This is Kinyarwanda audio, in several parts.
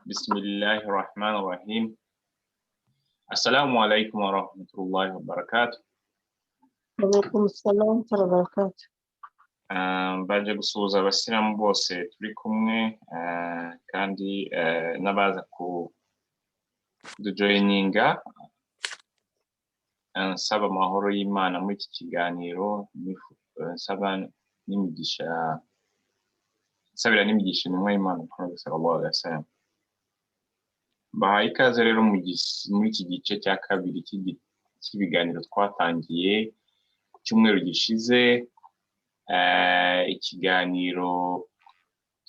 بسم الله الرحمن الرحيم. السلام عليكم ورحمة الله وبركاته. وعليكم السلام ورحمة الله وبركاته. Baje gusuhuza abasilamu bose turi kumwe kandi n'abaza kudujoyininga, nsaba amahoro y'Imana muri iki kiganiro, nsabira n'imigisha intumwa y'Imana Muhammad sallallahu alaihi wasallam. Bahaye ikaze rero muri iki gice cya kabiri cy'ibiganiro twatangiye ku cyumweru gishize. Ikiganiro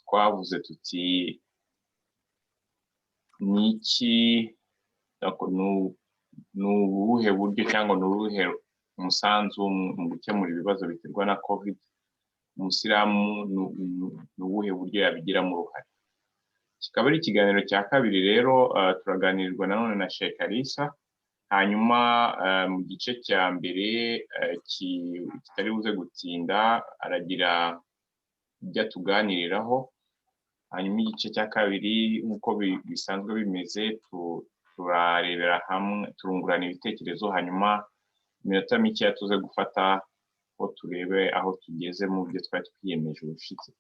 twavuze tuti niki n'ubuhe buryo cyangwa n'uruhe umusanzu mu gukemura ibibazo biterwa na COVID, umusilamu n'ubuhe buryo yabigiramo uruhare. Kikaba ari ikiganiro cya kabiri rero, turaganirirwa nanone na Sheikh Alisa. Hanyuma mu gice cya mbere kitari buze gutinda aragira ibyo tuganiriraho. Hanyuma igice cya kabiri nk'uko bisanzwe bimeze, turarebera hamwe, turungurana ibitekerezo, hanyuma iminota mike tuze gufata ko turebe aho tugeze mu byo twari twiyemeje ubushize.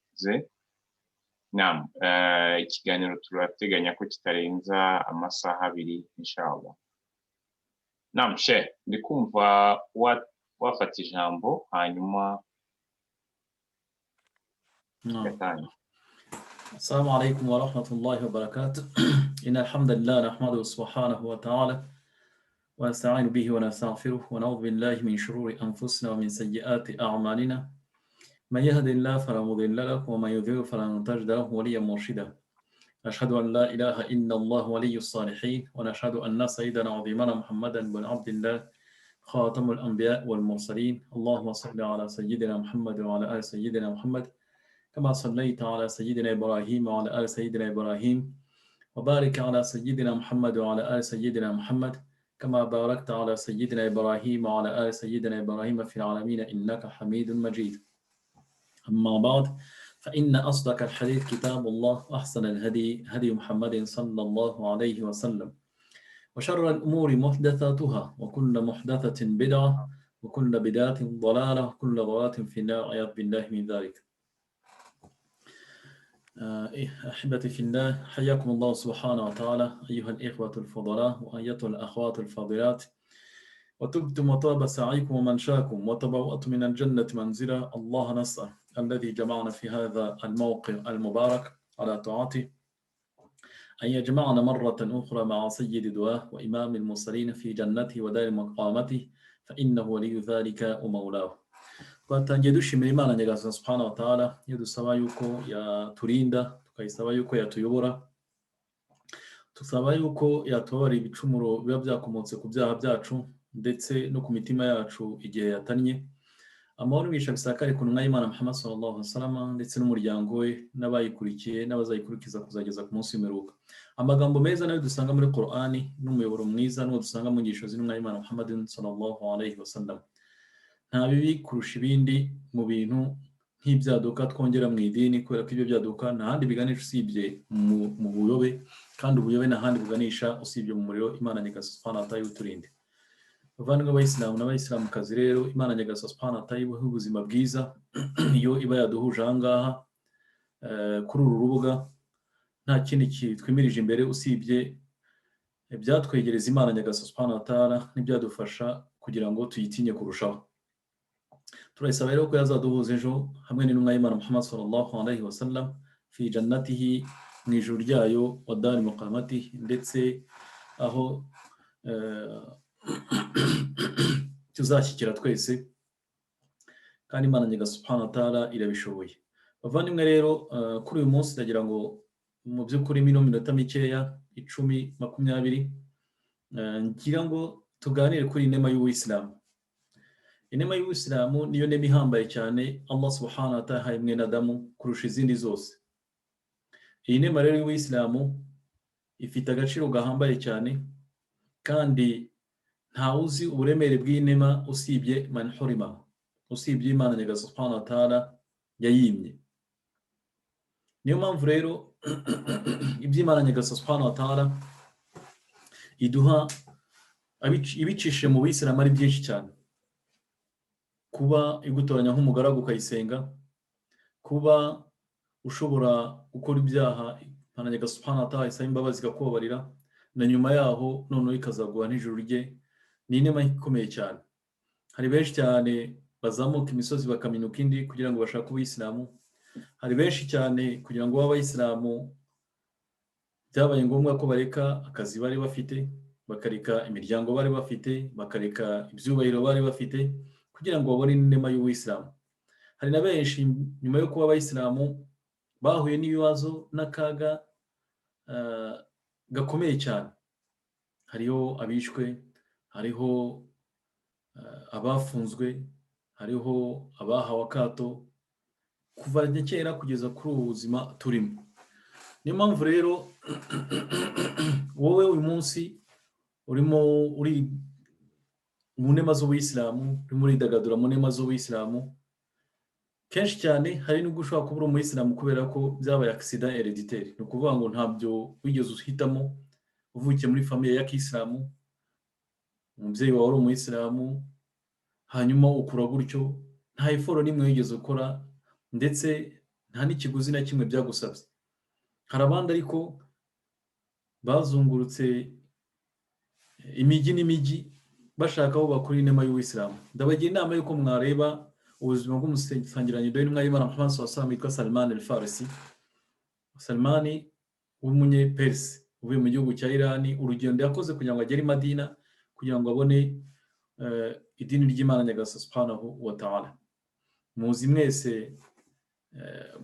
Ikiganiro turateganya ko kitarenza amasaha 2 inshallah. Sheikh, ndikumva wafata ijambo hanyuma gatanya. Assalamu alaikum wa rahmatullahi wa barakatuh. Inna alhamdulillah nahmaduhu subhanahu wa ta'ala wa nasta'inu bihi wa nastaghfiruh wa na'udhu billahi min shururi anfusina wa min sayyiati a'malina. Man yahdihillahu fala mudilla lahu wa man yudlil falan tajida lahu waliyyan murshida. أشهد أن لا إله إلا الله ولي الصالحين ونشهد أن سيدنا وعظيمنا محمدا بن عبد الله خاتم الأنبياء والمرسلين. اللهم صل على سيدنا محمد وعلى آل سيدنا محمد كما صليت على سيدنا إبراهيم وعلى آل سيدنا إبراهيم وبارك على سيدنا محمد وعلى آل سيدنا محمد كما باركت على سيدنا إبراهيم وعلى آل سيدنا إبراهيم في العالمين إنك حميد مجيد. أما بعد، فإن أصدق الحديث كتاب الله وأحسن الهدي هدي محمد صلى الله عليه وسلم وشر الأمور محدثاتها وكل محدثة بدعة وكل بدعة ضلالة وكل ضلالة في النار، أعوذ بالله من ذلك. أحبتي في الله، حياكم الله سبحانه وتعالى أيها الإخوة الفضلاء وأيتها الأخوات الفاضلات، وتبتم وطاب سعيكم ومنشاكم وتبوأتم من الجنة منزلا. الله نسأل الذي جمعنا في هذا الموقع المبارك على طاعته أن يجمعنا مرة أخرى مع سيد دعاه وإمام المرسلين في جنته ودار مقامته، فإنه ولي ذلك ومولاه. Twatangiye dushimira Imana Nyagasani Subhanahu wa Ta'ala, dusaba yuko yaturinda, tukayisaba yuko yatuyobora, tusaba yuko yatubabara ibicumuro biba byakomotse ku byaha byacu ndetse no ku mitima yacu igihe yatannye. Amahoro n'imigisha bisakare ku ntumwa y'Imana Muhammad sallallahu alaihi wasallam ndetse n'umuryango we n'abayikurikiye n'abazayikurikiza kuzageza ku munsi w'imperuka. Amagambo meza nayo dusanga muri Qur'ani n'umuyoboro mwiza n'uwo dusanga mu nyigisho z'intumwa y'Imana Muhammad sallallahu alaihi wasallam. Nta bibi kurusha ibindi mu bintu nk'ibyaduka twongera mu idini, kubera ko ibyo byaduka nta handi biganisha usibye mu buyobe, kandi ubuyobe nta handi buganisha usibye mu muriro. Imana Nyagasani Subhanahu wa Ta'ala yuturinde. Bavandimwe b'Abayisilamu n'Abayisilamukazi rero, Imana Nyagasani Subhanahu wa Ta'ala ibuhe ubuzima bwiza. Iyo iba yaduhuje aha ngaha kuri uru rubuga, nta kindi twimirije imbere usibye ibyatwegereza Imana Nyagasani Subhanahu wa Ta'ala n'ibyadufasha kugira ngo tuyitinye kurushaho. Turayisaba rero ko yazaduhuza ejo hamwe n'intumwa y'Imana Muhammad sallallahu alaihi wasallam fi jannatihi, mu ijuru ryayo wa dari muqamati, ndetse aho tuzashyikira twese, kandi Imana Nyagasani Subhanahu wa Ta'ala irabishoboye. Bavandimwe rero, kuri uyu munsi ndagira ngo mu by'ukuri minota mikeya 10-20 ngira ngo tuganire kuri inema y'Uwisilamu. Inema y'Uwisilamu niyo nema ihambaye cyane Allah Subhanahu wa Ta'ala yahaye mwene Adamu kurusha izindi zose. Iyi nema rero y'Uwisilamu ifite agaciro gahambaye cyane, kandi nta uzi uburemere bw'inema usibye man hurima, usibye Imana Nyagasani Subhanahu wa Ta'ala yayimye. niyo mpamvu rero iby'Imana Nyagasani Subhanahu wa Ta'ala iduha ibicishije mu Bisilamu ari byinshi cyane. Kuba igutoranya nk'umugaragu ukayisenga, kuba ushobora gukora ibyaha Imana Nyagasani Subhanahu wa Ta'ala isaba imbabazi ikakubabarira, na nyuma yaho noneho ikazaguha n'ijuru rye, ni inema ikomeye cyane. Hari benshi cyane bazamuka imisozi bakaminuka indi kugira ngo bashake ubuyisilamu. Hari benshi cyane kugira ngo babe abayisilamu byabaye ngombwa ko bareka akazi bari bafite, bakareka imiryango bari bafite, bakareka ibyubahiro bari bafite kugira ngo babone inema y'ubuyisilamu. Hari na benshi nyuma yo kuba abayisilamu bahuye n'ibibazo n'akaga gakomeye cyane. Hariho abishwe, hariho abafunzwe, hariho abahawe akato kuva kera kugeza kuri ubu buzima turimo. Niyo mpamvu rero wowe uyu munsi urimo uri mu nema z'ubuyisilamu, urimo uridagadura mu nema z'ubuyisilamu, kenshi cyane hari n'ubwo ushobora kuba uri umuyisilamu kubera ko byabaye accident hereditaire. Ni ukuvuga ngo ntabyo wigeze uhitamo, uvukiye muri famiye ya kisilamu, umubyeyi wawe ari umuyisilamu, hanyuma ukura gutyo, nta effort n'imwe wigeze ukora, ndetse nta n'ikiguzi na kimwe byagusabye. Hari abandi ariko bazungurutse imijyi n'imijyi bashaka aho bakora inema y'ubuyisilamu. Ndabagira inama y'uko mwareba ubuzima bw'umusangirangendo w'intumwa y'Imana Muhammad sallallahu alaihi wasallam witwa Salman al-Farisi. Salman w'umunyeperisi uvuye mu gihugu cya Irani, urugendo yakoze kugira ngo agere i Madina kugira ngo abone idini ry'Imana Nyagasani Subhanahu wa Ta'ala. Muzi mwese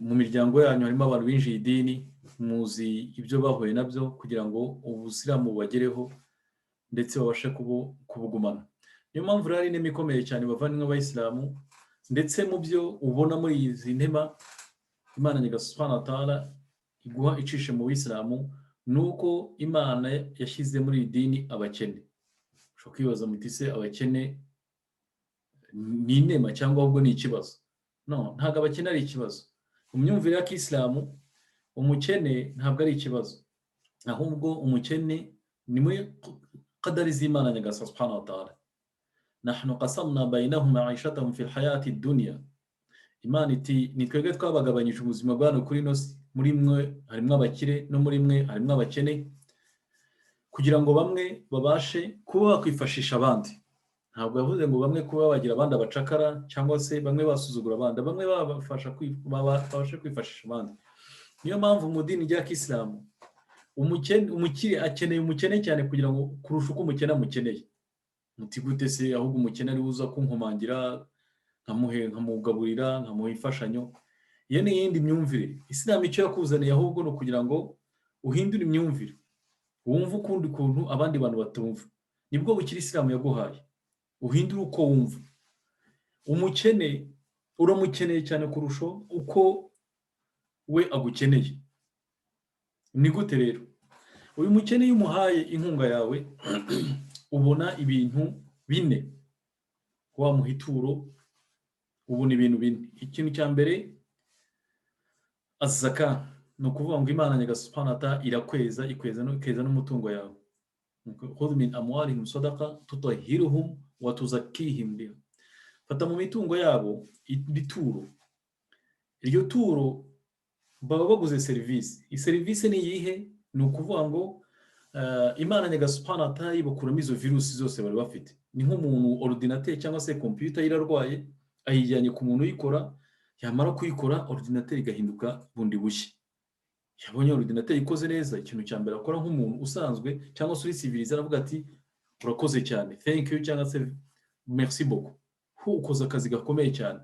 mu miryango yanyu harimo abantu binjiye idini, muzi ibyo bahuye nabyo kugira ngo ubuyisilamu bubagereho ndetse babashe kubugumana. Niyo mpamvu rero ari inema ikomeye cyane bavandimwe b'abayisilamu, ndetse mu byo ubona muri izi ntema Imana Nyagasani Subhanahu wa Ta'ala iguha icishe mu buyisilamu, nuko Imana yashyize muri iri dini abakene. Ushobora kwibaza muti se abakene ni inema cyangwa ahubwo ni ikibazo? No, ntabwo abakene ari ikibazo. Mu myumvire ya kisilamu umukene ntabwo ari ikibazo, ahubwo umukene ni muri qadari z'Imana Nyagasani Subhanahu wa Ta'ala. Nahnu qasamna bainahum ma'ishatahum fil hayati dunya. Imana iti ni twebwe twabagabanyije ubuzima bwabo kuri ino si, muri mwe harimo abakire no muri mwe harimo abakene, kugira ngo bamwe babashe kuba bakwifashisha abandi. Ntabwo yavuze ngo bamwe kuba bagira abandi abacakara cyangwa se bamwe basuzugura abandi, bamwe babashe kwifashisha abandi. Niyo mpamvu mu dini rya kisilamu umukire akeneye umukene cyane kugira ngo kurusha uko umukene amukeneye. Muti gute se ahubwo umukene ari uza kunkomangira nkamugaburira nkamuha imfashanyo? Iyo ni iyindi myumvire. Isilamu icyo yakuzaniye ahubwo no kugira ngo uhindure imyumvire, wumve ukundi kuntu abandi bantu batumva. Nibwo bukiri Isilamu yaguhaye, uhindure uko wumva. Umukene uramukeneye cyane kurusha uko we agukeneye. Ni gute rero? Uyu mukene iyo umuhaye inkunga yawe ubona ibintu bine. Wamuha ituro ubona ibintu bine. Ikintu cya mbere az-zaka, ni ukuvuga ngo Imana Nyagasani Subhanahu wa Ta'ala irakweza, ikeza n'umutungo yawe. Khudh min amwalihim sadaqa tutahhiruhum wa tuzakkihim biha. Fata mu mitungo yabo ituro. Iryo turo baba baguze serivisi. Serivisi ni iyihe? Ni ukuvuga ngo Imana Nyagasani Subhanahu wa Ta'ala ibakuramo izo virusi zose bari bafite. Ni nk'umuntu ordinateur cyangwa se computer irarwaye, ayijyanye ku muntu uyikora, yamara kuyikora ordinateur igahinduka bundi bushya. Yabonye ordinateur ikoze neza, ikintu cya mbere akora nk'umuntu usanzwe cyangwa se uri civilize, aravuga ati urakoze cyane, thank you cyangwa se merci beaucoup. Ukoze akazi gakomeye cyane.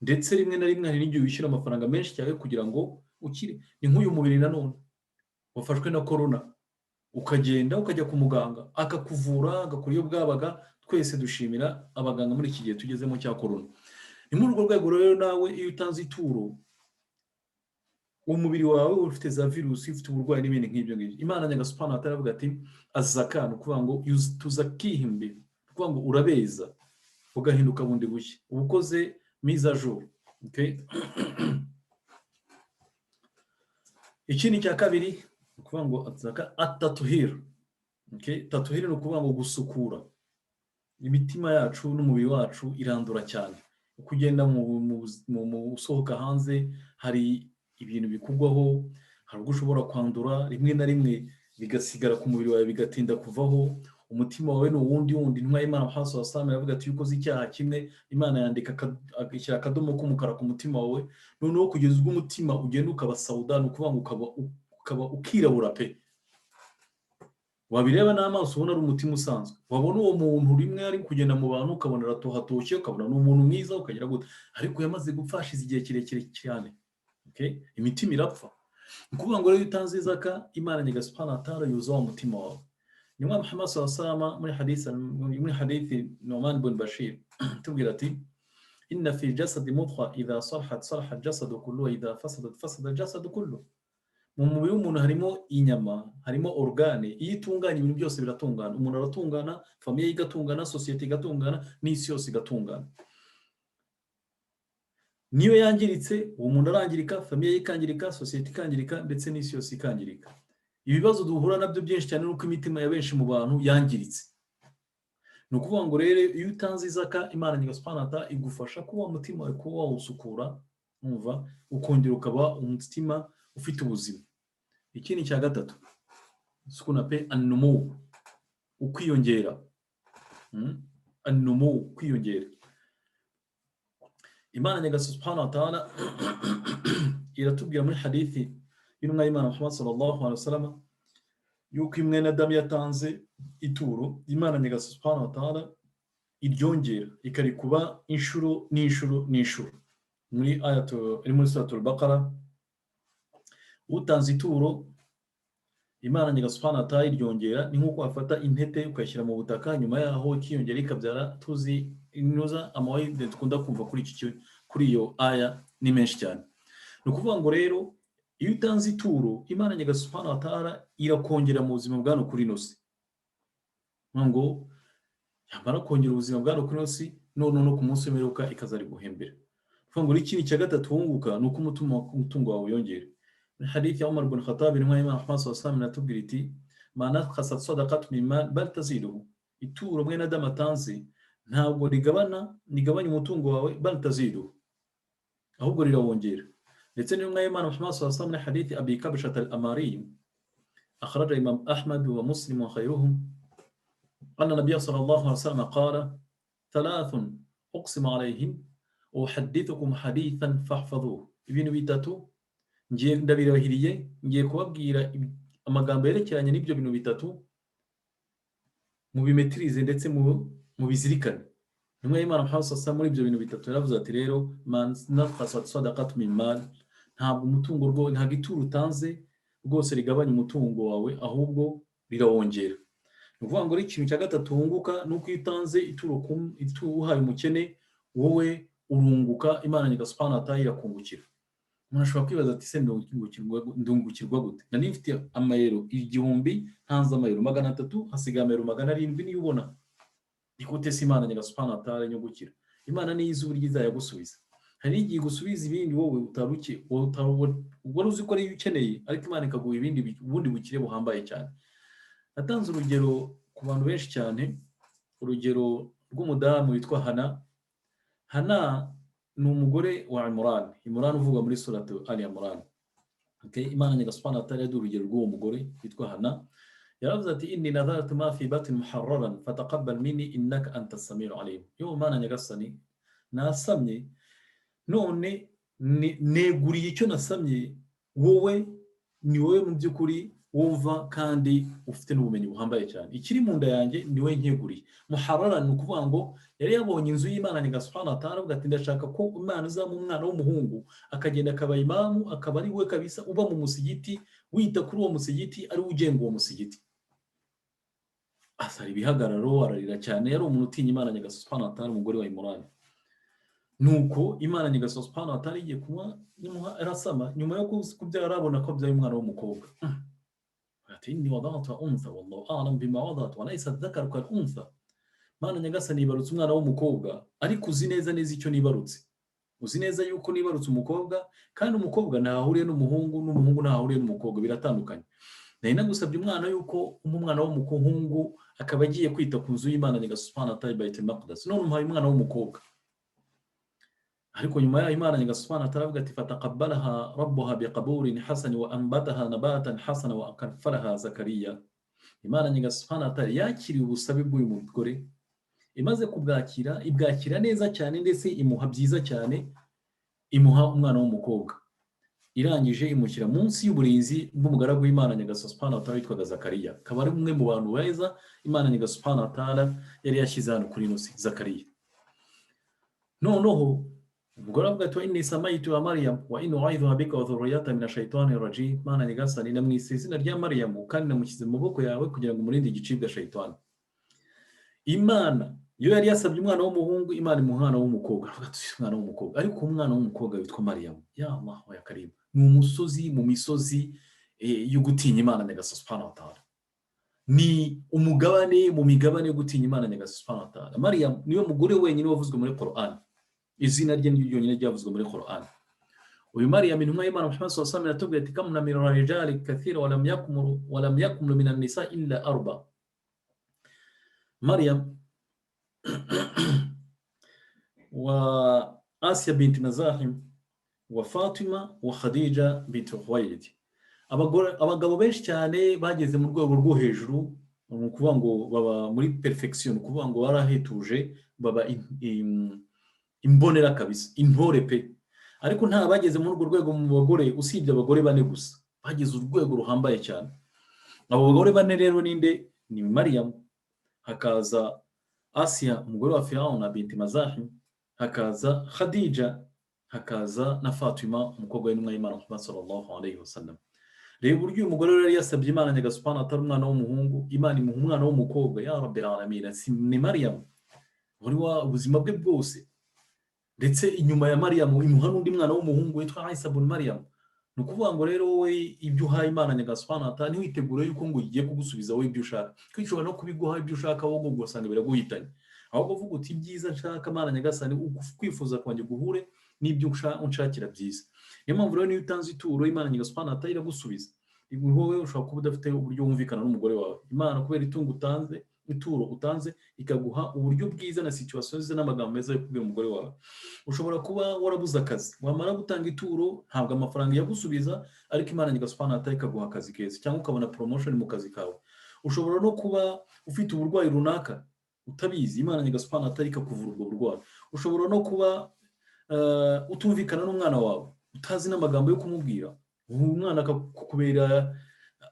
Ndetse rimwe na rimwe hari n'igihe wishyura amafaranga menshi cyane kugira ngo ukire. Ni nk'uyu mubiri nanone wafashwe na corona, ukagenda ukajya ku muganga akakuvura, agakora iyo bwabaga. Twese dushimira abaganga muri iki gihe tugezemo cya corona. Ni muri urwo rwego rero nawe iyo utanze ituro, umubiri wawe ufite za virusi, ufite uburwayi n'ibindi nk'ibyo ngibyo, Imana Nyagasani Subhanahu wa Ta'ala avuga ati az-zaka, ni ukuvuga ngo tuzakihim biha, ni ukuvuga ngo urabeza ugahinduka bundi bushya, ubukoze mise à jour. Okay? ikindi cya kabiri ni ukuvuga ngo atatuhir. Tatuhir ni ukuvuga ngo gusukura imitima yacu n'umubiri wacu irandura cyane. Uko ugenda mu usohoka hanze hari ibintu bikugwaho, hari ubwo ushobora kwandura rimwe na rimwe bigasigara ku mubiri wawe bigatinda kuvaho. Umutima wawe ni uwundi intumwa y'Imana Muhammad sallallahu alaihi wasallam iravuga ati ukoze icyaha kimwe Imana yandika agashyira akadomo k'umukara ku mutima wawe, noneho kugeza ubwo umutima ugenda ukaba sauda, ni ukuvuga ngo ukaba ukirabura pe. Wabireba n'amaso ubona ari umutima usanzwe, wabona uwo muntu rimwe ari kugenda mu bantu ukabona aratohatoshye, ukabona ni umuntu mwiza ukagira gute, ariko yamaze gupfashiza igihe kirekire cyane. Imitima irapfa. Ni ukuvuga ngo rero utanze zaka Imana nyagasani subhanahu wa ta'ala yuza wa mutima wawe. Nyuma Muhammad sallallahu alaihi wasallam muri hadithi Nu'man ibn Bashir tubwira ati inna fi jasadi mudgha idha salahat salaha al-jasadu kulluhu idha fasadat fasada al-jasadu kulluhu. Mu mubiri w'umuntu harimo inyama, harimo organe, iyo itunganye ibintu byose biratungana. Umuntu aratungana, famiye igatungana, societe igatungana, n'isi yose igatungana. Niyo yangiritse uwo muntu arangirika, famiye ikangirika, societe ikangirika, ndetse n'isi yose ikangirika. Ibibazo duhura nabyo byinshi cyane nuko imitima ya benshi mu bantu yangiritse. Ni ukuvuga ngo rero iyo utanze izaka Imana nyagasani igufasha kuba umutima wawe kuba wawusukura, umva ukongera ukaba umutima ufite ubuzima. Ikindi cya gatatu sukuna pe annumu, ukwiyongera. Annumu, kwiyongera. Imana nyagasani subhanahu wa ta'ala iratubwira muri hadithi y'intumwa y'Imana Muhammad sallallahu alaihi wasallam yuko imwe na Adamu yatanze ituro, Imana nyagasani subhanahu wa ta'ala iryongera ikarikuba inshuro n'inshuro. Muri ayatu iri muri suratul Baqara, utanze ituro Imana nyagasani subhanahu wa ta'ala iryongera ni nkuko afata intete ukayishyira mu butaka, nyuma yaho ikiyongera ikabyara tuzi inoza amawide dukunda kumva kuri iyo aya ni menshi cyane. Ni ukuvuga ngo rero iyo utanze ituro Imana nyagasani subhanahu wa ta'ala irakongera mu buzima bwano kuri nosi. Ngo yamara kongera ubuzima bwano kuri nosi, none no ku munsi w'imperuka ikazari guhembera. Kuvuga ngo ikindi cya gatatu wunguka nuko umutungo wawe uyongera. Hadith ya Umar ibn Khattab intumwa y'Imana Muhammad sallallahu alaihi wasallam iratubwira iti mana khasat sadaqatu min mal bal taziduhu. Ituro mwe na Adamu atanze ntabwo rigabanya umutungo wawe, bal taziduhu, ahubwo rirawongera. ndetse n'intumwa y'Imana Muhammad sallallahu alaihi wasallam hadith Abi Kabshat al-Amari akhraja Imam Ahmad wa Muslim wa khayruhum anna Nabiy sallallahu alaihi wasallam qala thalathun uqsimu alayhim uhaddithukum hadithan fahfadhuhu. Ibintu bitatu ngiye ndabirahiriye, ngiye kubabwira amagambo yerekeranye n'ibyo bintu bitatu mu bimetirize ndetse mu bizirikane. Intumwa y'Imana Muhammad sallallahu alaihi wasallam muri ibyo bintu bitatu yaravuze ati rero man nafasat sadaqat min mal, ntabwo umutungo rwo ntabwo ituro utanze rwose rigabanya umutungo wawe, ahubwo rirawongera. Ni ukuvuga ngo ikintu cya gatatu wunguka nuko iyo utanze ituro uhaye umukene wowe urunguka, Imana nyagasani subhanahu wa ta'ala irakungukira. Umuntu ashobora kwibaza ati se ndungukirwa gute? Nari mfite amayero 1000 ntanze amayero 300 hasigaye amayero 700 niyo ubona. Ikute se Imana nyagasani subhanahu wa ta'ala inyungukira. Imana ni izuba ryiza yagusubiza. Hari igihe gusubiza ibindi wowe utaruke wari uzi ko ari ukeneye, ariko Imana ikaguha ibindi ubundi bukire buhambaye cyane. Natanze urugero ku bantu benshi cyane, urugero rw'umudamu witwa Hana ni umugore wa Imran uvuga muri suratu Ali Imran. Imana nyagasani subhanahu wa ta'ala yaduha urugero rw'uwo mugore witwa Hana. Yaravuze ati inni nadhartu ma fi batni muharraran fataqabbal minni innaka antas samiul alim. Yo Mana nyagasani nasamye none neguriye icyo nasamye, wowe ni wowe mu by'ukuri wumva kandi ufite n'ubumenyi buhambaye cyane. Ikiri mu nda yanjye ni wowe nkeguriye. Muharraran ni ukuvuga ngo yari yabonye inzu y'Imana nyagasani subhanahu wa ta'ala, avuga ati ndashaka ko Imana izamu umwana w'umuhungu akagenda akaba imamu, akaba ari we kabisa uba mu musigiti, wita kuri uwo musigiti, ari ugenga uwo musigiti. Asari ibihagararo, ararira cyane, yari umuntu utinya Imana nyagasani subhanahu wa ta'ala, umugore wa Imran. Nuko Imana nyagasani subhanahu wa ta'ala igiye kuba arasama, nyuma yo kubyara arabona ko byaye umwana w'umukobwa. Ati inni wada'tu untha wallahu a'lam bima wada'tu wa laysa dhakaru kal untha. Mana nyagasani ibarutse umwana w'umukobwa, ariko uzi neza icyo nibarutse. uzi neza yuko nibarutse umukobwa kandi umukobwa ntahuriye n'umuhungu n'umuhungu ntahuriye n'umukobwa, biratandukanye. nari nagusabye umwana yuko umwana w'umuhungu akaba agiye kwita ku nzu y'Imana Nyagasani atari Baitul Maqdis, none umuhaye umwana w'umukobwa. ariko nyuma yaho Imana Nyagasani ataravuga ati fataqabbalaha rabbuha biqabulin hasan wa anbataha nabatan hasana wa akfalaha Zakariya. Imana Nyagasani atari yakiriye ubusabe bw'uyu mugore, imaze kubwakira ibwakira neza cyane ndetse imuha byiza cyane, imuha umwana w'umukobwa. irangije imushyira munsi y'uburinzi bw'umugaragu w'Imana Nyagasani atari witwaga Zakariya, akaba ari umwe mu bantu beza Imana Nyagasani atari yari yashyize hano kuri ino si, Zakariya. noneho umugore avuga ati inni samaitu ya Maryam wa inni u'idhuha bika wa dhurriyyataha minash shaitani rajim. Mana Nyagasani namwise izina rya Maryam kandi namushyize mu maboko yawe kugira ngo umurinde igicibwa shaitani. Imana iyo yari yasabye umwana w'umuhungu, Imana umwana w'umukobwa, avuga ati umwana w'umukobwa, ariko umwana w'umukobwa witwa Maryam, ya Allah wa ya Karim, ni umusozi mu misozi yo gutinya Imana Nyagasani subhanahu wa ta'ala, ni umugabane mu migabane yo gutinya Imana Nyagasani subhanahu wa ta'ala. Maryam niwe mugore wenyine wavuzwe muri Qur'an, izina rye ni ryonyine ryavuzwe muri Qur'an. uyu Maryam intumwa y'Imana Muhammad sallallahu alaihi wasallam yatubwiye ati kamna min ar-rijali kathira wa lam yakmulu min an-nisa illa 4. Maryam wa Asiya binti Mazahim wa Fatima wa Khadija binti Khuwaylid. abagabo benshi cyane bageze mu rwego rwo hejuru, mu kuvuga ngo baba muri perfection, kuvuga ngo barahetuje, baba imbonera kabisa, intore pe. ariko nta bageze muri urwo rwego mu bagore, usibye abagore 4 gusa bageze urwego ruhambaye cyane. abo bagore 4 rero ninde? Ni Maryam, hakaza Asiya umugore wa Firauna binti Mazahim, hakaza Khadija, hakaza na Fatima umukobwa w'intumwa y'Imana Muhammad sallallahu alaihi wasallam. reba uburyo uyu mugore yari yasabye Imana Nyagasani atari umwana w'umuhungu, Imana imuha umwana w'umukobwa. Ya Rabbil alamin, ni Maryam muri wa ubuzima bwe bwose, ndetse inyuma ya Maryam imuha n'undi mwana w'umuhungu witwa Isa ibn Maryam. ni ukuvuga ngo rero wowe ibyo uhaye Imana Nyagasani atari ntiwitegure yuko ngo igiye kugusubiza wowe ibyo ushaka, kwishobora no kubiguha ibyo ushaka wowe ugasanga biraguhitanye. ahubwo uvuga uti ibyiza nshaka Imana Nyagasani, kwifuza kwanjye guhure n'ibyo unshakira byiza. niyo mpamvu rero niyo utanze ituro Imana Nyagasani atari iragusubiza. wowe ushobora kuba udafite uburyo wumvikana n'umugore wawe, Imana kubera ituro utanze ikaguha uburyo bwiza na situation nziza n'amagambo meza yo kubwira umugore wawe. ushobora kuba warabuze akazi, wamara gutanga ituro ntabwo amafaranga yagusubiza, ariko Imana Nyagasani atari ikaguha akazi keza, cyangwa ukabona promotion mu kazi kawe. ushobora no kuba ufite uburwayi runaka utabizi, Imana Nyagasani atari ikakuvura ubwo burwayi. ushobora no kuba utumvikana n'umwana wawe, utazi n'amagambo yo kumubwira, umwana akakubera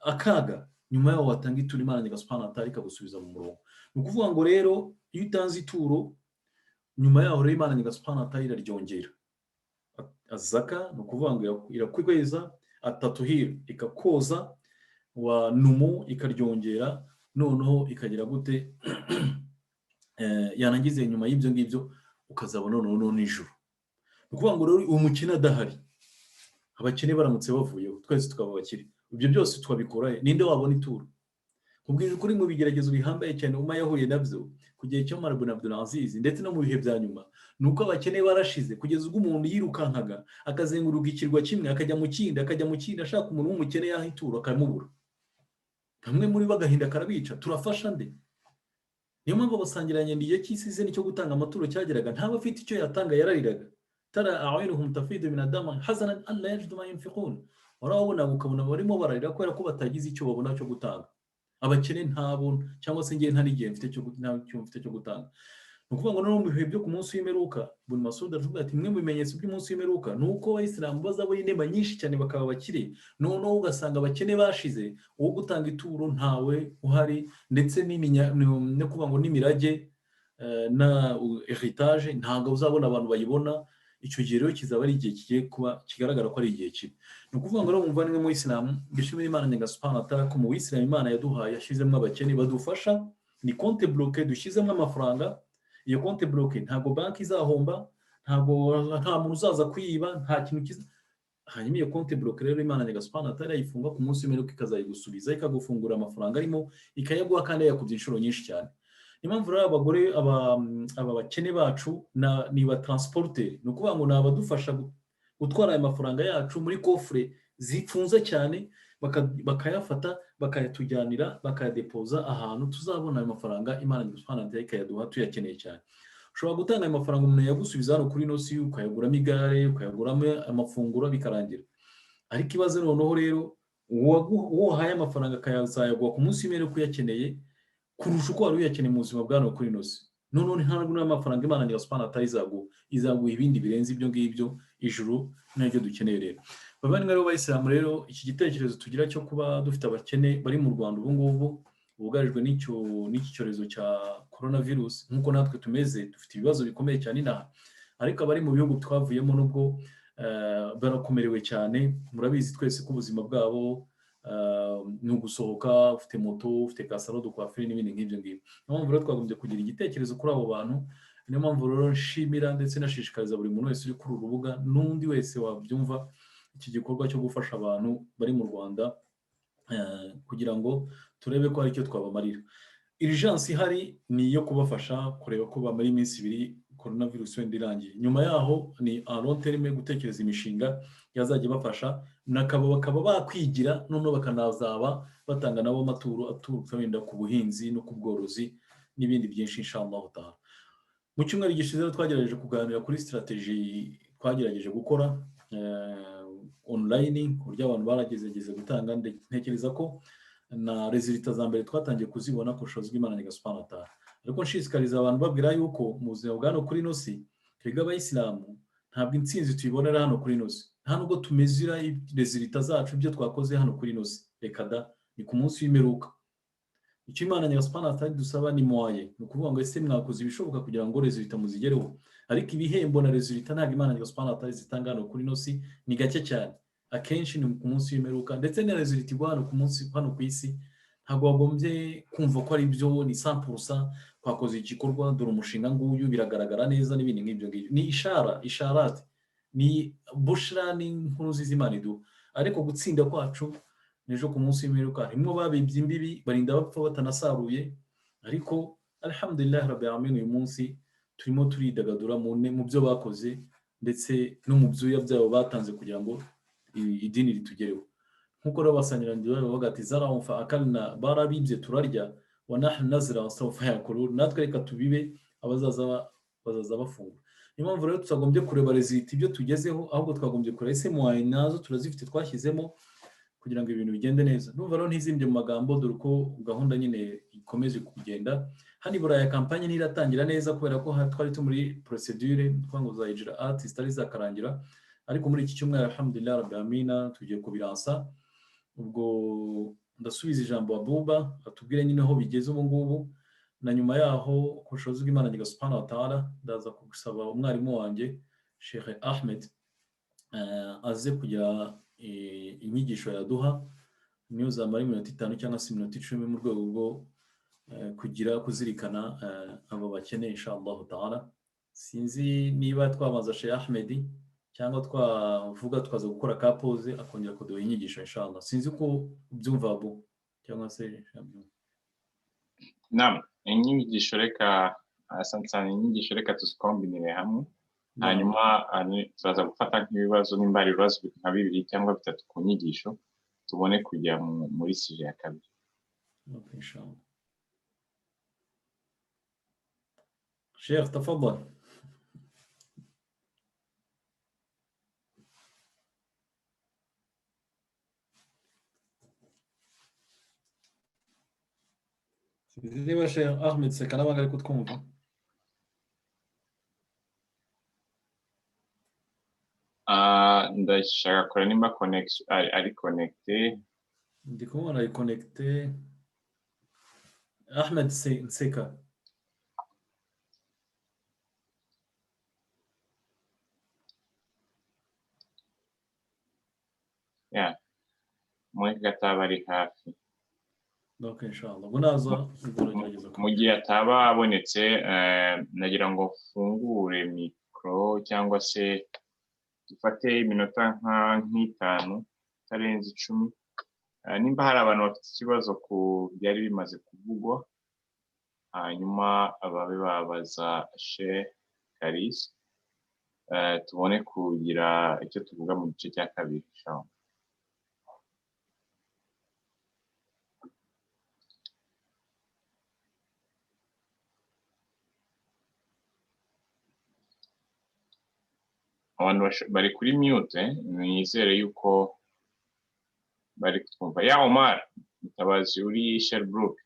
akaga, nyuma yaho watanga ituro Imana Nyagasani atari ikagusubiza mu murongo. ni ukuvuga ngo rero iyo utanze ituro, nyuma yaho rero Imana Nyagasani atari iraryongera. azaka ni ukuvuga ngo irakweza, atatuhira ikakoza, wa numu ikaryongera, noneho ikagira gute yanangize nyuma y'ibyo ngibyo ukazabona noneho nijoro. ni ukuvuga ngo rero umukene adahari, abakene baramutse bavuyeho, twese tukaba abakire, ibyo byose twabikora ninde wabona ituro? kubwira ukuri mu bigeragezo bihambaye cyane Umar yahuye nabyo ku gihe cyo Umar ibn Abdul Aziz ndetse no mu bihe bya nyuma, nuko abakene barashize kugeza ubwo umuntu yirukankaga akazenguruka ikirwa kimwe akajya mu kindi ashaka umuntu w'umukene yaha ituro akamubura. bamwe muri bagahinda karabica, turafasha nde? niyo mpamvu abasangiranye igihe cy'isize nicyo gutanga amaturo cyageraga, ntaba afite icyo yatanga, yarariraga. tara a'yunuhum tafidu min ad-dam hazanan an la yajidu ma yunfiqun. urabona ukabona barimo bararira kubera ko batagize icyo babona cyo gutanga. abakene ntabona, cyangwa se ngiye ntari igihe mfite cyo gutanga. ni ukuvuga ngo no mu bihe byo ku munsi w'imperuka, Ibn Mas'ud avuga ati imwe mu bimenyetso by'umunsi w'imperuka ni uko abayisilamu bazabona inema nyinshi cyane bakaba bakire, noneho ugasanga abakene bashize, uwo gutanga ituro ntawe uhari, ndetse no kuvuga ngo n'imirage na heritage ntabwo uzabona abantu bayibona. icyo gihe rero kizaba ari igihe kigiye kuba kigaragara ko ari igihe kibi. ni ukuvuga ngo rero umuvandimwe mu Isilamu, bishimira Imana Nyagasani atari ko mu Isilamu Imana yaduhaye, yashyizemo abakene badufasha, ni compte bloqué dushyizemo amafaranga. iyo compte bloqué ntabwo banki izahomba, nta muntu uzaza kwiba, nta kintu kiza. hanyuma iyo compte bloqué rero Imana Nyagasani atari yayifunga ku munsi w'imperuka ikazayigusubiza, ikagufungura amafaranga arimo, ikayaguha kandi yakubye inshuro nyinshi cyane. impamvu rero abagore aba bakene bacu ni ba transporter, ni ukuvuga ngo ni abadufasha gutwara aya mafaranga yacu muri kofure zifunze cyane, bakayafata bakayatujyanira bakayadepoza ahantu tuzabona ayo mafaranga Imana Subhanahu wa Ta'ala ikayaduha tuyakeneye cyane. Ushobora gutanga ayo mafaranga umuntu yagusubiza hano kuri ino si, ukayaguramo igare, ukayaguramo amafunguro bikarangira. Ariko ibaze noneho rero uwo wahaye amafaranga akayazayaguha ku munsi w'imperuka uyakeneye kurusha uko wari uyakeneye mu buzima bwa hano kuri ino si. None ntabwo n'amafaranga Imana Subhanahu wa Ta'ala izaguha ibindi birenze ibyo ngibyo ijuru n'ibyo dukeneye rero. Bavandimwe rero b'Abayisilamu rero, iki gitekerezo tugira cyo kuba dufite abakene bari mu Rwanda ubu ngubu bugarijwe n'iki cyorezo cya coronavirus, nk'uko natwe tumeze dufite ibibazo bikomeye cyane inaha, ariko abari mu bihugu twavuyemo nubwo barakomerewe cyane. Murabizi twese ko ubuzima bwabo ni ugusohoka, ufite moto, ufite kasaro de coiffure n'ibindi nk'ibyo ngibyo. Niyo mpamvu rero twagombye kugira igitekerezo kuri abo bantu. Niyo mpamvu rero nshimira ndetse nashishikariza buri muntu wese uri kuri uru rubuga n'undi wese wabyumva iki gikorwa cyo gufasha abantu bari mu Rwanda, kugira ngo turebe ko hari icyo twabamarira. Urgence ihari ni iyo kubafasha kureba ko bamara iminsi 2 coronavirus wenda irangiye. Nyuma yaho ni a long terme gutekereza imishinga yazajya bafasha, bakaba bakwigira, noneho bakanazaba batanga nabo amaturo aturuka wenda ku buhinzi no ku bworozi n'ibindi byinshi inshallah taala. Mu cyumweru gishize twagerageje kuganira kuri strategy twagerageje gukora online, ku buryo abantu barageze gutanga. Ntekereza ko na resultat za mbere twatangiye kuzibona ku bushobozi bw'Imana Subhanahu wa Ta'ala. Ariko nshishikariza abantu babwira yuko mu buzima bwa hano kuri ino si twebwe Abayisilamu ntabwo intsinzi tuyibonera hano kuri ino si, nta nubwo tumezira resultat zacu ibyo twakoze hano kuri ino si. Reka da, ni ku munsi w'imperuka. Icyo Imana Subhanahu wa Ta'ala dusaba ni moye, ni ukuvuga ngo ese mwakoze ibishoboka kugira ngo resultat muzigereho. Ariko ibihembo na resultat ntabwo Imana Subhanahu wa Ta'ala zitanga hano kuri ino si, ni gake cyane. Akenshi ni ku munsi w'imperuka, ndetse na resultat igwa hano ku munsi hano ku isi ntabwo wagombye kumva ko ari byo ni 100% twakoze igikorwa, dore umushinga nguyu biragaragara neza n'ibindi nk'ibyo ngibyo. Ni isharat, ni bushra, ni inkuru z'Imana iduha. Ariko gutsinda kwacu nejo ku munsi w'imperuka, rimwe babibye imbibi barinda bapfa batanasaruye. Ariko alhamdulillah rabbil alamin, uyu munsi turimo turidagadura mu byo bakoze ndetse no mu byuya byabo batanze kugira ngo idini ritugereho. Nkuko rero basangirangiro bavuga ati zarahu fa akalna, barabibye turarya, wa nahnu nazra sawfa yakulu, natwe reka tubibe bazaza bafungura. Niyo mpamvu rero tutagombye kureba resultat ibyo tugezeho, ahubwo twagombye kureba ese muwaye nazo turazifite twashyizemo kugira ngo ibintu bigende neza. Numva rero ntizimbye mu magambo, dore uko gahunda nyine ikomeje kugenda. Hano i Buraya kampanye ntiratangira neza kubera ko twari muri procedure twango za ijraat zitari zakarangira, ariko muri iki cyumweru alhamdulillah rabbil alamin tugiye kubiransa. Ubwo ndasubiza ijambo Abuba atubwire nyine aho bigeze ubu ngubu, na nyuma yaho ku bushobozi bw'Imana Subhanahu wa Ta'ala ndaza gusaba umwarimu wanjye Sheikh Ahmed aze kugira inyigisho yaduha, niyo zamara iminota 5 cyangwa se iminota 10 mu rwego rwo kuzirikana abo bakeneye inshallah Ta'ala. Sinzi niba twabanza Sheikh Ahmed cyangwa twavuga twaza gukora ka pause akongera kuduha inyigisho inshallah. Sinzi ko byumva Abu cyangwa se Naam, inyigisho reka asanzwe inyigisho reka tuskombinire hamwe, hanyuma tuzaza gufata nk'ibibazo nimba ari ibibazo nka 2 cyangwa 3 ku nyigisho tubone kujya muri sije ya kabiri. Okay, inshallah. Sheikh tafadhal. niba Sheikh Ahmed Seka n'abanga ari kutwumva. Ndashaka kora nimba ari connecté. Ndi kubona ari connecté. Ahmed Seka. Yeah. Mwe gataba ari hafi. Okay, inshallah. Bunaza ugerageza mu gihe ataba abonetse, nagira ngo fungure mikro cyangwa se dufate iminota nk'itanu tarenze 10, nimba hari abantu bafite ikibazo ku byari bimaze kuvugwa, hanyuma ababe babaza Sheikh Kalisa tubone kugira icyo tuvuga mu gice cya kabiri inshallah. Abantu bari kuri mute nizere yuko bari kutwumva. Ya Omar Mutabazi uri Sherbrooke.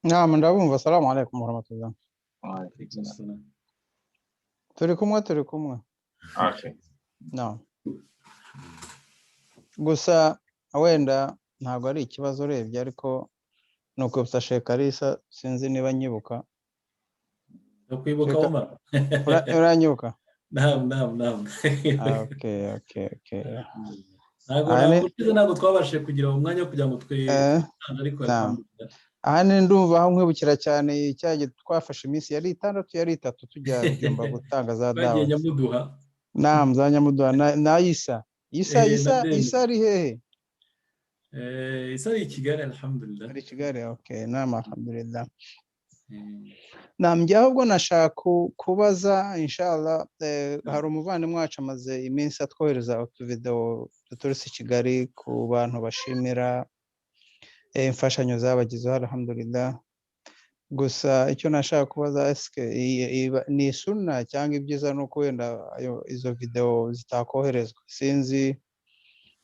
Naam, ndabumva. Assalamu alaikum warahmatullah. Turi kumwe. Okay. No. Gusa wenda ntabwo ari ikibazo urebye ariko nuko Sheikh Kalisa sinzi niba nyibuka. Kwibuka Omar. Uranyibuka? Naam. Okay. Ntabwo twabashije kugira umwanya kugira ngo ariko ahani ndumva aho nkwibukira cyane cyaje twafashe iminsi yari 6 yari 3 tujya byumba gutanga za dawa. Nyamuduha. Naam, za Nyamuduha na Isa ari hehe? Isa ari Kigali alhamdulillah. Ari Kigali, okay. Naam, alhamdulillah. Njye ahubwo nashaka kubaza inshallah hari umuvandimwe wacu amaze iminsi atwohereza utuvideo tuturutse Kigali ku bantu bashimira imfashanyo zabagizeho alhamdulillah. Gusa icyo nashaka kubaza ni sunna cyangwa ibyiza nuko wenda izo video zitakoherezwa. Sinzi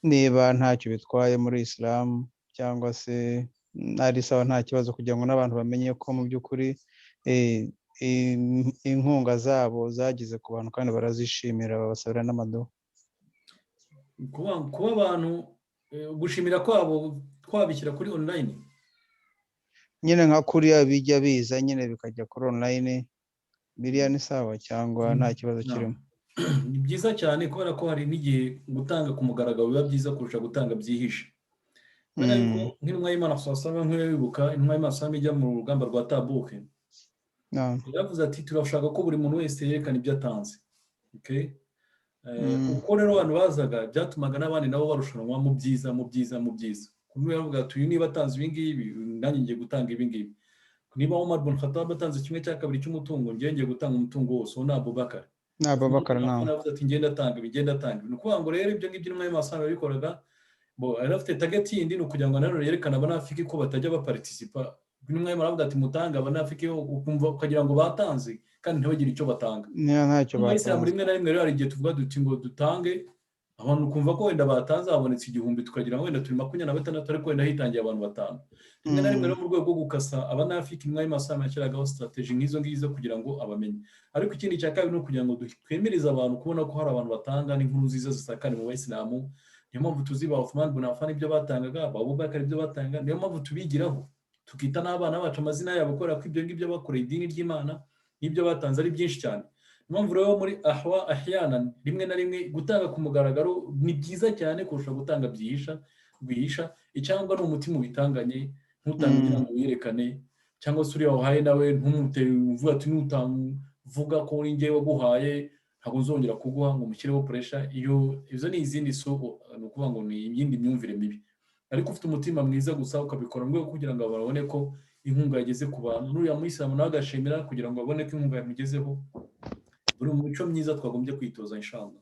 niba ntacyo bitwaye muri Islam cyangwa se ari sawa nta kibazo kugira ngo n'abantu bamenye ko mu by'ukuri inkunga zabo zagize ku bantu kandi barazishimira babasabira n'amaduha. Kuba abantu gushimira kwabo twabishyira kuri online nyine nka kuriya bijya biza nyine bikajya kuri online biriya ni sawa cyangwa nta kibazo kirimo? Ni byiza cyane kubera ko hari n'igihe gutanga ku mugaragaro biba byiza kurusha gutanga byihishe. Nk'intumwa y'Imana sallallahu nk'iyo wibuka intumwa y'Imana sallallahu ijya mu rugamba rwa Tabuke. Yavuze ati turashaka ko buri muntu wese yerekana ibyo atanze. Okay? Uko rero abantu bazaga byatumaga n'abandi nabo barushanwa mu byiza. Kumwe yavuga ati uyu niba atanze ibi ngibi nanjye ngiye gutanga ibi ngibi. Niba Umar ibn Khattab atanze kimwe cya kabiri cy'umutungo ngiye gutanga umutungo wose. Uwo ni Abubakar. Navuze ati ngenda atanga. Ni ukuvuga ngo rero ibyo ngibyo intumwa y'Imana sallallahu bikoraga arafite target yindi no kugira ngo nanone yerekana abanafiki ko batajya baparticipa. Intumwa y'Imana avuga ati mutanga abanafiki ukumva ukagira ngo batanze kandi ntibagire icyo batanga. Ntacyo batanga. Rimwe na rimwe rero hari igihe tuvuga duti ngo dutange abantu kumva ko wenda batanze habonetse 1000 tukagira wenda turi 26 ariko wenda hitangiye abantu 5. Rimwe na rimwe rero mu rwego rwo gukasa abanafiki intumwa y'Imana sallallahu yashyiragaho strategy nk'izo kugira ngo abamenye. Ariko ikindi cya kabiri no kugira ngo twemereze abantu kubona ko hari abantu batanga n'inkuru nziza zisakane mu Bayisilamu. Niyo mpamvu tuziba Uthman ibn Affan ibyo batangaga, Abubakar ibyo batanga, niyo mpamvu tubigiraho tukita n'abana bacu amazina yabo kubera ko ibyo ngibyo bakoreye idini ry'Imana n'ibyo batanze ari byinshi cyane. Niyo mpamvu rero muri ahyana rimwe na rimwe gutanga ku mugaragaro ni byiza cyane kurusha gutanga byihisha icyangwa n'umutima ubitanganye ntutanga kugira ngo wiyerekane cyangwa se uriya wahaye nawe ntumutere uvuga ati nutavuga ko uri ngewe waguhaye ntabwo nzongera kuguha ngo mushyireho pressure. Izo ni izindi soko ni ukuvuga ngo ni iyindi myumvire mibi. Ariko ufite umutima mwiza gusa ukabikora ngo kugira ngo babone ko inkunga yageze ku bantu n'uriya muyisilamu nawe agashimira kugira ngo babone ko inkunga yamugezeho. Buri muco myiza twagombye kwitoza inshallah.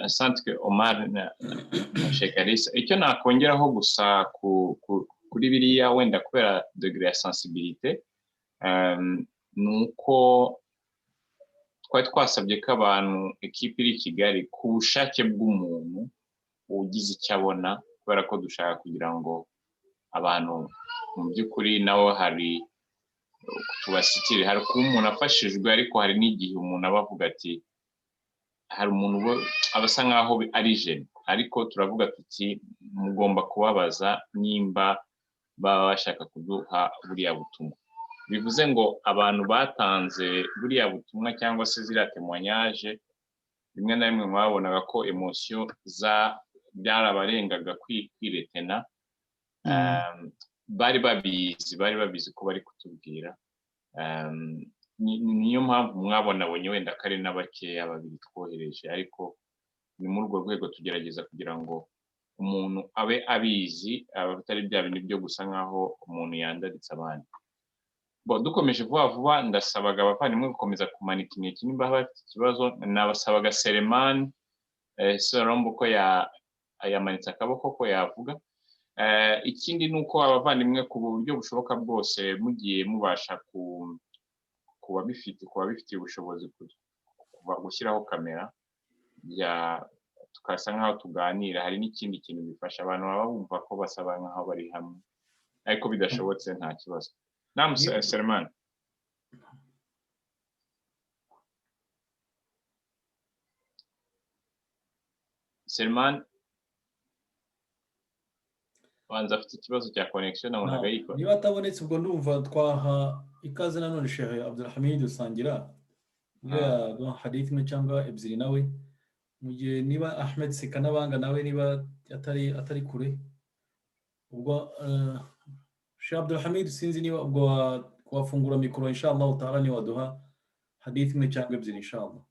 Asante Omar na Sheikh Kalisa. Icyo nakongeraho gusa kuri biriya wenda kubera degré ya sensibilité nuko twari twasabye ko abantu ekipe iri Kigali ku bushake bw'umuntu ugize icyo abona kubera ko dushaka kugira ngo abantu mu by'ukuri nawe hari tubashyikire. Hari kuba umuntu afashijwe ariko hari n'igihe umuntu aba avuga ati hari umuntu abasa nkaho ari jene ariko turavuga tuti mugomba kubabaza nimba baba bashaka kuduha buriya butumwa. Bivuze ngo abantu batanze buriya butumwa cyangwa se ziriya témoignage rimwe na rimwe mwabonaga ko emotion byarabarengaga kwiretena. Bari babizi ko bari kutubwira. Niyo mpamvu mwabonabonye wenda kare n'abakeya babiri twohereje ariko ni muri urwo rwego tugerageza kugira ngo umuntu abe abizi atari bya bintu byo gusa nkaho umuntu yandaritse abandi. Dukomeje vuba vuba, ndasabaga abavandimwe gukomeza kumanika intoki nimba bafite ikibazo. Nabasabaga Selemani Sorombo ko yamanitse akaboko ko yavuga. Ikindi ni uko abavandimwe ku buryo bushoboka bwose mugiye mubasha kuba bifitiye ubushobozi gushyiraho kamera tukasa nkaho tuganira. Hari n'ikindi kintu bifasha abantu baba bumva ko basaba nkaho bari hamwe, ariko bidashobotse nta kibazo. Selemani. Selemani banza afite ikibazo cya connection nabonaga yikora. Niba atabonetse ubwo ndumva twaha ikaze nanone Sheikh Abdulhamid usangira hadith imwe cyangwa ebyiri nawe, mu gihe niba Ahmed Seka n'abanga nawe niba atari kure, ubwo Sheikh Abdulhamid sinzi niba ubwo wafungura mikoro inshallah utaha ni waduha hadith imwe cyangwa ebyiri inshallah.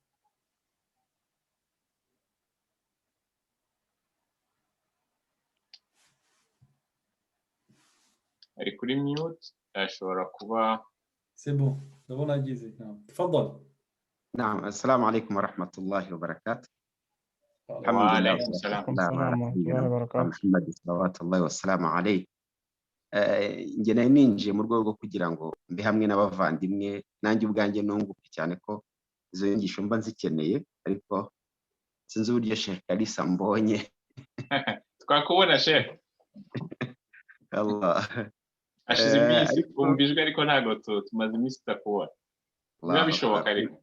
ari kuri mute, ashobora kuba sebo ndabona agize. Tafadhali. نعم السلام عليكم ورحمة الله وبركاته. وعليكم السلام محمد صلوات الله والسلام عليه. njye nari ninjiye mu rwego rwo kugira ngo mbe hamwe n'abavandimwe nanjye ubwanjye nunguke cyane ko izo nyigisho mba nzikeneye, ariko sinzi uburyo Sheikh Kalisa mbonye. twakubona Sheikh. Allah. Ashize iminsi kumvijwe ariko ntago tumaze iminsi tutakubona. Niba bishoboka ariko.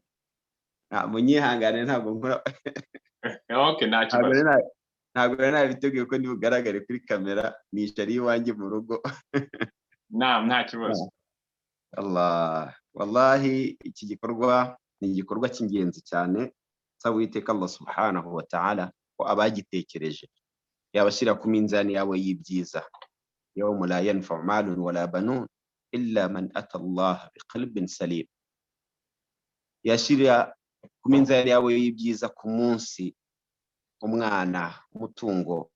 Munyihangane ntabwo nkora. Okay, nta kibazo. Ntabwo nabiteguye ko ndibugaragare kuri kamera, nishari iwanjye mu rugo. Nta kibazo. Allah, wallahi iki gikorwa ni igikorwa cy'ingenzi cyane. Saba Uwiteka Allah subhanahu wa ta'ala ko abagitekereje yabashyira ku minzani yawe y'ibyiza. يوم لا ينفع مال ولا بنون إلا من أتى الله بقلب سليم. yashyira ku minzani yawe y'ibyiza ku munsi umwana umutungo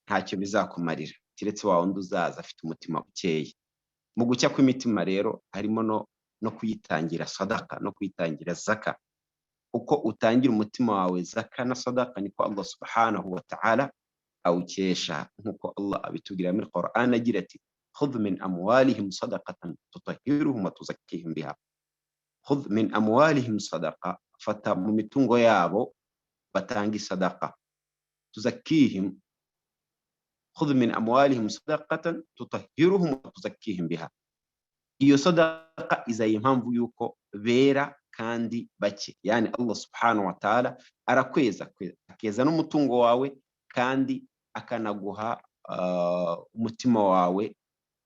ntacyo bizakumarira kiretse wa wundi uzaza afite umutima ukeye. Mu gucya kw'imitima rero harimo no kuyitangira sadaka no kuyitangira zaka. Uko utangira umutima wawe zaka na sadaka niko Allah subhanahu wa ta'ala awukesha, nkuko Allah abitubwira muri Qur'an agira ati khudh min amwalihim sadaqatan tutahhiruhum wa tuzakkihim biha. Khudh min amwalihim sadaqa, fata mu mitungo yabo batangi sadaqa. Tuzakkihim, khudh min amwalihim sadaqatan tutahhiruhum wa tuzakkihim biha. Iyo sadaqa izaye impamvu yuko bera kandi bake, yani Allah subhanahu wa ta'ala arakweza akeza n'umutungo wawe kandi akanaguha umutima wawe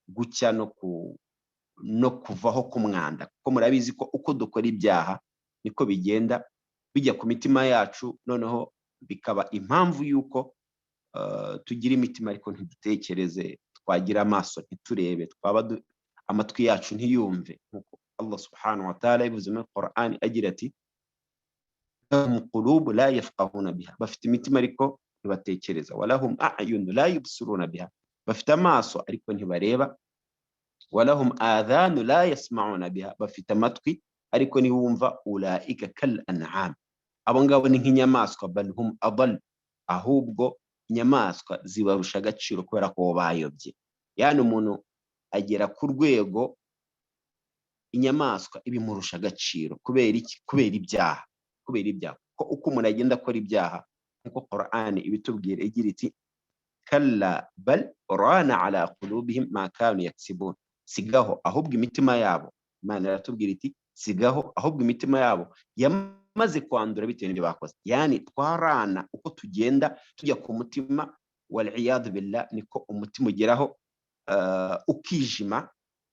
gucya no kuvaho kumwanda. Kuko murabizi ko uko dukora ibyaha niko bigenda bijya ku mitima yacu, noneho bikaba impamvu yuko tugira imitima ariko ntidutekereze, twagira amaso ntiturebe, twaba amatwi yacu ntiyumve, nkuko Allah subhanahu wa ta'ala yavuze muri Qur'an agira ati lahum qulub la yafqahuna biha, bafite imitima ariko ntibatekereza. Walahum a'yun la yubsiruna biha, bafite amaso ariko ntibareba. Walahum adhanu la yasma'una biha, bafite amatwi ariko ntibumva. Ulaika kal an'am, abo ngabo ni nk'inyamaswa. Bal hum adall, ahubwo inyamaswa zibarusha agaciro kubera ko bayobye. Yani umuntu agera ku rwego inyamaswa ibimurusha agaciro kubera iki? Kubera ibyaha. Ko uko umuntu agenda akora ibyaha, nkuko Qur'an ibitubwira igira iti kalla bal rana ala qulubihim ma kanu yaksibun. Sigaho, ahubwo imitima yabo, Imana iratubwira iti sigaho, ahubwo imitima yabo yamaze kwandura bitewe n'ibyo bakoze. Yani twarana uko tugenda tujya ku mutima, wal iyad billah, niko umutima ugeraho ukijima,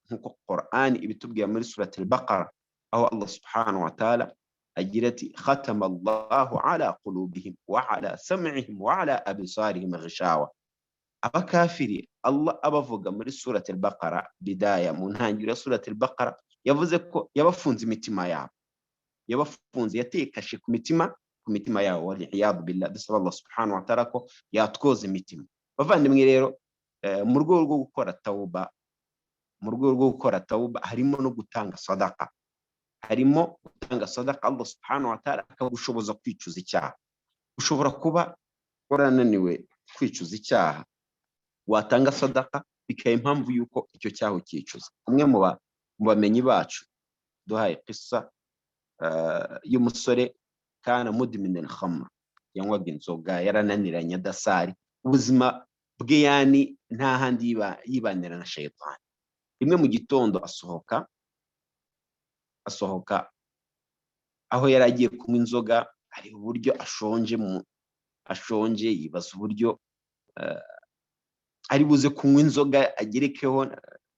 nkuko Qur'an ibitubwira muri surati al-Baqara aho Allah subhanahu wa ta'ala agira ati khatama Allahu ala qulubihim wa ala sam'ihim wa ala absarihim ghishawa. Abakafiri Allah abavuga muri surati al-Baqara, bidaya mu ntangiriro ya surati al-Baqara, yavuze ko yabafunze imitima yabo, yabafunze, yatekashe ku mitima ku mitima yawo waliyadu billah. Dusaba Allah subhanahu wa ta'ala ko yatwoza imitima. Bavandimwe rero mu rwego rwo gukora tawuba harimo no gutanga sadaka. Allah subhanahu wa ta'ala akagushoboza kwicuza icyaha. Ushobora kuba warananiwe kwicuza icyaha, watanga sadaka bikaba impamvu yuko icyo cyaha ukicuza. Umwe mu bamenyi bacu duhaye qissa y'umusore kana mudmin al-khamr, yanywaga inzoga, yarananiranye adasari, ubuzima bwe yani nta handi yibanira na shaytan. Rimwe mu gitondo asohoka aho yari agiye kunywa inzoga, hari uburyo ashonje yibaza uburyo ari buze kunywa inzoga agerekeho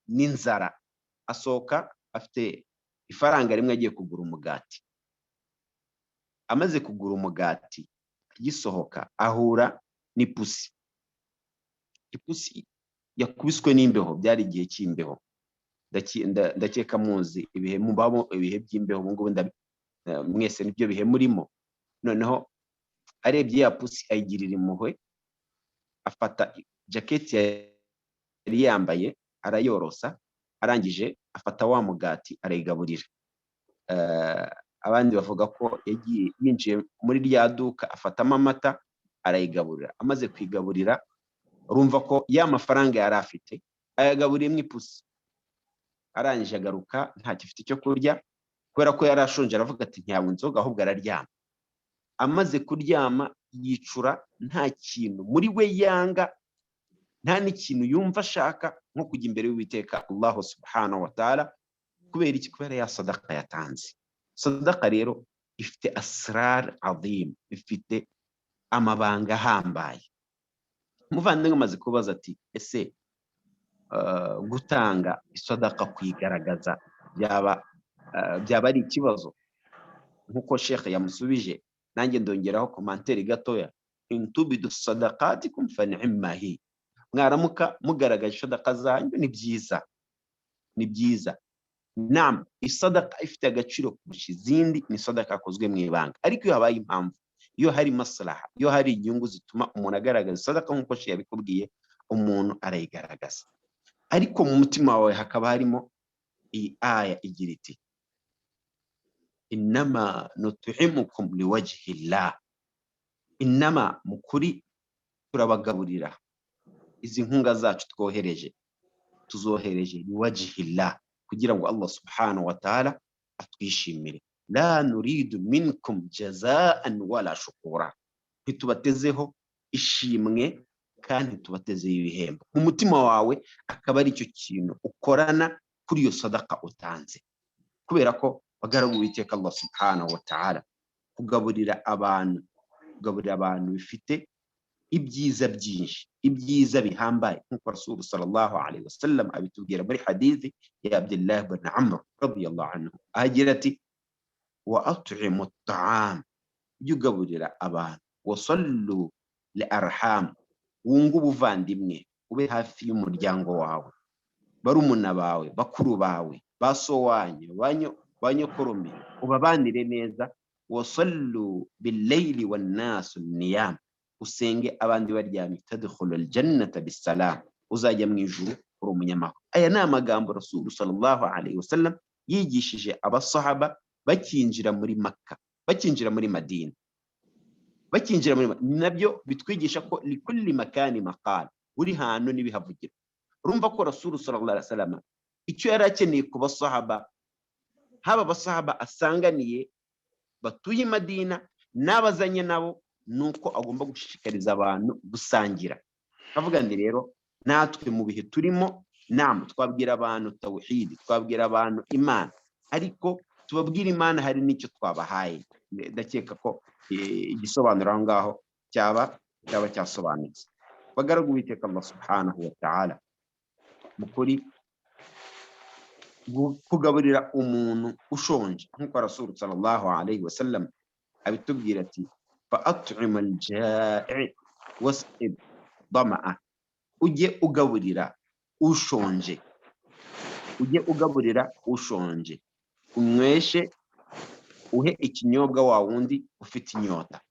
n'inzara. Asohoka afite ifaranga rimwe agiye kugura umugati. Amaze kugura umugati, agisohoka ahura n'ipusi. Ipusi yakubiswe n'imbeho, byari igihe cy'imbeho. Ndakeka muzi ibihe by'imbeho, ubu ngubu mwese nibyo bihe murimo. Noneho arebye ya pusi ayigirira impuhwe, afata jaketi yari yambaye arayorosa, arangije afata wa mugati arayigaburira. Abandi bavuga ko yagiye yinjiye muri rya duka afatamo amata arayigaburira. Amaze kwigaburira, urumva ko ya mafaranga yari afite ayagaburiyemo ipusi. Arangije agaruka ntacyo afite icyo kurya, kubera ko yari ashonje, aravuga ati ntiyanywa inzoga ahubwo araryama. Amaze kuryama yicura, nta kintu muri we yanga, nta n'ikintu yumva ashaka nko kujya imbere y'Uwiteka Allah subhanahu wa ta'ala. Kubera iki? Kubera ya sadaka yatanze. Sadaka rero ifite asrar azim, ifite amabanga ahambaye. Umuvandimwe amaze kubaza ati ese gutanga isadaka kwigaragaza byaba ari ikibazo? Nkuko Sheikh yamusubije, nanjye ndongeraho komantere gatoya, intubidu sadaqatikum fa ni'ma hi. Mwaramuka mugaragaje sadaka zanyu ni byiza. Naam, isadaka ifite agaciro kurusha izindi ni sadaka yakozwe mu ibanga. Ariko iyo habaye impamvu, iyo hari maslaha, iyo hari inyungu zituma umuntu agaragaza sadaka nkuko Sheikh yabikubwiye, umuntu arayigaragaza. Ariko mu mutima wawe hakaba harimo iyi aya igira iti innama nut'imukum liwajhi llah. Innama, mukuri turabagaburira. Izi nkunga zacu tuzohereje liwajhi llah, kugira ngo Allah subhanahu wa ta'ala atwishimire. La nuridu minkum jazaan wala shukura. Ntitubatezeho ishimwe kandi tubatezeho ibihembo. Mu mutima wawe akaba ari icyo kintu ukorana kuri iyo sadaka utanze, kubera ko bagaragu Uwiteka Allah subhanahu wa ta'ala. Kugaburira abantu bifite ibyiza byinshi, ibyiza bihambaye, nk'uko Rasul sallallahu alaihi wasallam abitubwira muri hadithi ya Abdullah ibn Amr radiyallahu anhu, agira ati wa at'imu at'am, ugaburira abantu, wasallu li arham, wunga ubuvandimwe, ube hafi y'umuryango wawe, barumuna bawe, bakuru bawe, baso wanyu, banyokorome, ubabanire neza. Wasallu bil-layli wan-nasu niyam, usenge abandi baryamye. Tadkhulul jannata bisalam, uzajya mu ijuru uri umunyamahoro. Aya ni amagambo Rasul sallallahu alaihi wasallam yigishije abasahaba bakinjira muri Makka, bakinjira muri Madina. Nabyo bitwigisha ko likulli makani maqal, uri hantu nibihavugira. Urumva ko Rasul sallallahu alaihi wasallam icyo yari akeneye ku basahaba, haba abasahaba asanganiye batuye Madina n'abazanye nabo, nuko agomba gushishikariza abantu gusangira. Avuga ndi rero natwe mu bihe turimo, twabwira abantu tawhid, twabwira abantu Imana, ariko tubabwira Imana hari n'icyo twabahaye. Ndakeka ko igisobanuro aho ngaho cyaba cyasobanutse. Bagaragu Uwiteka Allah subhanahu wa ta'ala, mukuri kugaburira umuntu ushonje, nk'uko Rasul sallallahu alaihi wasallam abitubwira ati fa at'imal ja'i wasqid dama'a. Ujye ugaburira ushonje, unyweshe uhe ikinyobwa wa wundi ufite inyota.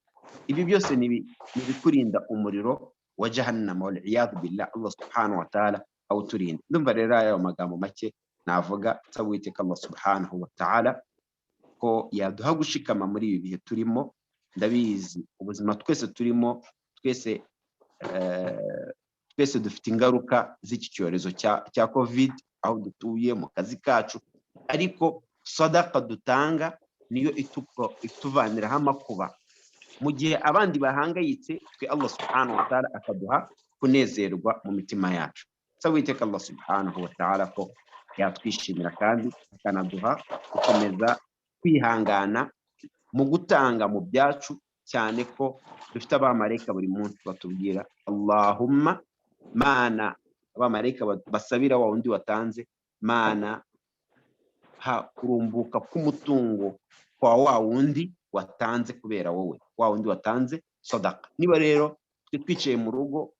Ibi byose ni ibikurinda umuriro wa jahannama wal iyad billah. Allah subhanahu wa ta'ala awuturinda. Ndumva rero ayo magambo make navuga, nsaba Uwiteka Allah subhanahu wa ta'ala ko yaduha gushikama muri ibi bihe turimo. Ndabizi ubuzima twese turimo, twese dufite ingaruka z'iki cyorezo cya covid, aho dutuye, mu kazi kacu, ariko sadaka dutanga niyo ituvaniraho amakuba. Mu gihe abandi bahangayitse, twe Allah subhanahu wa ta'ala akaduha kunezerwa mu mitima yacu. Nsaba Uwiteka Allah subhanahu wa ta'ala ko yatwishimira kandi akanaduha gukomeza kwihangana mu gutanga mu byacu, cyane ko dufite abamarayika buri munsi batubwira Allahumma mana, abamarayika basabira wa wundi watanze, mana ha kurumbuka k'umutungo kwa wa wundi watanze kubera wowe, wa wundi watanze sadaka. Niba rero twicaye mu rugo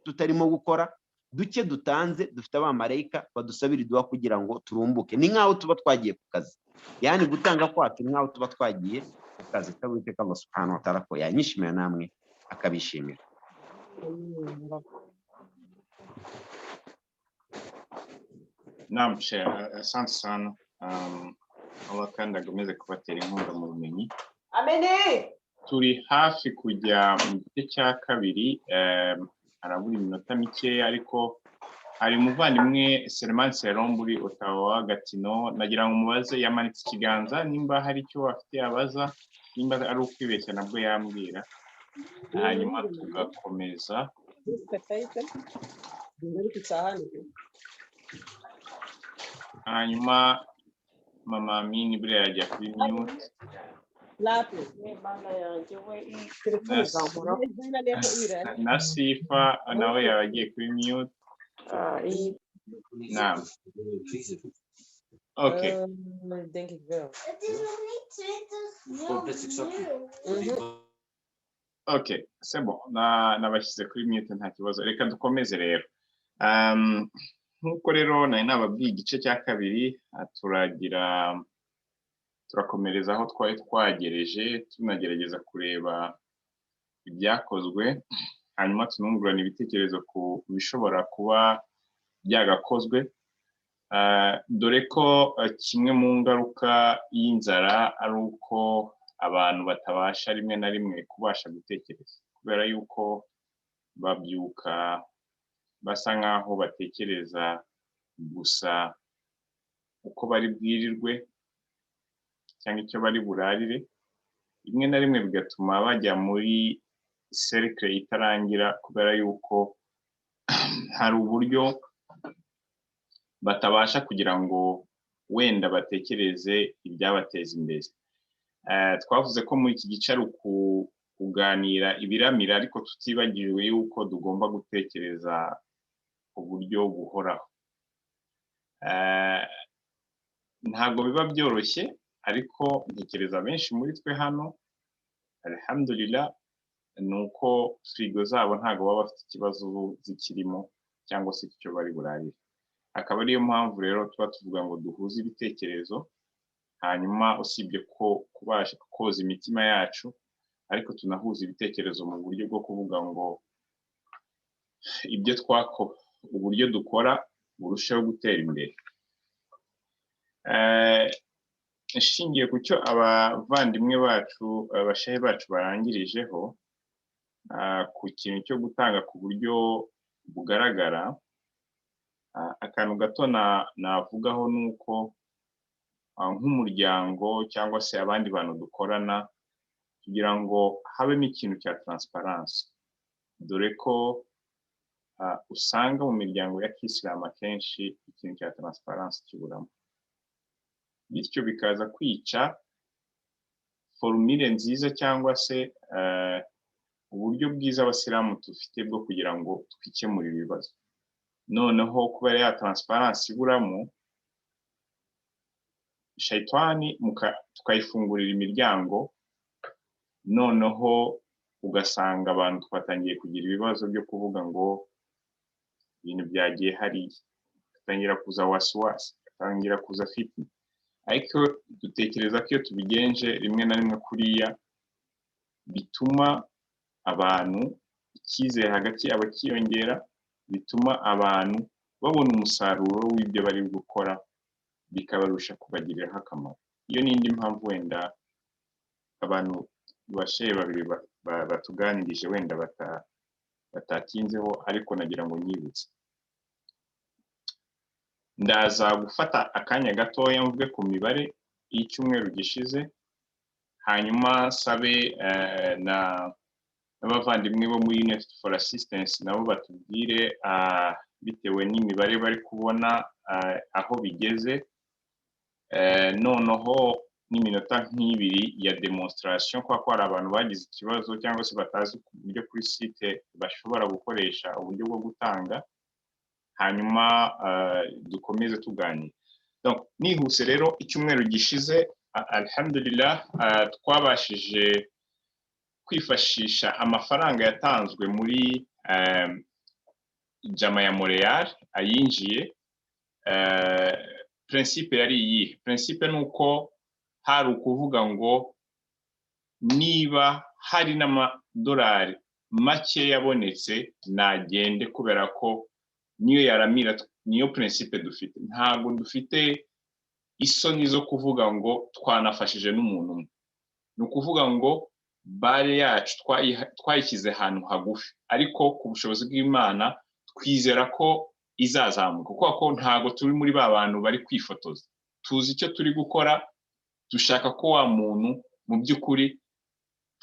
tutarimo gukora, duke dutanze, dufite abamarayika badusabira iduha kugira ngo turumbuke. Ni nkaho tuba twagiye ku kazi, yani gutanga kwacu nkaho tuba twagiye ku kazi. Tabiteka Allah subhanahu wa ta'ala ko yanyishimira namwe akabishimira. Naam Sheikh, asante sana. Allah kandi agomeze kubatera inkunga mu bumenyi. Turi hafi kujya mu gice cya kabiri, harabura iminota mikeya, ariko hari umuvandimwe Selman Seromburi Ottawa Gatino, nagira ngo mubaze, yamanitse ikiganza, nimba hari icyo afite abaza, nimba ari ukwibeshya nabwo yambwira, hanyuma tugakomeza. Hanyuma Mama Amini buriya yajya kuri mute. Na Sifa nawe yabagiye kuri mute. Naam. Okay. Denk ik wel. Okay, c'est bon. Nabashyize kuri mute nta kibazo. Reka dukomeze rero. Nkuko rero nari nababwiye igice cya kabiri, turakomereza aho twari twagereje, tunagerageza kureba ibyakozwe, hanyuma tunungurana ibitekerezo ku bishobora kuba byagakozwe, dore ko kimwe mu ngaruka y'inzara ari uko abantu batabasha rimwe na rimwe kubasha gutekereza, kubera yuko babyuka basa nkaho batekereza gusa uko bari bwirirwe cyangwa icyo bari burarire. Rimwe na rimwe bigatuma bajya muri cercle itarangira, kubera yuko hari uburyo batabasha kugira ngo wenda batekereze ibyabateza imbere. Twavuze ko muri iki gice ari kuganira ibiramira, ariko tutibagijwe yuko tugomba gutekereza uburyo buhoraho. Ntabwo biba byoroshye, ariko ntekereza benshi muri twe hano alhamdulillah nuko frigo zabo ntabwo baba bafite ikibazo zikirimo cyangwa se icyo bari burarire. Akaba ariyo mpamvu rero tuba tuvuga ngo duhuze ibitekerezo, hanyuma usibye ko kubasha koza imitima yacu, ariko tunahuza ibitekerezo mu buryo bwo kuvuga ngo ibyo twakora, uburyo dukora burushaho gutera imbere. Ishingiye ku cyo abavandimwe bacu, abashehe bacu barangirijeho, ku kintu cyo gutanga ku buryo bugaragara, akantu gato navugaho nuko nk'umuryango cyangwa se abandi bantu dukorana, kugira ngo habemo ikintu cya transparency, dore ko usanga mu miryango ya Kisilamu akenshi ikintu cya transparency kiburamo, bityo bikaza kwica formule nziza cyangwa se uburyo bwiza abasilamu dufite bwo kugira ngo twikemure ibibazo. Noneho kubera ya transparency iburamo, shayitani tukayifungurira imiryango, noneho ugasanga abantu twatangiye kugira ibibazo byo kuvuga ngo ibintu byagiye hariya, gatangira kuza wasiwasi, gatangira kuza fitna. ariko dutekereza ko iyo tubigenje rimwe na rimwe kuriya bituma abantu icyizere hagati yabo kiyongera, bituma abantu babona umusaruro w'ibyo bari gukora bikabarusha kubagiriraho akamaro. Iyo n'indi mpamvu wenda abantu bashehe babiri batuganirije wenda batatinzeho, ariko nagira ngo nyibutse. Ndaza gufata akanya gatoya mvuge ku mibare y'icyumweru gishize, hanyuma sabe n'abavandimwe bo muri Unity for Assistance nabo batubwire bitewe n'imibare bari kubona aho bigeze, noneho n'iminota nk'ibiri ya demonstration kwa ko hari abantu bagize ikibazo cyangwa se batazi uburyo kuri site bashobora gukoresha uburyo bwo gutanga, hanyuma dukomeze tuganira. Donc nihuse rero icyumweru gishize alhamdulillah twabashije kwifashisha amafaranga yatanzwe muri jama ya Montreal ayinjiye. Principe yari iyi, principe nuko hari ukuvuga ngo niba hari n'amadolari make yabonetse nagende, kubera ko niyo yaramira, niyo principe dufite. Ntabwo dufite isoni zo kuvuga ngo twanafashije n'umuntu umwe. Ni ukuvuga ngo bare yacu twayishyize ahantu hagufi, ariko ku bushobozi bw'Imana twizera ko izazamuka, kuko ko ntago turi muri ba bantu bari kwifotoza. Tuzi icyo turi gukora, dushaka ko wa muntu mu by'ukuri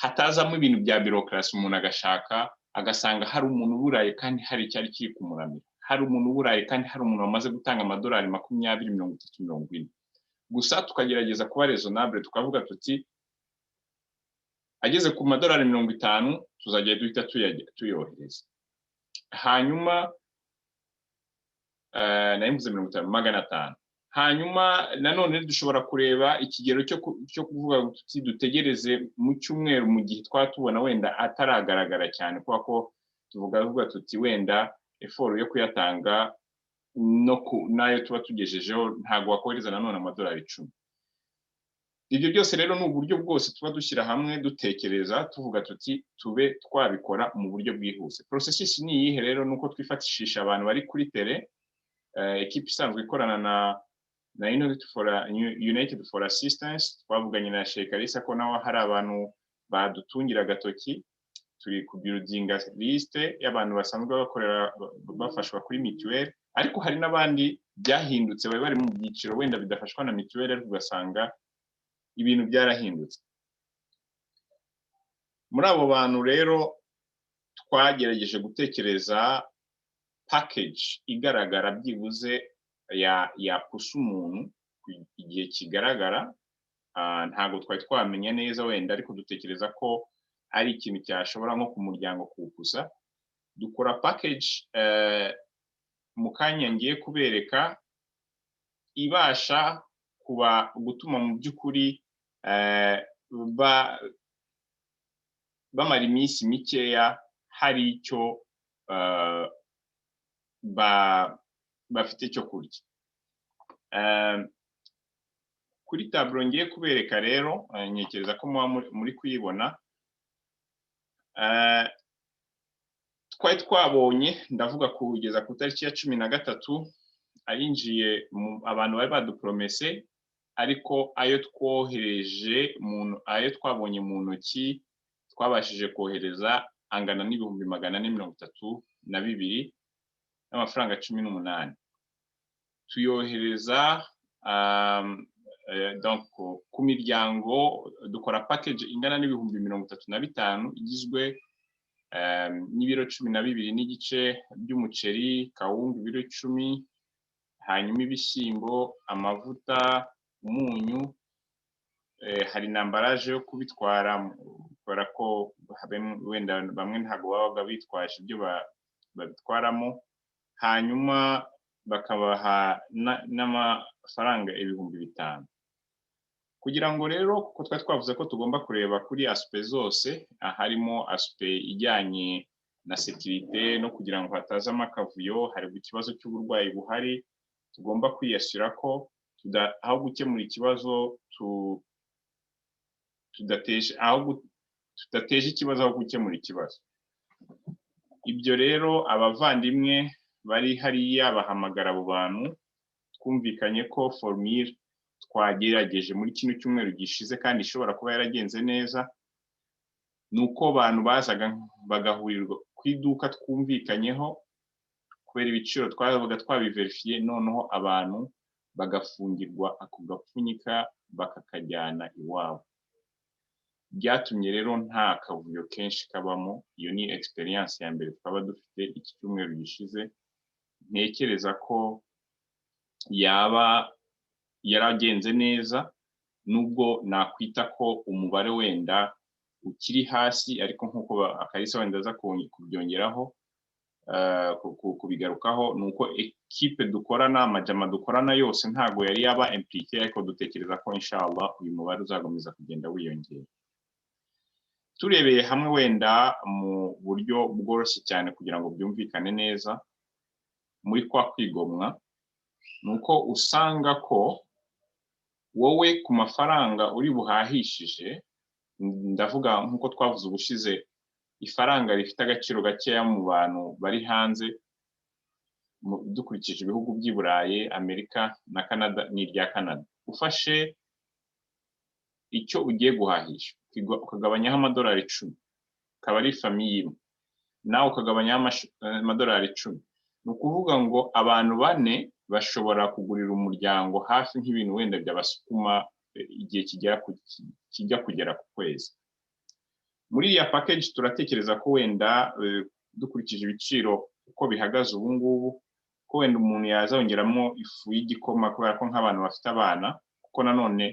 hatazamo ibintu bya bureaucracy umuntu agashaka agasanga hari umuntu uburaye kandi hari icyari kiri kumuramira, hari umuntu uburaye kandi hari umuntu wamaze gutanga amadolari 20, 30, 40. Gusa tukagerageza kuba raisonnable, tukavuga tuti ageze ku madolari 50 tuzajya duhita tuyohereza. Hanyuma nayimvuze 50, 500. Hanyuma nanone dushobora kureba ikigero cyo kuvuga tuti dutegereze mu cyumweru mu gihe twatubona wenda ataragaragara cyane, kuko ko tuvuga tuti wenda effort yo kuyatanga nayo tuba tugejejeho ntago wakohereza nanone amadolari 10. Ibyo byose rero ni uburyo bwose tuba dushyira hamwe dutekereza tuvuga tuti tube twabikora mu buryo bwihuse. Processus ni iyihe rero? Nuko twifatishisha abantu bari kuri tele, equipe isanzwe ikorana na United for Assistance. Twavuganye na Sheikh Kalisa ko nawe hari abantu badutungira agatoki, turi ku building list y'abantu basanzwe bakorera bafashwa kuri mituelle, ariko hari n'abandi byahindutse bari mu byiciro wenda bidafashwa na mituelle, ariko ugasanga ibintu byarahindutse. Muri abo bantu rero twagerageje gutekereza package igaragara byibuze ya pusa umuntu igihe kigaragara. Ntago twari twamenya neza wenda, ariko dutekereza ko ari ikintu cyashobora nko ku muryango kuwupusa. Dukora package mu kanya ngiye kubereka ibasha kuba gutuma mu by'ukuri bamara iminsi mikeya hari icyo bafite cyo kurya. Kuri tableau ngiye kubereka rero, nyekereza ko muri kuyibona, twari twabonye, ndavuga kugeza ku tariki ya 13 ayinjiye abantu bari badupromese, ariko ayo twohereje ayo twabonye mu ntoki twabashije kohereza angana n'ibihumbi 432 n'amafaranga 18. Tuyohereza donc ku miryango dukora package ingana n'ibihumbi 35 igizwe n'ibiro 12 n'igice by'umuceri, kawunga ibiro 10, hanyuma ibishyimbo, amavuta, umunyu, hari nambaraje yo kubitwara, kubera ko wenda bamwe ntago babaga bitwaje ibyo babitwaramo, hanyuma bakabaha n'amafaranga 5,000. Kugira ngo rero, kuko twari twavuze ko tugomba kureba kuri aspect zose, harimo aspect ijyanye na sécurité no kugira ngo hatazamo akavuyo, hari ikibazo cy'uburwayi buhari, tugomba kwiyashyira ko aho gukemura ikibazo tudateje ikibazo aho gukemura ikibazo. Ibyo rero abavandimwe bari hariya bahamagara abo bantu, twumvikanye ko formule twagerageje muri kino cyumweru gishize kandi ishobora kuba yaragenze neza, nuko abantu bazaga bagahurirwa ku iduka twumvikanyeho kubera ibiciro twabaga twabiverifiye, noneho abantu bagafungirwa ako gapfunyika bakakajyana iwabo. Byatumye rero nta kavuyo kenshi kabamo. Iyo ni experience ya mbere twaba dufite iki cyumweru gishize. Ntekereza ko yaba yaragenze neza, nubwo nakwita ko umubare wenda ukiri hasi, ariko nk'uko Akarisa wenda aza kubyongeraho kubigarukaho, nuko ekipe dukorana, amajama dukorana yose ntago yari yaba impliqué, ariko dutekereza ko inshallah uyu mubare uzakomeza kugenda wiyongera. Turebeye hamwe wenda mu buryo bworoshye cyane kugira ngo byumvikane neza, muri kwa kwigomwa nuko usanga ko wowe ku mafaranga uri buhahishije, ndavuga nk'uko twavuze ubushize, ifaranga rifite agaciro gakeya mu bantu bari hanze, dukurikije ibihugu by'i Burayi, Amerika na Canada n'irya Canada. Ufashe icyo ugiye guhahisha ukagabanyaho amadolari 10, akaba ari famiye imwe, nawe ukagabanyaho amadolari 10, ni ukuvuga ngo abantu 4 bashobora kugurira umuryango hafi nk'ibintu wenda byabasukuma igihe kijya kugera ku kwezi. Muri ya package turatekereza ko wenda dukurikije ibiciro uko bihagaze ubu ngubu, ko wenda umuntu yazongeramo ifu y'igikoma kubera ko nk'abantu bafite abana, kuko nanone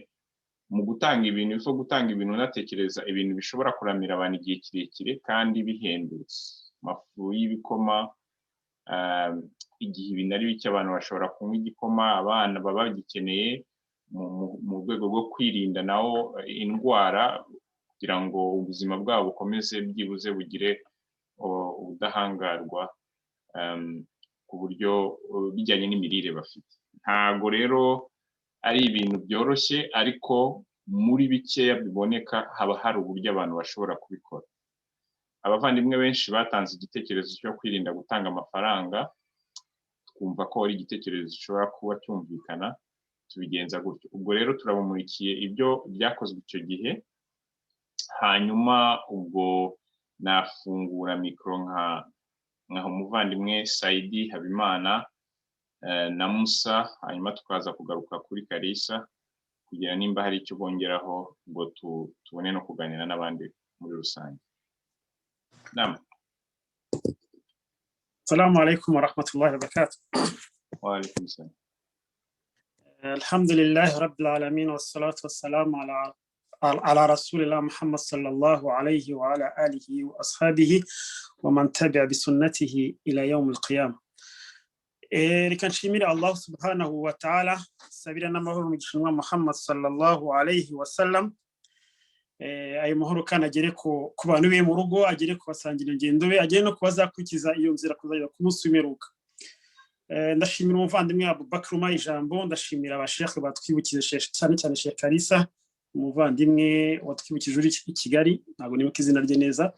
mu gutanga ibintu natekereza ibintu bishobora kuramira abantu igihe kirekire kandi bihendutse. Amafu y'ibikoma igihe ibintu ari bike abantu bashobora kunywa igikoma, abana baba bagikeneye mu rwego rwo kwirinda nawo indwara, kugira ngo ubuzima bwabo bukomeze byibuze bugire ubudahangarwa ku buryo bijyanye n'imirire bafite. Ntago rero ari ibintu byoroshye, ariko muri bikeya biboneka haba hari uburyo abantu bashobora kubikora. Abavandimwe benshi batanze igitekerezo cyo kwirinda gutanga amafaranga, twumva ko ari igitekerezo gishobora kuba cyumvikana, tubigenza gutyo. Ubwo rero turabumurikiye ibyo byakozwe icyo gihe, hanyuma ubwo nafungura mikro nka umuvandimwe Saidi Habimana na Musa, hanyuma tukaza kugaruka kuri Karisa kugira nimba hari icyo bongeraho, ngo tubone no kuganira n'abandi muri rusange. Naam. Assalamu alaikum wa rahmatullahi wa barakatuh. Wa alaikum salam. Alhamdulillah rabbil alamin wassalatu wassalamu ala rasulillah Muhammad sallallahu alayhi wa ala alihi wa ashabihi wa man tabi'a bi sunnatihi ila yawm al-qiyamah. Reka nshimire Allah subhanahu wa ta'ala, sabira n'amahoro mu gishinwa Muhammad sallallahu alayhi wa sallam. Ayo mahoro kana agere ku bantu be mu rugo, agere ku basangira ingendo be, agere no kubazakurikiza iyo nzira kuzagera ku munsi w'imperuka. Ndashimira umuvandimwe Abubakar Umaye ijambo, ndashimira abashekhe batwibukije cyane Sheikh Karisa, umuvandimwe watwibukije uri i Kigali, ntabwo nibuka izina rye neza,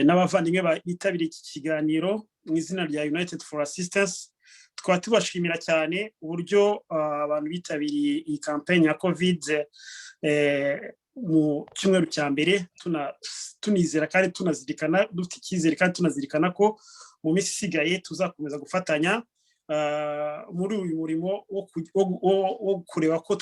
n'abavandimwe bitabiriye iki kiganiro mu izina rya United for Assistance. Twaba tubashimira cyane uburyo abantu bitabiriye iyi campaign ya COVID mu cyumweru cya mbere, tunizera kandi tunazirikana, dufite icyizere kandi tunazirikana ko mu minsi isigaye tuzakomeza gufatanya muri uyu murimo wo kureba ko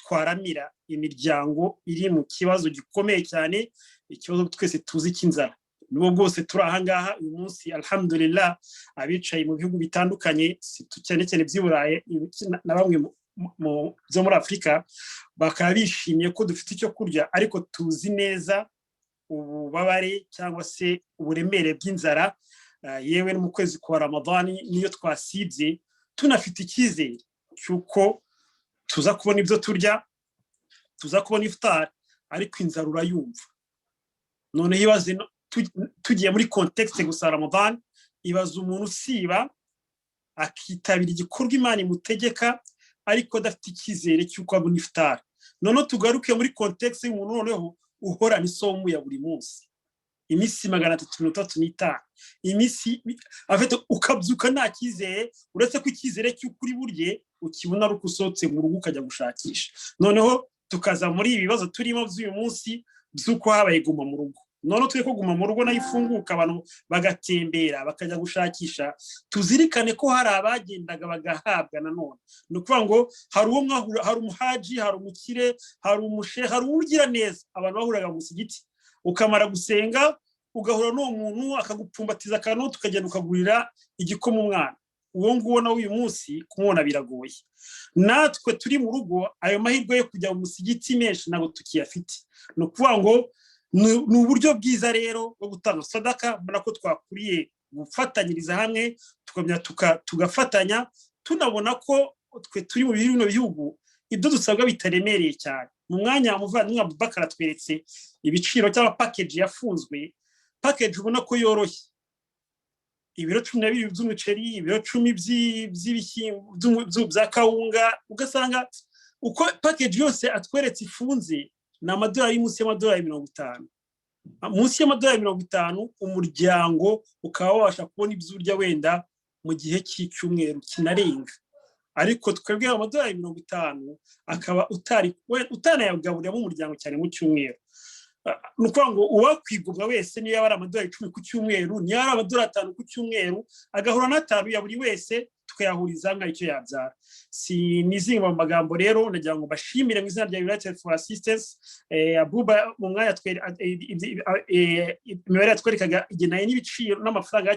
twaramira imiryango iri mu kibazo gikomeye cyane, ikibazo twese tuzi cy'inzara. Nubwo bwose turi ahangaha uyu munsi alhamdulillah, abicaye mu bihugu bitandukanye cyane by'i Burayi na bamwe byo muri Afurika bakaba bishimiye ko dufite icyo kurya, ariko tuzi neza ububabare cyangwa se uburemere bw'inzara. Yewe no mu kwezi kwa Ramadani niyo twasibye, tunafite icyizere cyuko tuza kubona ibyo turya, tuza kubona iftar, ariko inzara urayumva. None yibaze tugiye muri context gusa Ramadan, ibaza umuntu usiba akitabira igikorwa Imana imutegeka, ariko adafite icyizere cy'uko abona ifutari. Noneho tugaruke muri context y'umuntu noneho uhorana isomo ya buri munsi, iminsi 335, iminsi afite ukabyuka nta cyizere, uretse ko icyizere cy'ukuri burye ukibona ari uko usohotse mu rugo ukajya gushakisha. Noneho tukaza muri ibi bibazo turimo by'uyu munsi by'uko habaye guma mu rugo. Noneho twe ko guma mu rugo nayo ifunguka, abantu bagatembera bakajya gushakisha, tuzirikane ko hari abagendaga bagahabwa nanone. Ni ukuvuga ngo hari uwo mwahura, hari umuhaji, hari umukire, hari umushe, hari ugira neza, abantu bahuraga mu musigiti ukamara gusenga ugahura n'uwo muntu akagupfumbatiza akantu tukagenda ukagurira igikoma umwana. Uwo nguwo nawe uyu munsi kumubona biragoye. Natwe turi mu rugo ayo mahirwe yo kujya mu musigiti menshi ntabwo tukiyafite. Ni ukuvuga ngo ni uburyo bwiza rero bwo gutanga sadaka, mbona ko twakuriye gufatanyiriza hamwe tugafatanya, tunabona ko twe turi mu bino bihugu ibyo dusabwa bitaremereye cyane. Mu mwanya umuvandimwe Abubakar atweretse ibiciro cyangwa package yafunzwe, package ubona ko yoroshye, ibiro 12 by'umuceri, ibiro 10 by'ibishyimbo bya kawunga, ugasanga uko package yose atweretse ifunze na amadolari munsi y'amadolari 50. Munsi y'amadolari 50 umuryango ukaba wabasha kubona ibyo urya wenda mu gihe cy'icyumweru kinarenga. Ariko twebwe amadolari 50 akaba utanayagaburira mu muryango cyane mu cyumweru. Nuko ngo uwakwigomwa wese niyo yaba amadolari 10 ku cyumweru, niyo yaba amadolari 5 ku cyumweru, agahura na 5 ya buri wese tukayahuriza nka icyo yabyara. Si nizinga mu magambo rero nagira ngo bashimire mu izina rya United for Assistance. Abuba mu mwanya imibare yatwerekaga igenaye n'ibiciro n'amafaranga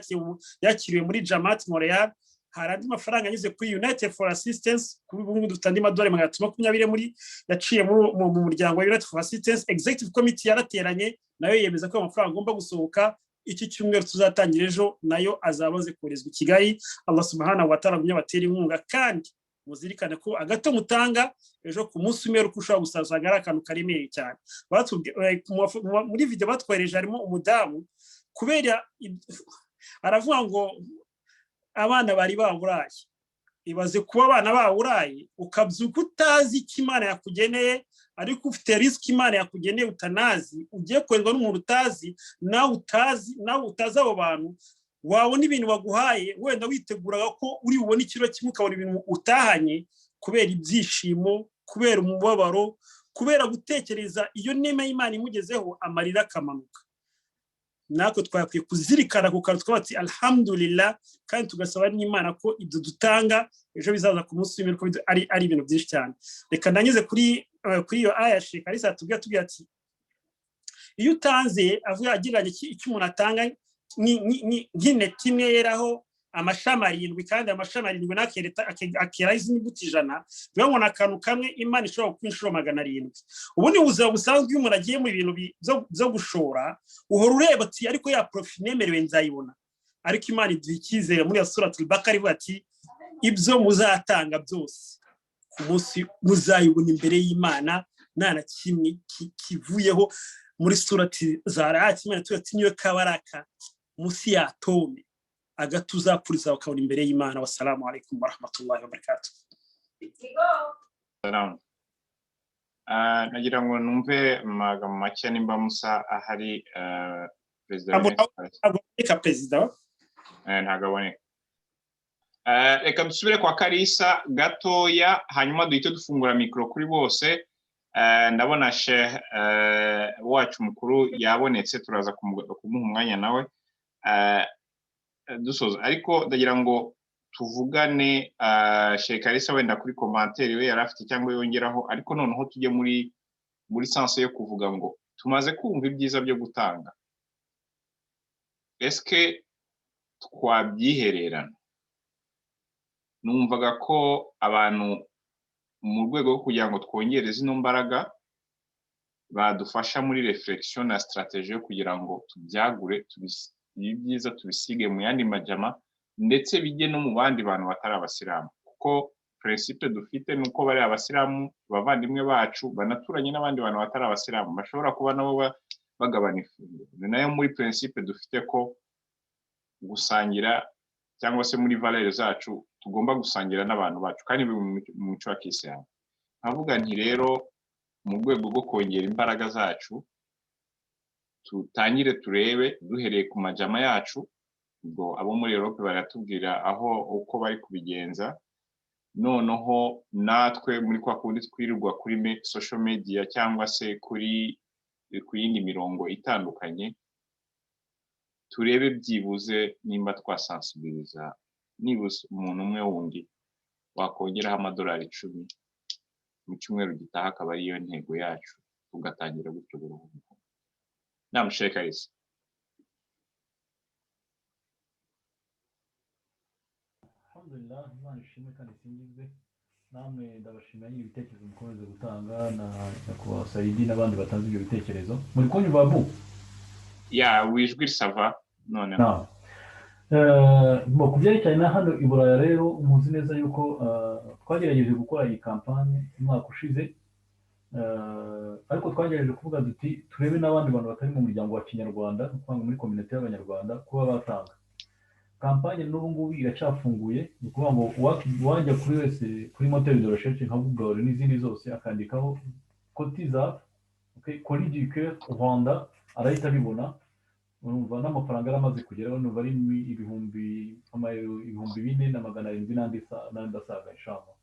yakiriwe muri Jamat Montreal. Hari andi mafaranga anyuze kuri United for Assistance, kuri bungu dutandi madolari 120 muri yaciye mu muryango wa United for Assistance. Executive Committee yarateranye nayo yemeza ko amafaranga agomba gusohoka iki cyumweru tuzatangira ejo, nayo azabaze koherezwa i Kigali. Allah subhanahu wa ta'ala batera inkunga, kandi muzirikane ko agato mutanga ejo ku munsi umwe uko ushobora gusazaga ari akantu karemereye cyane. Muri video batwohereje harimo umudamu, kubera aravuga ngo abana bari baburaye. Ibaze kuba abana baburaye ukabyuka utazi icyo Imana yakugeneye, ariko ufite risk Imana yakugeneye utanazi, ugiye kwerwa n'umuntu utazi, nawe utazi abo bantu, wabona ibintu baguhaye wenda witeguraga ko uri bubone ikiro kimwe ukabona ibintu utahanye, kubera ibyishimo, kubera umubabaro, kubera gutekereza iyo nema y'Imana imugezeho, amarira akamanuka. Nako twakwiye kuzirikana ku kantu twati alhamdulillah, kandi tugasaba n'Imana ko ibyo dutanga ejo bizaza ku munsi w'imperuka ko ari ibintu byinshi cyane. Reka ndanyuze kuri iyo aya Sheikh Alisa tubwira ati iyo utanze avuga agiranye icyo umuntu atanga nk'ineti imwe yeraho amashami 7, kandi amashami 7 nakereta akera inyuguti 100, bivuga ngo akantu kamwe Imana ishobora kwinshuro 700. Ubu ni ubuzima busanzwe iyo umuntu agiye mu bintu byo gushora, uhora ureba ati ariko ya profit nemerewe nzayibona. Ariko Imana iduha icyizere muri Suratul Baqara ivuga ati ibyo muzatanga byose ku munsi muzayibona imbere y'Imana, nta na kimwe kivuyeho. Muri surati Zariyat Imana tuti niyo kabaraka munsi ya tome agatuzapuriza bakabona imbere y'Imana. Wassalamu alaikum warahmatullahi wabarakatuh. Salam. Nagira ngo numve amagambo make nimba Musa ahari President ntagaboneka. Reka dusubire kwa Kalisa gatoya, hanyuma duhite dufungura mikro kuri bose. Ndabona Sheikh wacu mukuru yabonetse, turaza kumuha umwanya nawe dusoza. Ariko ndagira ngo tuvugane Sheikh Kalisa wenda kuri commentaire we yarafite cyangwa yongeraho, ariko noneho tujye muri sense yo kuvuga ngo tumaze kumva ibyiza byo gutanga. Eske twabyihererana? Numvaga ko abantu mu rwego rwo kugira ngo twongere zino mbaraga badufasha muri reflexion na strategie yo kugira ngo tubyagure, ibyiza tubisige mu yandi majama, ndetse bijye no mu bandi bantu batari abasilamu, kuko principe dufite nuko bari abasilamu bavandimwe bacu banaturanye n'abandi bantu batari abasilamu bashobora kuba nabo bagabana ifunguro. Ni nayo muri principe dufite ko gusangira cyangwa se muri valeur zacu tugomba gusangira n'abantu bacu kandi mu muco wa Kisilamu. Nkavuga nti rero mu rwego rwo kongera imbaraga zacu tutangire turebe duhereye ku majama yacu, ubwo abo muri Europe baratubwira aho uko bari kubigenza, noneho natwe muri kwa kundi twirirwa kuri social media cyangwa se kuri ku yindi mirongo itandukanye, turebe byibuze nimba twasensibiliza nibuze umuntu umwe wundi wakongeraho amadolari 10 mu cyumweru gitaha, akaba ariyo ntego yacu, tugatangira gutyo burundu. Namusheka Isa. Alhamdulillah, Imana ishimwe kandi isingizwe. Namwe ndabashimira ibitekerezo mukomeze gutanga na nyakubahwa Saidi n'abandi batanze ibyo bitekerezo. Muri kunyumva bu? Ya, wijwi sava none. Naam. Ku byerekeye na hano i Buraya rero muzi neza yuko twagerageje gukora iyi kampanye umwaka ushize, ariko twagerageje kuvuga duti turebe n'abandi bantu batari mu muryango wa Kinyarwanda, kwanga muri community y'Abanyarwanda kuba batanga. Kampanye n'ubu ngubu iracyafunguye, ni ukuvuga ngo wajya kuri wese kuri moteur de recherche nka Google n'izindi zose akandikaho Cotiza, Colis du Cœur Rwanda, arahita abibona. Urumva n'amafaranga yaramaze kugeraho, n'ubu ari ibihumbi 4,700 n'andi asaga inshallah.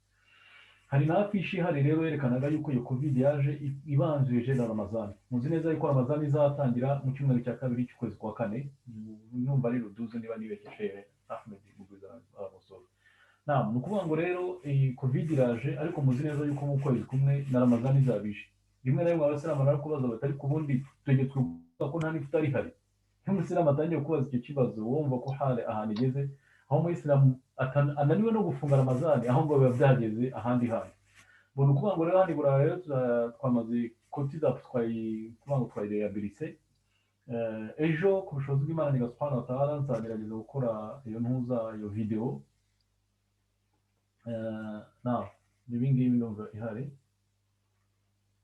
Hari na afishi ihari rero yerekanaga yuko iyo covid yaje ibanjirije na Ramazani. Muzi neza yuko Ramazani izatangira mu cyumweru cya kabiri cy'ukwezi kwa 4, numva ari ruduze niba nibekeshe Ahmed Muguza Musoro. Naam, nukuvuga ngo rero iyi covid iraje, ariko muzi neza yuko mu kwezi kumwe na Ramazani izabije. Rimwe na rimwe abasiramu barakubaza batari kubundi tegetswe ko nta n'ifuta ari hari. Nk'umusiramu atangiye kubaza icyo kibazo, wumva ko hale ahantu igeze, aho umuyisilamu ananiwe no gufunga Ramazani, aho ngo biba byageze ahandi handi. Bunu kuvuga ngo rero handi Buraya rero twamaze Cotiza twayirehabilise. Ejo ku bushobozi bw'Imana Nyagasani Subhanahu wa Ta'ala nzagerageza gukora iyo ntuza iyo video. Ibi ngibi ndumva ihari.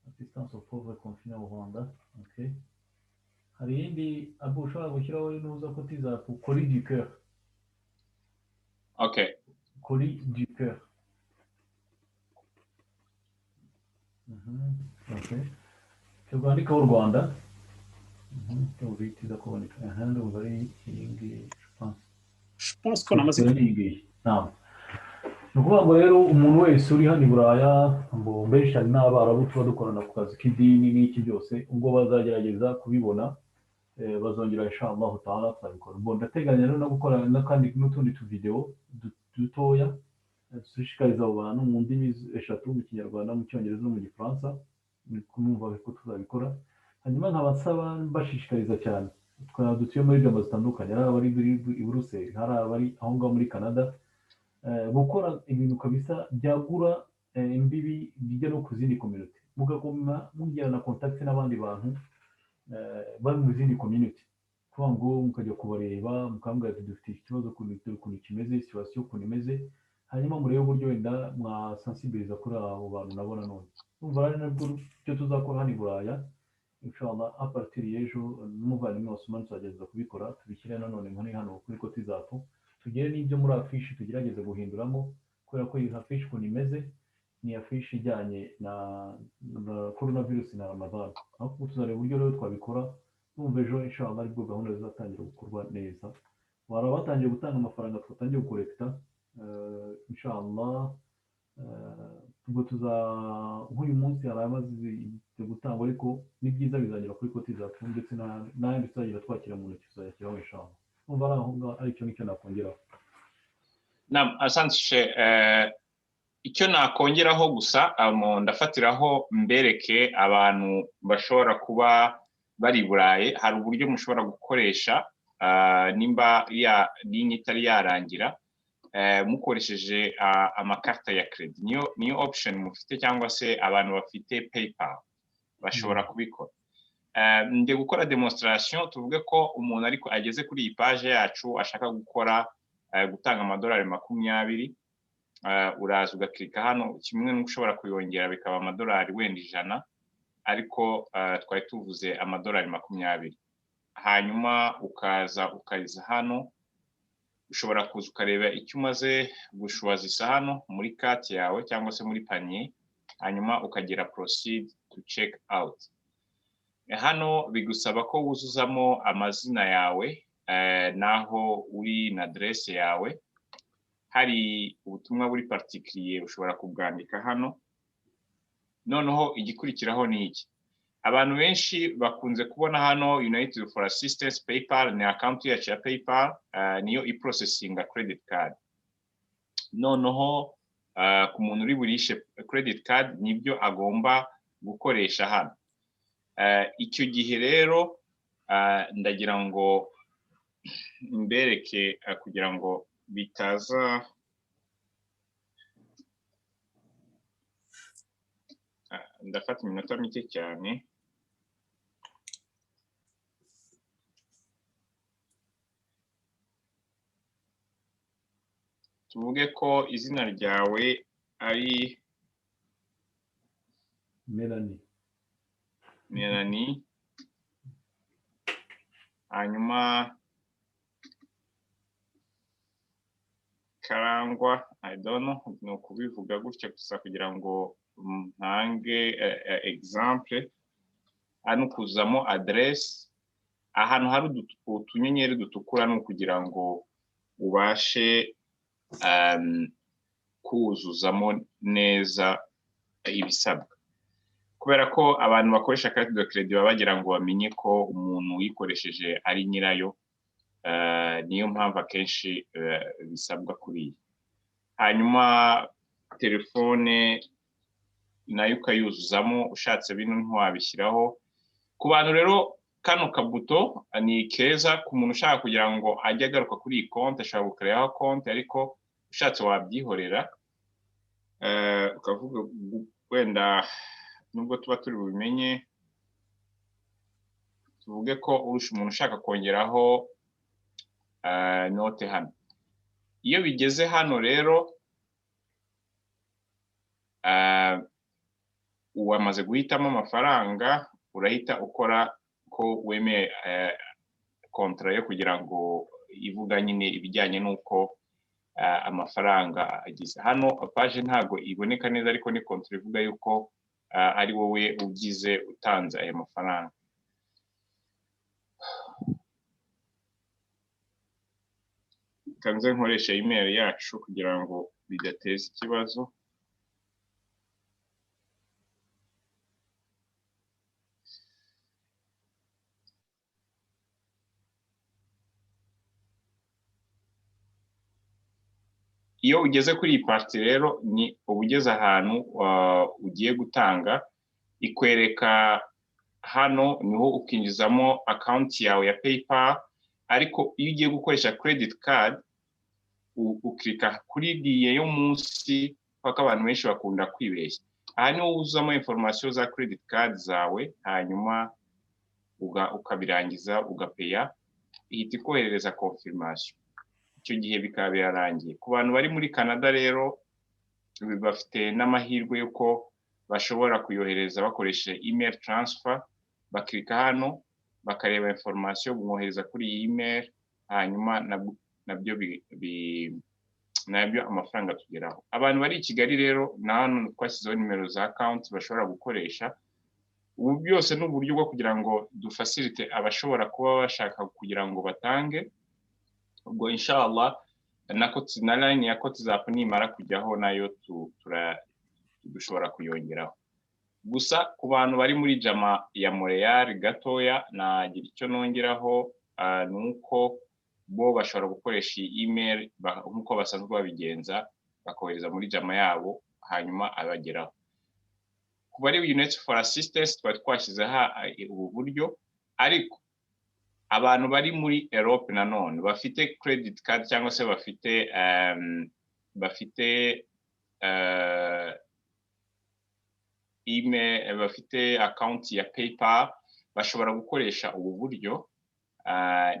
Assistance aux pauvres confinés au Rwanda. Okay. Hari iyindi abu ushobora gushyiraho intuza Cotiza Colis du Cœur. Okay. Colis du Cœur. Okay. Cyandikaho u Rwanda. Ubitiza kuboneka. Ndumva ari iyi Je pense qu'on a amaze Naam. Nukuvuga ngo rero umuntu wese uri hano i Buraya, ngo benshi hari n'abarabu tuba dukorana ku kazi k'idini n'iki byose, ubwo bazagerageza kubibona bazongera inshallah ta'ala twabikora. Ubwo ndateganya rero no gukora n'akandi n'utundi tuvideo dutoya dushishikariza abo bantu mu ndimi 3, mu Kinyarwanda, mu Cyongereza no mu Gifaransa, kumva ko tuzabikora. Hanyuma nkabasaba bashishikariza cyane dutuye muri jambo zitandukanye, hari abari i Brussels, hari abari aho ngaho muri Canada, gukora ibintu kabisa byagura imbibi bijya no ku zindi community, mugakoma mugirana contact n'abandi bantu bari mu zindi community, kuvuga ngo mukajya kubareba mukambwira ati dufite ikibazo ukuntu kimeze, situation ukuntu imeze, hanyuma murebe uburyo wenda mwasensibiliza kuri abo bantu nabona none. Umva ari nabwo cyo tuzakora hano i Buraya inshallah a partir y'ejo n'umuvandimwe Osman tuzageza kubikora, tubishyire nanone muri hano kuri Cotiza, tugere n'ibyo muri afishi tugerageze guhinduramo, kubera ko iyi afishi ukuntu imeze ni afishi ijyanye na coronavirus na Ramadan. Aho tuzareba uburyo rero twabikora, numva ejo inshallah aribwo gahunda zizatangira gukorwa neza. Bara batangiye gutanga amafaranga twatangiye gukorekta inshallah. Ubwo nk'uyu munsi hari amaze gutangwa, ariko ni byiza bizagera kuri Cotiza ndetse n'ayandi tuzagira twakira mu ntoki tuzayashyiraho inshallah. Umva ari icyo ngicyo nakongeraho. Asante. Icyo nakongeraho gusa ndafatiraho mbereke abantu bashobora kuba bari Burayi, hari uburyo mushobora gukoresha nimba linye itari yarangira mukoresheje amakarita ya credit. Niyo option mufite, cyangwa se abantu bafite PayPal bashobora kubikora. Nde gukora demonstration, tuvuge ko umuntu ariko ageze kuri iyi page yacu ashaka gutanga amadolari 20, uraza ugaklika hano, kimwe n'ushobora kuyongera bikaba amadolari wenda 100, ariko twari tuvuze amadolari 20. Hanyuma ukaza hano ushobora kuza ukareba icyo umaze gushuwazisa hano muri kati yawe cyangwa se muri panier, hanyuma ukagera proceed to check out. Hano bigusaba ko wuzuzamo amazina yawe naho uri na adresse yawe. Hari ubutumwa buri particulier ushobora kubwandika hano. Noneho igikurikiraho ni iki: abantu benshi bakunze kubona hano United for Assistance PayPal, ni account yacu ya PayPal, niyo iprocessinga credit card. Noneho ku muntu uri burishe credit card nibyo agomba gukoresha hano. Icyo gihe rero ndagira ngo mbereke kugira ngo bitaza ndafata iminota mike cyane. Tuvuge ko izina ryawe ari Melanie, hanyuma Karangwa, I don't know, ni ukubivuga gutya gusa kugira ngo ntange example. Hano kuzamo address, ahantu hari utunyenyeri dutukura no kugira ngo ubashe kuzuzamo neza ibisabwa, kubera ko abantu bakoresha carte de crédit baba bagira ngo bamenye ko umuntu uyikoresheje ari nyirayo. Niyo mpamvu akenshi bisabwa kuriya. Hanyuma telefone nayo ukayuzuzamo, ushatse bino ntiwabishyiraho. Ku bantu rero kano kabuto ni keza ku muntu ushaka kugira ngo ajye agaruka kuri iyi konti, ashobora gukoreyaho konti, ariko ushatse wabyihorera ukavuga wenda nubwo tuba turi bubimenye, tuvuge ko umuntu ushaka kongeraho note hano. Iyo bigeze hano rero wamaze guhitamo amafaranga, urahita ukora ko wemeye kontra yo kugira ngo ivuga nyine ibijyanye n'uko amafaranga agize. Hano page ntago iboneka neza, ariko ni kontra ivuga yuko ari wowe ugize utanze aya mafaranga. Kanze nkoresha email yacu kugira ngo bidateza ikibazo. Iyo ugeze kuri iyi parti rero ni ubugeze ahantu ugiye gutanga, ikwereka hano niho ukinjizamo account yawe ya PayPal. Ariko iyo ugiye gukoresha credit card ukirika kuri diye yo munsi, kuko abantu benshi bakunda kwibeshya. Aha niho wuzuzamo information za credit card zawe, hanyuma ukabirangiza ugapeya, ihita ikoherereza confirmation. Icyo gihe bikaba birarangiye. Ku bantu bari muri Canada rero bafite n'amahirwe yuko bashobora kuyohereza bakoresheje email transfer. Bakirika hano bakareba information bumwohereza kuri iyi email, hanyuma nabyo amafaranga tugeraho. Abantu bari i Kigali rero na hano twashyizeho nimero za account bashobora gukoresha. Ubu byose ni uburyo bwo kugira ngo dufacilite abashobora kuba bashaka kugira ngo batange. Ubwo inshallah na line ya WhatsApp nimara kujyaho nayo dushobora kuyongeraho. Gusa ku bantu bari muri jama ya Montreal gatoya, nagira icyo nongeraho, nuko bo bashobora gukoresha email nkuko basanzwe babigenza, bakohereza muri jama yabo hanyuma abageraho. Ku bari United for Assistance twashyizeho ubu buryo, ariko abantu bari muri Europe nanone bafite credit card cyangwa se bafite email, bafite account ya PayPal, bashobora gukoresha ubu buryo.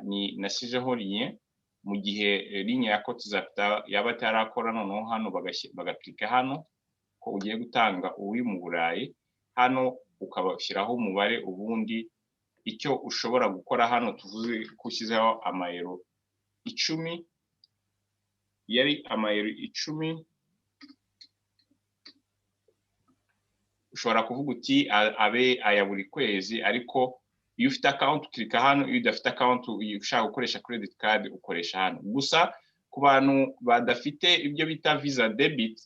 Ni nasijeho lien, mu gihe ligne ya WhatsApp yaba atarakora, noneho hano bagaklika hano ko ugiye gutanga uri mu Burayi, hano ukabashyiraho umubare, ubundi icyo ushobora gukora hano tuvuze ko ushyizeho amayero 10, yari amayero 10 ushobora kuvuga uti abe aya buri kwezi, ariko iyo ufite account ukirika hano, iyo udafite account ushaka gukoresha credit card ukoresha hano. Gusa ku bantu badafite ibyo bita visa debit,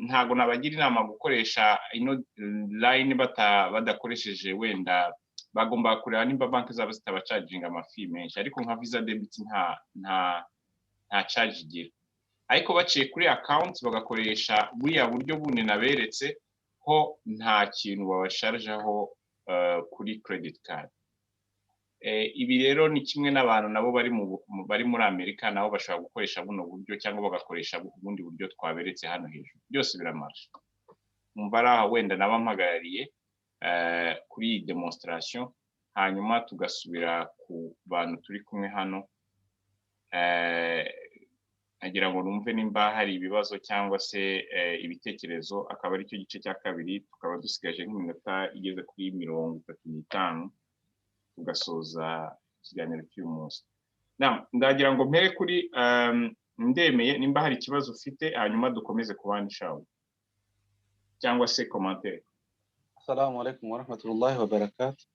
ntago nabagira inama gukoresha ino line badakoresheje, wenda bagomba kureba nimba banki zabo zitabacharginga amafi menshi, ariko nka visa debit nta charge igira. Ariko baciye kuri account bagakoresha buriya buryo bundi naberetse ho, nta kintu babasharjaho kuri credit card. Ibi rero ni kimwe n'abantu nabo bari muri Amerika, nabo bashobora gukoresha buno buryo cyangwa bagakoresha ubundi buryo twaberetse hano hejuru. Byose biramarasha. Mubara wenda nabampagarariye kuri iyi demonstration, hanyuma tugasubira ku bantu turi kumwe hano. Nagira ngo numve nimba hari ibibazo cyangwa se ibitekerezo. Akaba ari cyo gice cya kabiri, tukaba dusigaje nk'iminota igeze kuri 35 tugasoza ikiganiro cy'uyu munsi. Ndagira ngo mpere kuri Ndemeye, nimba hari ikibazo ufite, hanyuma dukomeze ku bandi shawo cyangwa se commentaire. Assalamu alaikum wa rahmatullahi wa barakatuh.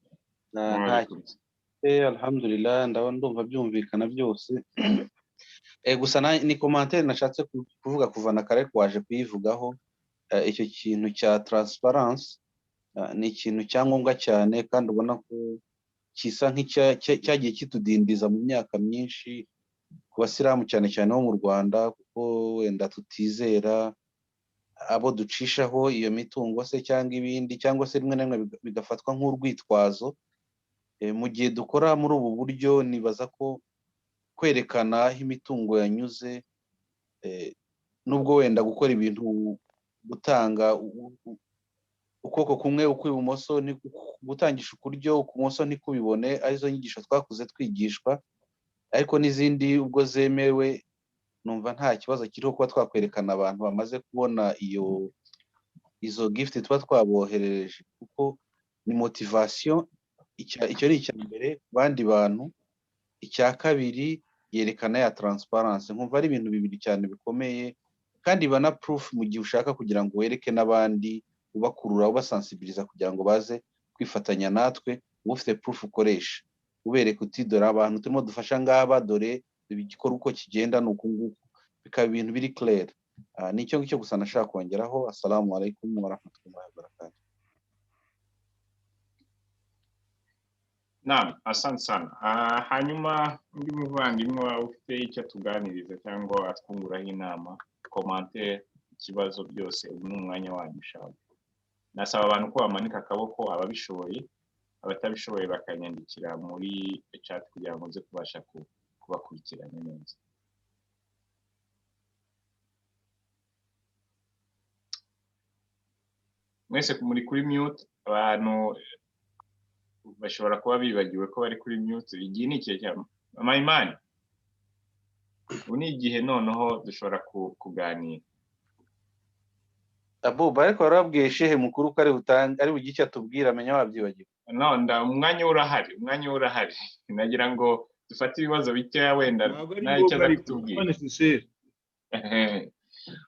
Alhamdulillah, ndumva byumvikana byose. Gusa ni commentaire nashatse kuvuga kuva na kare kwaje kuyivugaho. Icyo kintu cya transparency ni ikintu cyangombwa cyane, kandi ubona ko kisa nk'icyagiye kitudindiza mu myaka myinshi ku basilamu cyane cyane bo mu Rwanda, kuko wenda tutizera abo ducishaho iyo mitungo se cyangwa ibindi, cyangwa se rimwe na rimwe bigafatwa nk'urwitwazo. Mu gihe dukora muri ubu buryo, nibaza ko kwerekana aho imitungo yanyuze, nubwo wenda gukora ibintu, gutanga ukuboko kumwe ukw'ibumoso, gutangisha ukuryo ukumoso ntikubibone, arizo nyigisho twakuze twigishwa, ariko n'izindi ubwo zemewe numva nta kibazo kiriho kuba twakwerekana abantu bamaze kubona izo gift tuba twaboherereje, kuko ni motivation. Icyo ni icya mbere ku bandi bantu. Icya kabiri, yerekana ya transparency. Nkumva ari ibintu bibiri cyane bikomeye, kandi bana proof mu gihe ushaka kugira ngo wereke n'abandi, ubakurura ubasensibiliza kugira ngo baze kwifatanya natwe. Ufite proof ukoresha, ubereka uti dore abantu turimo dufasha ngaba, dore igikora uko kigenda nuko nguko, bikaba ibintu biri clear. Nicyo ngicyo gusa nashaka kongeraho. Assalamu alaikum wa rahmatullahi wa barakatuh. Naam, asante sana. Hanyuma undi muvandimwe wawe ufite icyo tuganiriza cyangwa atwunguraho inama, commentaire, ikibazo byose, ubu ni umwanya wanyu ushaka. Nasaba abantu ko bamanika akaboko, ababishoboye, abatabishoboye bakanyandikira muri chat kugira ngo nze kubasha kubakurikirana neza. Mwese muri kuri mute, abantu bashobora kuba bibagiwe ko bari kuri mute. Igihe ni ikihe cya Mayimani? Ubu ni igihe noneho dushobora kuganira. Abuba, ariko warabwiye shehe mukuru ko ari bugice atubwira, amenya wabyibagiwe. No, umwanya urahari, nagira ngo dufate ibibazo bikeya wenda n'icyo aza kutubwira.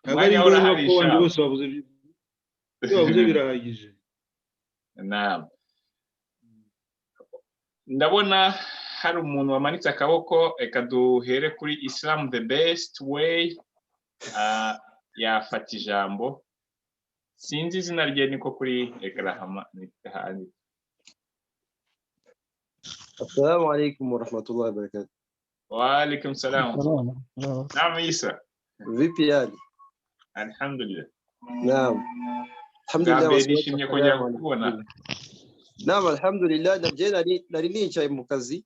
Umwanya urahari, bose bavuze birahagije. Naam. Ndabona hari umuntu wamanitse akaboko. Reka duhere kuri Islam the best way. Yafata ijambo. Sinzi izina rye niko kuri Ekrahama. Assalamu alaikum wa rahmatullahi wa barakatuh. Wa alaikum salam. Naam Isa. Vipi yani? Alhamdulillah. Naam. Alhamdulillah. Nishimye kongera kukubona. Naam, alhamdulillah. Nari nicaye mu kazi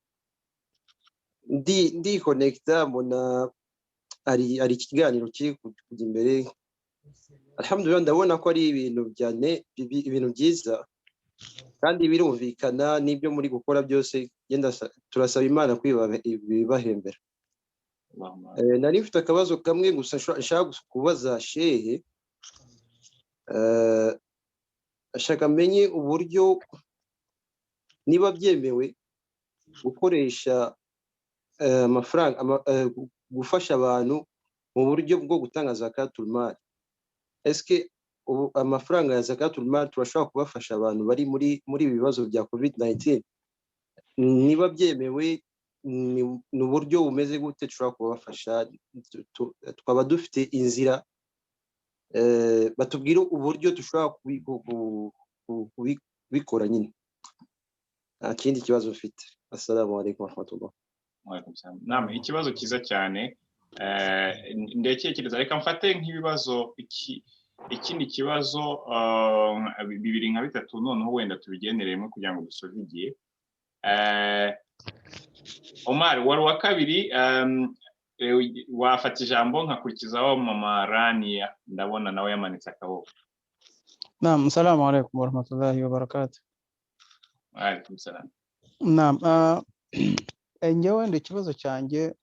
ndi connecta, mbona ari ikiganiro kiri kujya imbere. Alhamdulillah, ndabona ko ari ibintu byiza kandi birumvikana n'ibyo muri gukora byose. Turasaba Imana kwibahembera. Nari mfite akabazo kamwe gusa nshaka kubaza shehe. Ashaka amenye uburyo niba byemewe gukoresha amafaranga, gufasha abantu mu buryo bwo gutanga zakatul mal. Eske ubu amafaranga ya zakatul mal turashobora kubafasha abantu bari muri ibibazo bya COVID-19? Niba byemewe ni uburyo bumeze gute dushobora kubafasha? Twaba dufite inzira, batubwire uburyo dushobora kubikora nyine. Nta kindi kibazo mfite. Assalamu alaikum warahmatullah. Nama ikibazo cyiza cyane, ndekekereza reka mfate nk'ibibazo ikindi kibazo bibiri nka bitatu noneho wenda tubigenereyemo kugira ngo dusoze igihe. Omar wari wa kabiri, wafata ijambo nkakurikizaho mama Rania, ndabona nawe yamanitse akaboko. Naam, assalamu alaikum warahmatullahi wabarakatuh. Wa alaikum salam. Naam, njyewe ndi ikibazo cyanjye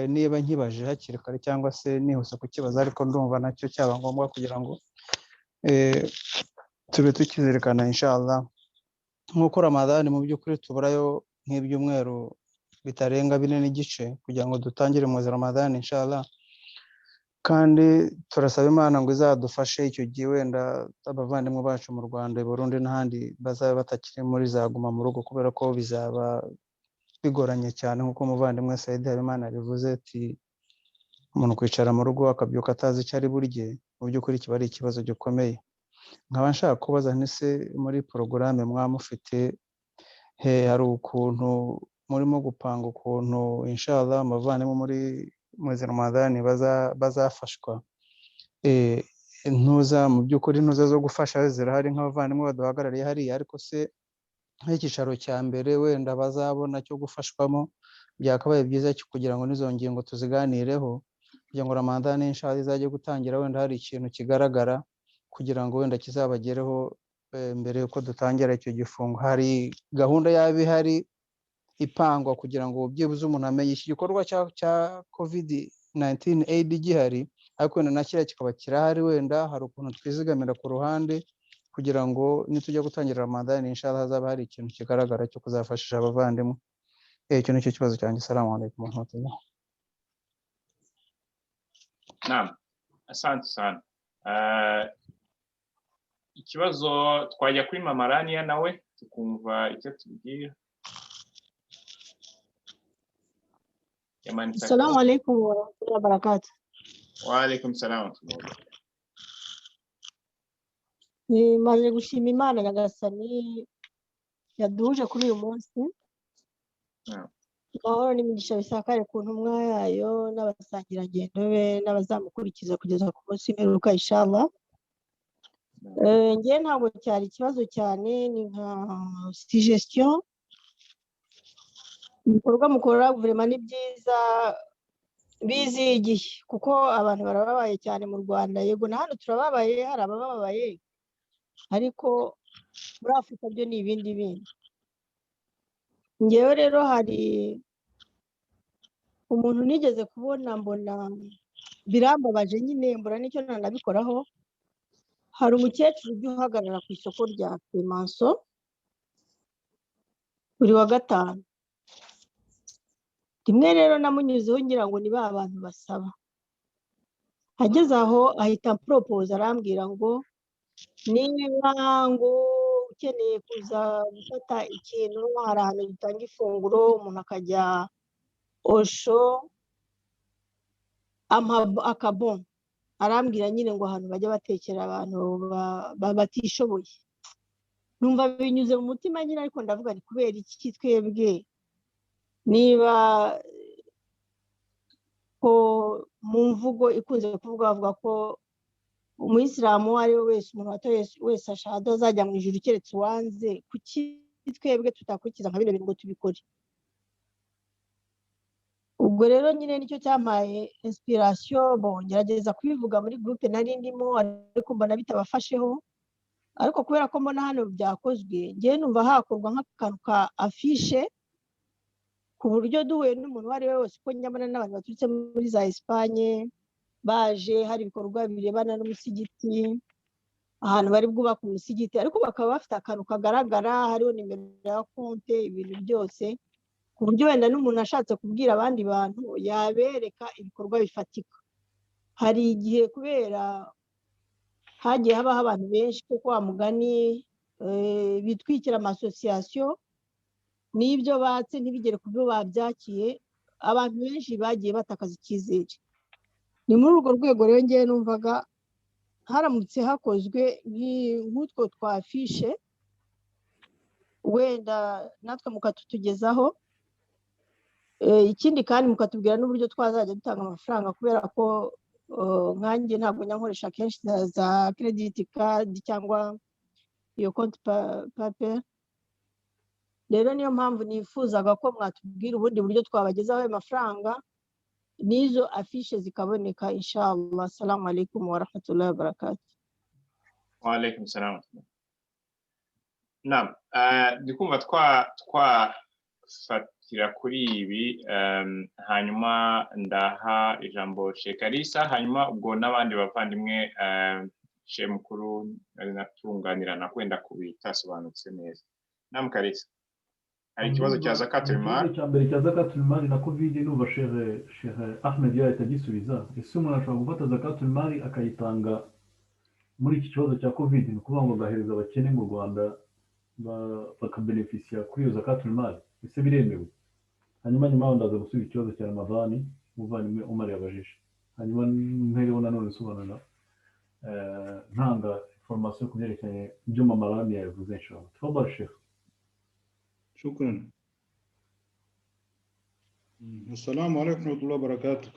niba nkibaje hakiri kare cyangwa se nihuse kukibaza, ariko ndumva nacyo cyaba ngombwa kugira ngo tube tukizirikana inshallah. Nk'uko Ramadan mu by'ukuri tuburayo nk'ibyumweru bitarenga 4 n'igice kugira ngo dutangire mu Ramadan inshallah, kandi turasaba Imana ngo izadufashe icyo gihe wenda abavandimwe bacu mu Rwanda, Burundi n'ahandi bazaba batakiri muri zaguma mu rugo, kubera ko bizaba bigoranye cyane nk'uko umuvandimwe Said Habimana yabivuze ati umuntu kwicara mu rugo akabyuka atazi icyo ari burye, mu by'ukuri kiba ari ikibazo gikomeye. Nkaba nshaka kubaza ntise muri porogaramu mwamufite hari ukuntu murimo gupanga ukuntu inshallah amavandimwe muri Ramadan bazafashwa, intuza mu by'ukuri intuza zo gufasha zirahari nk'abavandimwe baduhagarariye hariya, ariko se nk'icyicaro cya mbere wenda bazabona cyo gufashwamo byakabaye byiza kugira ngo n'izo ngingo tuziganireho kugira ngo Ramadan inshallah izajye gutangira wenda hari ikintu kigaragara kugira ngo wenda kizabagereho mbere yuko dutangira icyo gifungo. Hari gahunda y'abihari ipangwa kugira ngo byibuze umuntu amenye iki gikorwa cya COVID-19 aid gihari, ariko wenda nakira kikaba kirahari, wenda hari ukuntu twizigamira ku ruhande kugira ngo nitujya gutangira Ramadan inshallah hazaba hari ikintu kigaragara cyo kuzafashisha abavandimwe. Icyo nicyo kibazo cyanjye. Assalamu alaikum warahmatullah. Naam, asante sana. Ikibazo twajya kuri mama Rania nawe tukumva icyo tubwira. Assalamu alaikum warahmatullahi wabarakatuh. Wa alaikum salam. Maze gushima Imana Nyagasani yaduhuje kuri uyu munsi. Gahoro n'imigisha bisakare ku ntumwa yayo n'abasangirangendo be n'abazamukurikiza kugeza ku munsi w'imperuka inshallah. Ngiye ntabwo cyari ikibazo cyane, ni nka suggestion. Ibikorwa mukora vraiment ni byiza bizigiye, kuko abantu barababaye cyane mu Rwanda. Yego na hano turababaye, hari abababaye, ariko muri Afurika byo ni ibindi bindi. Ngewe rero hari umuntu nigeze kubona mbona birambabaje nyine, mbona nicyo nanabikoraho. Hari umukecuru ujya uhagarara ku isoko rya Clemenceau buri wa gatanu. Rimwe rero namunyuzeho ngira ngo ni ba bantu basaba. Ageze aho ahita propose, arambwira ngo niba ngo ukeneye kuza gufata ikintu, hari ahantu dutanga ifunguro, umuntu akajya Osho akabon. Arambwira nyine ngo ahantu bajya batekera abantu batishoboye. Numva binyuze mu mutima nyine, ariko ndavuga ni kubera iki twebwe niba ko mu mvugo ikunze kuvuga bavuga ko umuyisilamu ari we wese, umuntu watoye wese ashahada azajya mu ijuru keretse uwanze. Kuki twebwe tutakurikiza nka bino bintu ngo tubikore? Ubwo rero nyine nicyo cyampaye inspiration. Ngerageza kubivuga muri groupe nari ndimo, ariko mbona bitabafasheho. Ariko kubera ko mbona hano byakozwe, ngiye numva hakorwa nk'akantu ka affiche, ku buryo duhuye n'umuntu wari we wese, ko nyamara n'abantu baturutse muri za Espagne baje, hari ibikorwa birebana n'umusigiti, ahantu bari bwubaka umusigiti, ariko bakaba bafite akantu kagaragara, hariho nimero ya konte, ibintu byose, ku buryo wenda n'umuntu ashatse kubwira abandi bantu yabereka ibikorwa bifatika. Hari igihe kubera hagiye habaho abantu benshi kuko wa mugani bitwikira amasosiyasiyo n'ibyo batse ntibigere ku byo babyakiye, abantu benshi bagiye batakaza icyizere. Ni muri urwo rwego rero ngewe numvaga haramutse hakozwe nk'utwo twafishe wenda natwe mukatutugezaho, ikindi kandi mukatubwira n'uburyo twazajya dutanga amafaranga, kubera ko nkanjye ntabwo nyankoresha kenshi za credit card cyangwa iyo konti paper. Rero niyo mpamvu nifuzaga ko mwatubwira ubundi buryo twabagezaho ayo mafaranga n'izo afishe zikaboneka inshallah. Assalamu alaikum wa rahmatullahi wa barakatuh. Wa alaikum salam. Naam, ndikumva twafatira kuri ibi, hanyuma ndaha ijambo Sheikh Kalisa, hanyuma ubwo n'abandi bavandimwe Sheikh mukuru ari natunganirana kwenda kubitasobanutse neza. Naam Kalisa, hari ikibazo cya zakatul mal. Ikibazo cya mbere cya zakatul mal na covid n'uva Sheikh Ahmed yahita agisubiza. Ese umuntu ashobora gufata zakatul mal akayitanga muri iki kibazo cya covid, ni ukuvuga ngo agahereza abakene mu Rwanda bakabenefisiya kuri iyo zakatul mal? Ese biremewe? Hanyuma nyuma ndaza gusubiza ikibazo cya Ramadhani umuvandimwe Umar yabajije, hanyuma mpereho nanone usobanura ntanga information ku byerekeye ibyo Mama Lamia yavuze. Inshallah, tafadhali Sheikh. شكرا. السلام عليكم ورحمة الله وبركاته.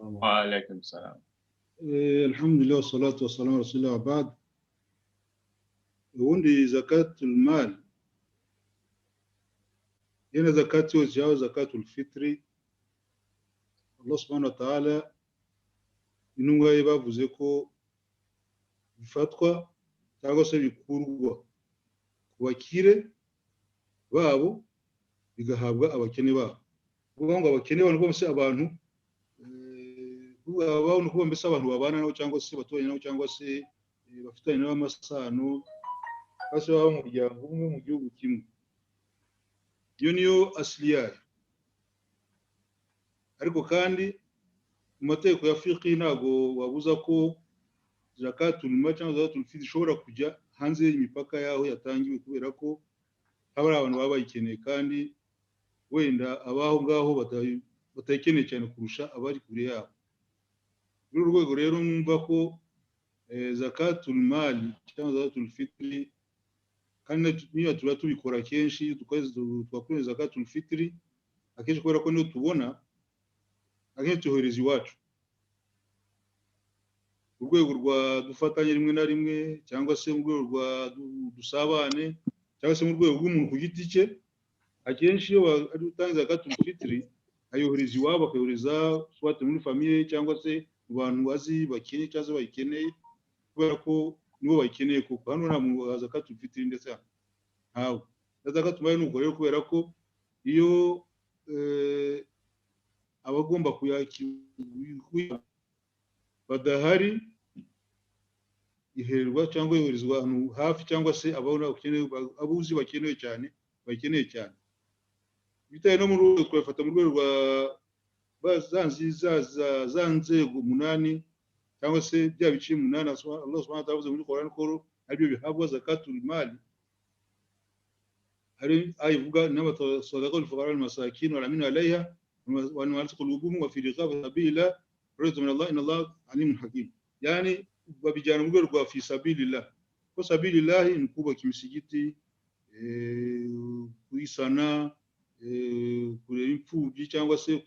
وعليكم السلام. الحمد لله والصلاة والسلام على رسول الله وبعد. وندي زكاة المال هنا زكاة وزياء زكاة الفطر. الله سبحانه وتعالى إنه غايبا بوزيكو bifatwa cyangwa se bikurwa ku bakire babo bigahabwa abakene babo. Kuvuga ngo abakene babo ngo mbese abantu babo nuko mbese abantu babana nabo cyangwa se baturanye nabo cyangwa se bafitanye nabo amasano, base baba mu muryango umwe mu gihugu kimwe. Iyo niyo asili yayo. Ariko kandi mu mategeko ya fiqh ntago wabuza ko zakatul mal cyangwa zakatul fitr ishobora kujya hanze y'imipaka yaho yatangiwe, kubera ko haba abantu baba bayikeneye kandi wenda abaho ngaho batayikeneye cyane kurusha abari kure yabo. Muri urwo rwego rero numva ko zakatul mal cyangwa zakatul fitr, kandi niyo tuba tubikora kenshi twakora zakatul fitr akenshi kubera ko niyo tubona akenshi tuhohereza iwacu urwego rwa dufatanye rimwe na rimwe, cyangwa se mu rwego rwa dusabane, cyangwa se mu rwego rw'umuntu ku giti cye. Akenshi iyo ari utangiza zakatul fitr ayohereza iwabo, akayohereza swate muri famiye cyangwa se mu bantu bazi bakeneye cyangwa se bayikeneye, kubera ko nibo bayikeneye. Kuko hano nta muntu wa zakatul fitr ndetse ntawe. Zakatul mal nuko rero, kubera ko iyo abagomba kuyakira badahari iherwa cyangwa yoherezwa ahantu hafi, cyangwa se abuzi bakeneye cyane bitaye no mu rwego twafata mu rwego rwa za nzego 8 cyangwa se bya bice 8 Allah subhanahu wa ta'ala muri Quran ko aribyo bihabwa zakatul mal. Hari ayivuga n'abasadaqatul fuqara wal masakin wal aminu alayha wa nu'alqu qulubuhum wa fi riqab sabila رضي من الله إن الله عليم حكيم. يعني babijyana mu rwego rwa fi sabilillah. Ko sabilillah ni kubaka imisigiti, kuyisana, kurera imfubyi cyangwa se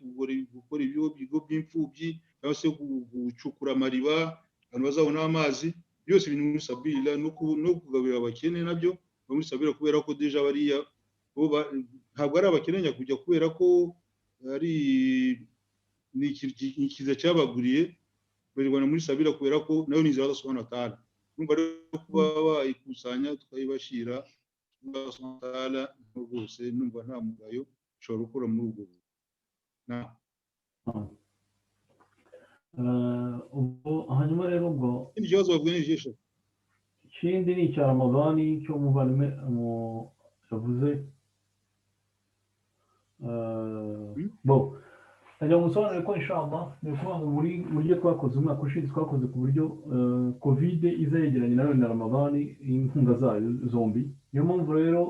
gukora ibigo by'imfubyi, cyangwa se gucukura amariba abantu bazabona amazi, byose ibintu muri sabilillah. No kugaburira abakene nabyo muri sabilillah, kubera ko deja bariya ntabwo ari abakene nyakujya, kubera ko ari ni ikiza cyabaguriye barirwana muri sabira, kubera ko nayo ni Allah subhanahu wa ta'ala. Numva rero kuba bayikusanya tukayibashira Allah subhanahu wa ta'ala rwose numva nta mugayo ushobora gukora muri ubwo. ubwo hanyuma rero ubwo ikibazo bavuga ni ijisho. ikindi ni icya Ramadhani cyo muvandimwe yavuze bo najya gusobanura ko inshallah ni ukuvuga ngo muri buryo twakoze umwaka ushize twakoze ku buryo covid iza yegeranye na Ramadani inkunga zayo zombi niyo mpamvu rero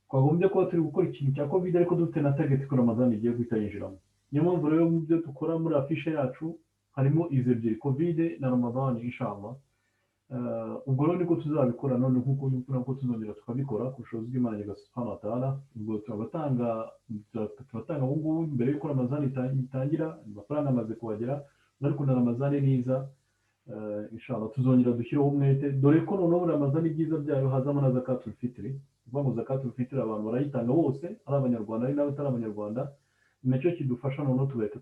twagombye kuba turi gukora ikintu cya covid ariko dufite na target ko Ramadani igiye guhita yinjiramo niyo mpamvu rero mu byo dukora muri afishe yacu harimo izo ebyiri covid na Ramadani inshallah ubwo rero niko tuzabikora none nk'uko tuzongera tukabikora ku bushobozi bw'Imana Subhanahu wa Ta'ala ubwo tubatanga ubu ngubu mbere y'uko Ramadani itangira amafaranga amaze kuhagera ariko na Ramadani niza inshallah tuzongera dushyireho umwete dore ko noneho Ramadani ibyiza byayo hazamo na zakatul fitri uvuga ngo zakatul fitri abantu barayitanga bose ari abanyarwanda ari n'abatari abanyarwanda nacyo kidufasha noneho tugahita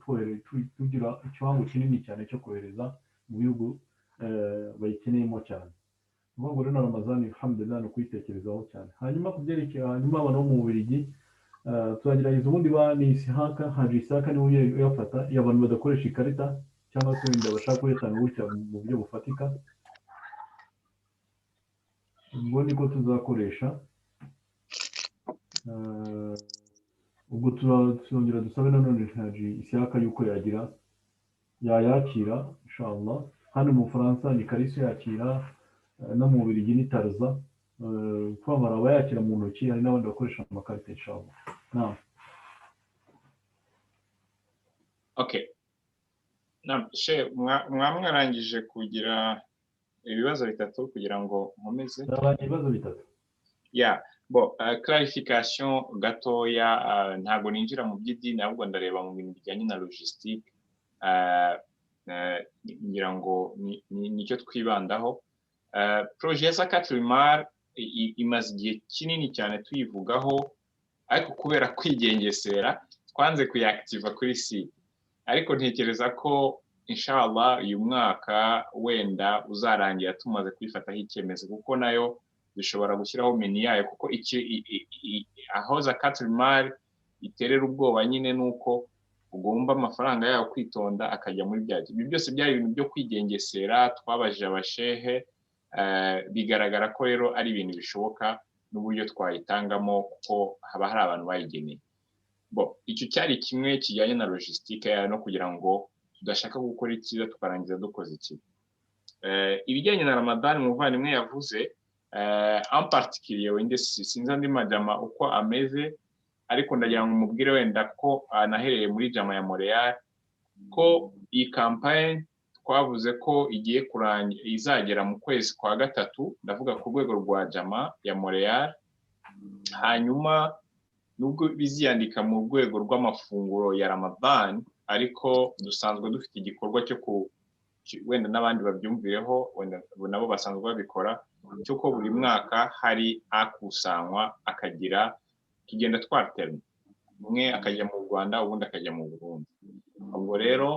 tugira ikiwango kinini cyane cyo kohereza mu bihugu bayikeneyemo cyane uvuga ngo rero na Ramadani alhamdulillah no kuyitekerezaho cyane hanyuma kubyerekeye hanyuma abantu bo mu Bubiligi tuzagerageza ubundi ni Isihaka Haji Isaka niwe uyafata iyo abantu badakoresha ikarita cyangwa se wenda bashaka kuyatanga gutya mu buryo bufatika ubwo niko tuzakoresha ubwo tuzongera dusabe nanone Haji Isihaka yuko yayakira inshallah hano mu Bufaransa ni Kariso yakira no mu Bubiligi ni Tarza kwamara abayakira mu ntoki hari n'abandi bakoresha amakarita inshallah okay mwarangije kugira ibibazo bitatu kugira ngo nkomeze ibibazo bitatu clarification gatoya ntabwo ninjira mu by'idini ahubwo ndareba mu bintu bijyanye na logistique ngira ngo nicyo twibandaho projet ya zakatul mal imaze igihe kinini cyane tuyivugaho ariko kubera kwigengesera twanze kuyaactiva kuri site ariko ntekereza ko inshallah uyu mwaka wenda uzarangira tumaze kwifataho icyemezo kuko nayo dushobora gushyiraho menu yayo kuko aho zakatul mal iterera ubwoba nyine nuko ugomba amafaranga yawe kwitonda akajya muri byaje ibi byose byari ibintu byo kwigengesera twabajije abashehe bigaragara ko rero ari ibintu bishoboka n'uburyo twayitangamo kuko haba hari abantu bayigeneye icyo cyari kimwe kijyanye na logistique no kugira ngo tudashaka gukora ikiza tukarangiza dukoze ikibi ibijyanye na Ramadan umuvandimwe yavuze en particulier wende sinzi andi majama uko ameze ariko ndagira ngo mubwire wenda ko anahereye muri jama ya Montreal ko iyi campaign twavuze ko igiye kurangira izagera mu kwezi kwa gatatu ndavuga ku rwego rwa jama ya Montreal hanyuma nubwo biziyandika mu rwego rw'amafunguro ya Ramadan ariko dusanzwe dufite igikorwa cyo wenda n'abandi babyumvireho wenda nabo basanzwe babikora cyo ko buri mwaka hari akusanywa akagira kigenda twaterana umwe akajya mu Rwanda ubundi akajya mu Burundi ubwo rero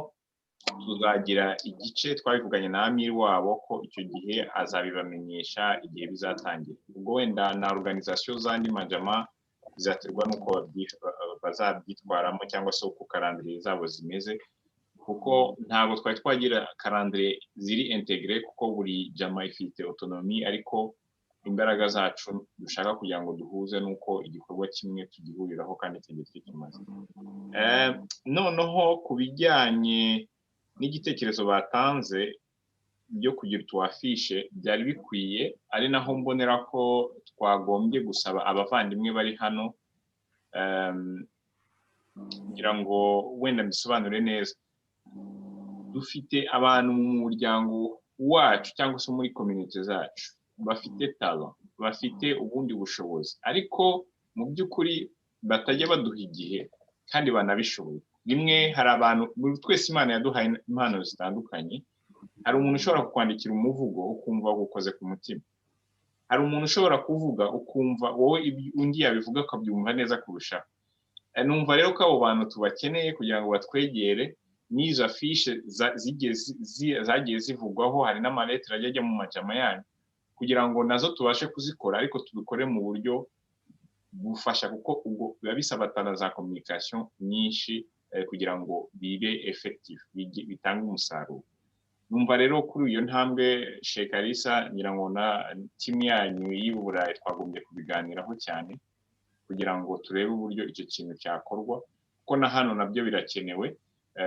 tuzagira igice twabivuganye na Amir wabo ko icyo gihe azabibamenyesha igihe bizatangira ubwo wenda na organisation zandi majama bizaterwa nuko bazabyitwaramo cyangwa se uko calendrier zabo zimeze kuko ntabwo twari twagira calendrier ziri integre kuko buri jama ifite autonomie ariko imbaraga zacu dushaka kugira ngo duhuze nuko igikorwa kimwe tugihuriraho kandi kigeze kimaze noneho kubijyanye n'igitekerezo batanze byo kugira tuwafishe byari bikwiye ari naho mbonera ko twagombye gusaba abavandimwe bari hano ngira ngo wenda bisobanure neza dufite abantu mu muryango wacu cyangwa se muri community zacu bafite talent bafite ubundi bushobozi ariko mu by'ukuri batajya baduha igihe kandi banabishoboye rimwe hari abantu twese Imana yaduhaye impano zitandukanye hari umuntu ushobora kukwandikira umuvugo ukumva gukoze ku mutima hari umuntu ushobora kuvuga ukumva wowe undi yabivuga akabyumva neza kurusha numva rero ko abo bantu tubakeneye kugira ngo batwegere n'izo afishe zagiye zivugwaho hari n'amaletere ajya mu majama yanyu kugira ngo nazo tubashe kuzikora ariko tubikore mu buryo bufasha kuko ubwo biba bisaba za communication nyinshi kugira ngo bibe effective bitange umusaruro numva rero kuri iyo ntambwe Sheikh Alisa ngira ngo na timu yanyu y'Uburayi twagombye kubiganiraho cyane kugira ngo turebe uburyo icyo kintu cyakorwa kuko na hano nabyo birakenewe.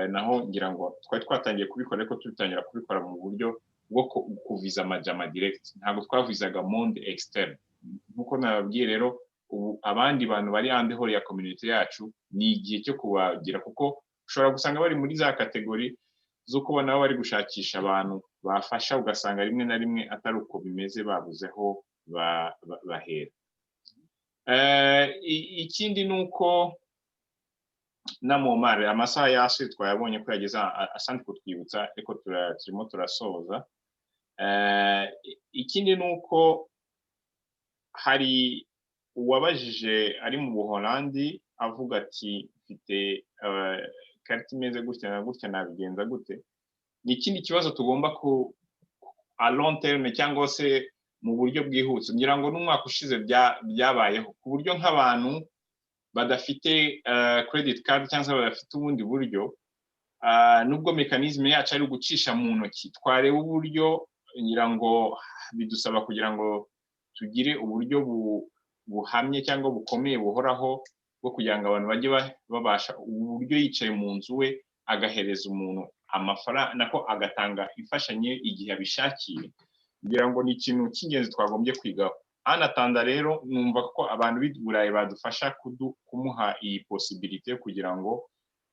Naho ngira ngo twari twatangiye kubikora ariko tubitangira kubikora mu buryo bwo kuviza amajama direct, ntabwo twavizaga monde externe. Nkuko nababwiye rero ubu abandi bantu bari handi hore ya community yacu ni igihe cyo kubagira, kuko ushobora gusanga bari muri za kategori zo kuba nabo bari gushakisha abantu bafasha, ugasanga rimwe na rimwe atari uko bimeze, babuzeho bahera. Ikindi nuko namomare amasaha yase twayabonye ko yageze, asante kutwibutsa ariko turimo turasoza. Ikindi nuko hari uwabajije ari mu Buholandi avuga ati mfite karita imeze gutya na gutya, nabigenza gute? Ni ikindi kibazo tugomba ku a long term cyangwa se mu buryo bwihuse. Ngira ngo n'umwaka ushize byabayeho ku buryo nk'abantu badafite credit card cyangwa badafite ubundi buryo, nubwo mechanism yacu ari gucisha mu ntoki, twareba uburyo, ngira ngo bidusaba kugira ngo tugire uburyo buhamye cyangwa bukomeye buhoraho bwo kugira ngo abantu bajye babasha uburyo yicaye mu nzu we agahereza umuntu amafaranga, nako agatanga imfashanyo igihe abishakiye. Ngira ngo ni ikintu cy'ingenzi twagombye kwigaho. Anatanda rero numva ko abantu b'i Burayi badufasha kumuha iyi possibility kugira ngo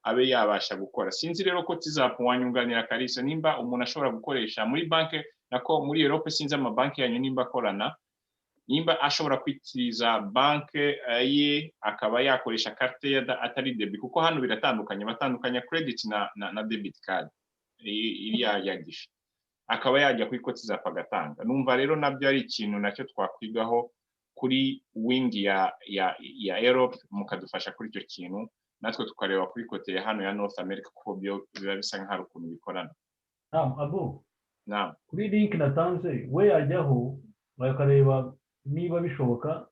abe yabasha gukora. Sinzi rero ko tizapwanyunganira Kalisa nimba umuntu ashobora gukoresha muri banke, nako muri Europe sinzi amabanki yanyu nimba akorana, nimba ashobora kwitiriza banke ye akaba yakoresha carte ya atari debit, kuko hano biratandukanye, batandukanya credit na debit card iriya yagisha, akaba yajya kuri konti za pagatanga. Numva rero nabyo ari ikintu nacyo twakwigaho kuri wing ya Europe, mukadufasha kuri icyo kintu, natwe tukareba kuri kote ya hano ya North America kuko byo biba bisa nk'aho ukuntu bikorana. Abo kuri link natanze we yajyaho bakareba niba bishoboka.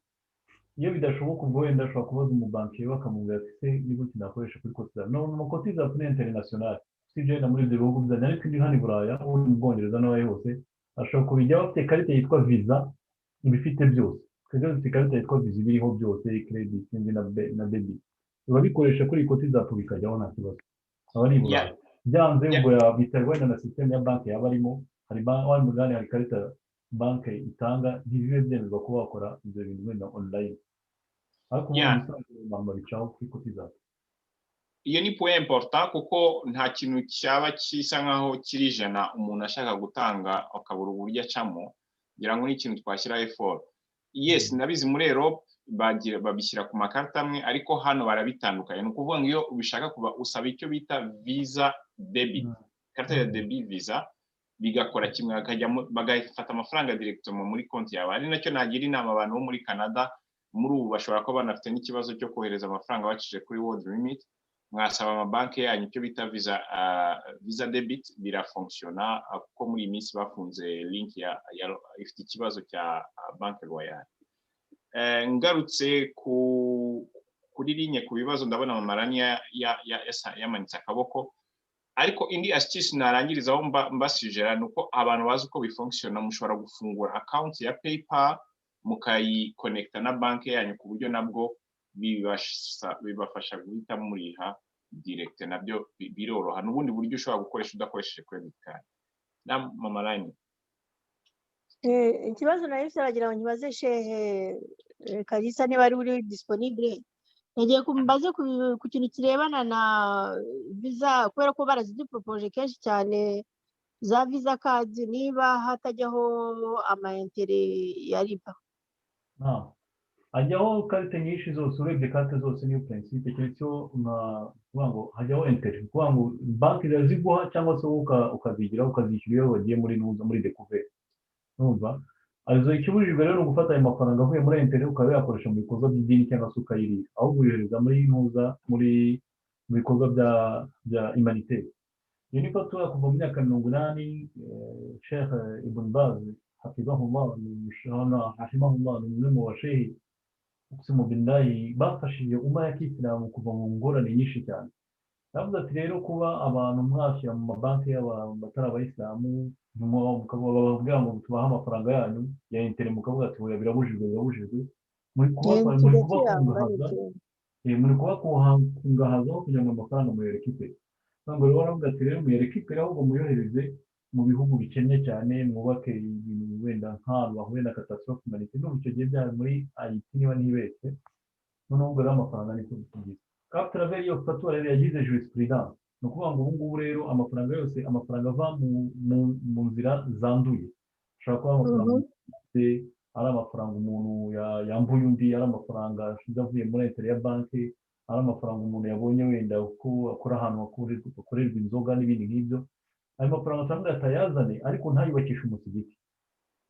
Iyo bidashoboka ubwo wenda ashobora kubaza umubankiye bakamubwira ati se ni gute nakoresha kuri konti za no konti za international sije muri ibyo bihugu bya ariko ndi hano i Buraya uri mu Bwongereza n'abaye hose ashobora kubijya bafite karite yitwa visa ibifite byose. Twebwe dufite karite yitwa visa ibiriho byose, credit na debit, babikoresha kuri konti za bikajyaho nta kibazo. Abari i Buraya byanze ubwo biterwa na system ya banki yaba arimo, hari mugani hari karita banki itanga ntibibe byemezwa kuba wakora ibyo bintu wenda online, ariko ubu bicaho kuri konti za. Iyo ni point important kuko nta kintu cyaba kisa nkaho kiri jana umuntu ashaka gutanga akabura uburyo acamo, ngira ngo ni ikintu twashyira effort. Yes, nabizi muri Europe babishyira ku makarita amwe, ariko hano barabitandukanye. Ni ukuvuga ngo iyo ubishaka kuba usaba icyo bita visa debit, karita ya debit visa, bigakora kimwe bagafata amafaranga directement muri konti yawe. Ari nacyo nagira inama abantu bo muri Canada, muri ubu bashobora kuba banafite n'ikibazo cyo kohereza amafaranga bacishije kuri world limit, mwasaba amabanki yanyu icyo bita visa debit, birafunctiona kuko muri iyi minsi bafunze link ifite ikibazo cya banki royale. Ngarutse kuri linye ku bibazo, ndabona Mamarani yamanitse akaboko, ariko indi astuce narangirizaho mbasijera nuko abantu bazi uko bifunctiona. Mushobora gufungura account ya PayPal mukayiconnecta na banki yanyu ku buryo nabwo bibafasha guhita muriha direct, nabyo biroroha. N'ubundi buryo ushobora gukoresha udakoresheje credit card. Na Mamarani ikibazo nayo cyaragira ngo nkibaze Shehe Kalisa niba ari uri disponible, nagiye kumbaze ku kintu kirebana na visa, kubera ko barazidupropose kenshi cyane za visa card, niba hatajyaho ama intérêt ya riba. Hajyaho karite nyinshi zose, urebye karite zose niyo principe, cyo kuvuga ngo hajyaho intérêt, kuvuga ngo banki ziguha cyangwa se ukazigiraho ukazishyura iyo wagiye muri découverte. Numva arizo ikibujijwe rero gufata ayo mafaranga avuye muri intérêt ukaba yakoresha mu bikorwa by'idini cyangwa se ukayirira, aho guyohereza muri bikorwa bya humanitaire. Iyo ni fatwa kuva mu myaka 80, Sheikh Ibn Baz hafizahullah rahimahullah ni umwe mu bashehi uqsimu billahi bafashije umma ya Kisilamu kuva mu ngorane nyinshi cyane. Yavuze ati rero kuba abantu mwashyira mu mabanki y'abatari abayisilamu mukababwira ngo tubahe amafaranga yanyu ya intérêt, mukavuga ati oya birabujijwe, muri kubakungahaza muri kuba kungahazaho kugira ngo amafaranga muyerekipere ntabwo rero baravuga ati rero muyerekipere ahubwo muyohereze mu bihugu bikennye cyane mwubake ibintu wenda nk'ahantu bahuye na catastrophe humanitaire n'ubu icyo gihe byari muri Haiti niba ntibeshye noneho ubwo rero amafaranga niko bitugize kandi travers iyo fatura rero yagize jurisprudence ni ukuvuga ngo ubu ngubu rero amafaranga yose amafaranga ava mu nzira zanduye ashobora kuba amafaranga ari amafaranga umuntu yambuye undi ari amafaranga avuye muri intere ya banki ari amafaranga umuntu yabonye wenda uko akora ahantu hakorerwa inzoga n'ibindi nk'ibyo ayo mafaranga usanga yatayazane ariko ntayubakishe umusigiti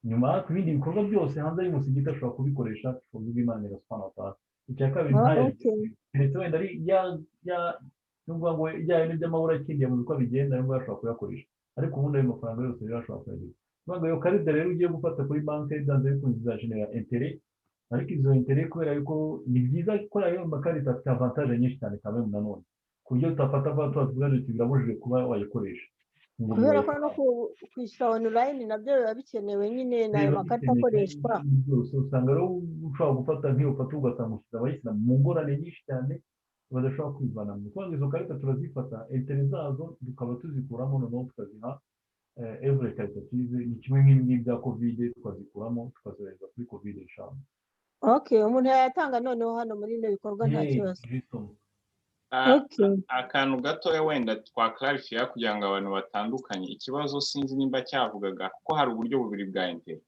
nyuma ku bindi bikorwa byose hanze y'umusigiti ashobora kubikoresha tuvuga Imana irasobanura atazi icya kabiri keretse wenda ari nubwo ngo ijyanye n'iby'amahoro akingiye mu bikorwa bigenda nubwo ashobora kuyakoresha ariko ubundi ayo mafaranga yose rero ashobora kuyagira nubwo iyo karide rero ugiye gufata kuri banki byanze bikunze izagenera intere ariko izo intere kubera yuko ni byiza gukora ayo makarita afite avantage nyinshi cyane kandi nanone ku buryo utafata vuba tuvuga ngo birabujijwe kuba wayikoresha kubera ko no kwishyura online nabyo biba bikenewe nyine n'ayo makarita akoreshwa usanga rero ushobora gufata nk'iyo fata ugasanga ushyize abayishyira mu ngorane nyinshi cyane badashobora kwivanamo kuko izo karita turazifata intere zazo tukaba tuzikuramo noneho tukaziha every caritative ni kimwe nk'ibi bya covid tukazikuramo tukazohereza kuri covid inshallah umuntu yayatanga noneho hano muri ino bikorwa nta kibazo akantu gatoya wenda twaklarifiya kugira ngo abantu batandukanye ikibazo sinzi nimba cyavugaga kuko hari uburyo bubiri bwa intere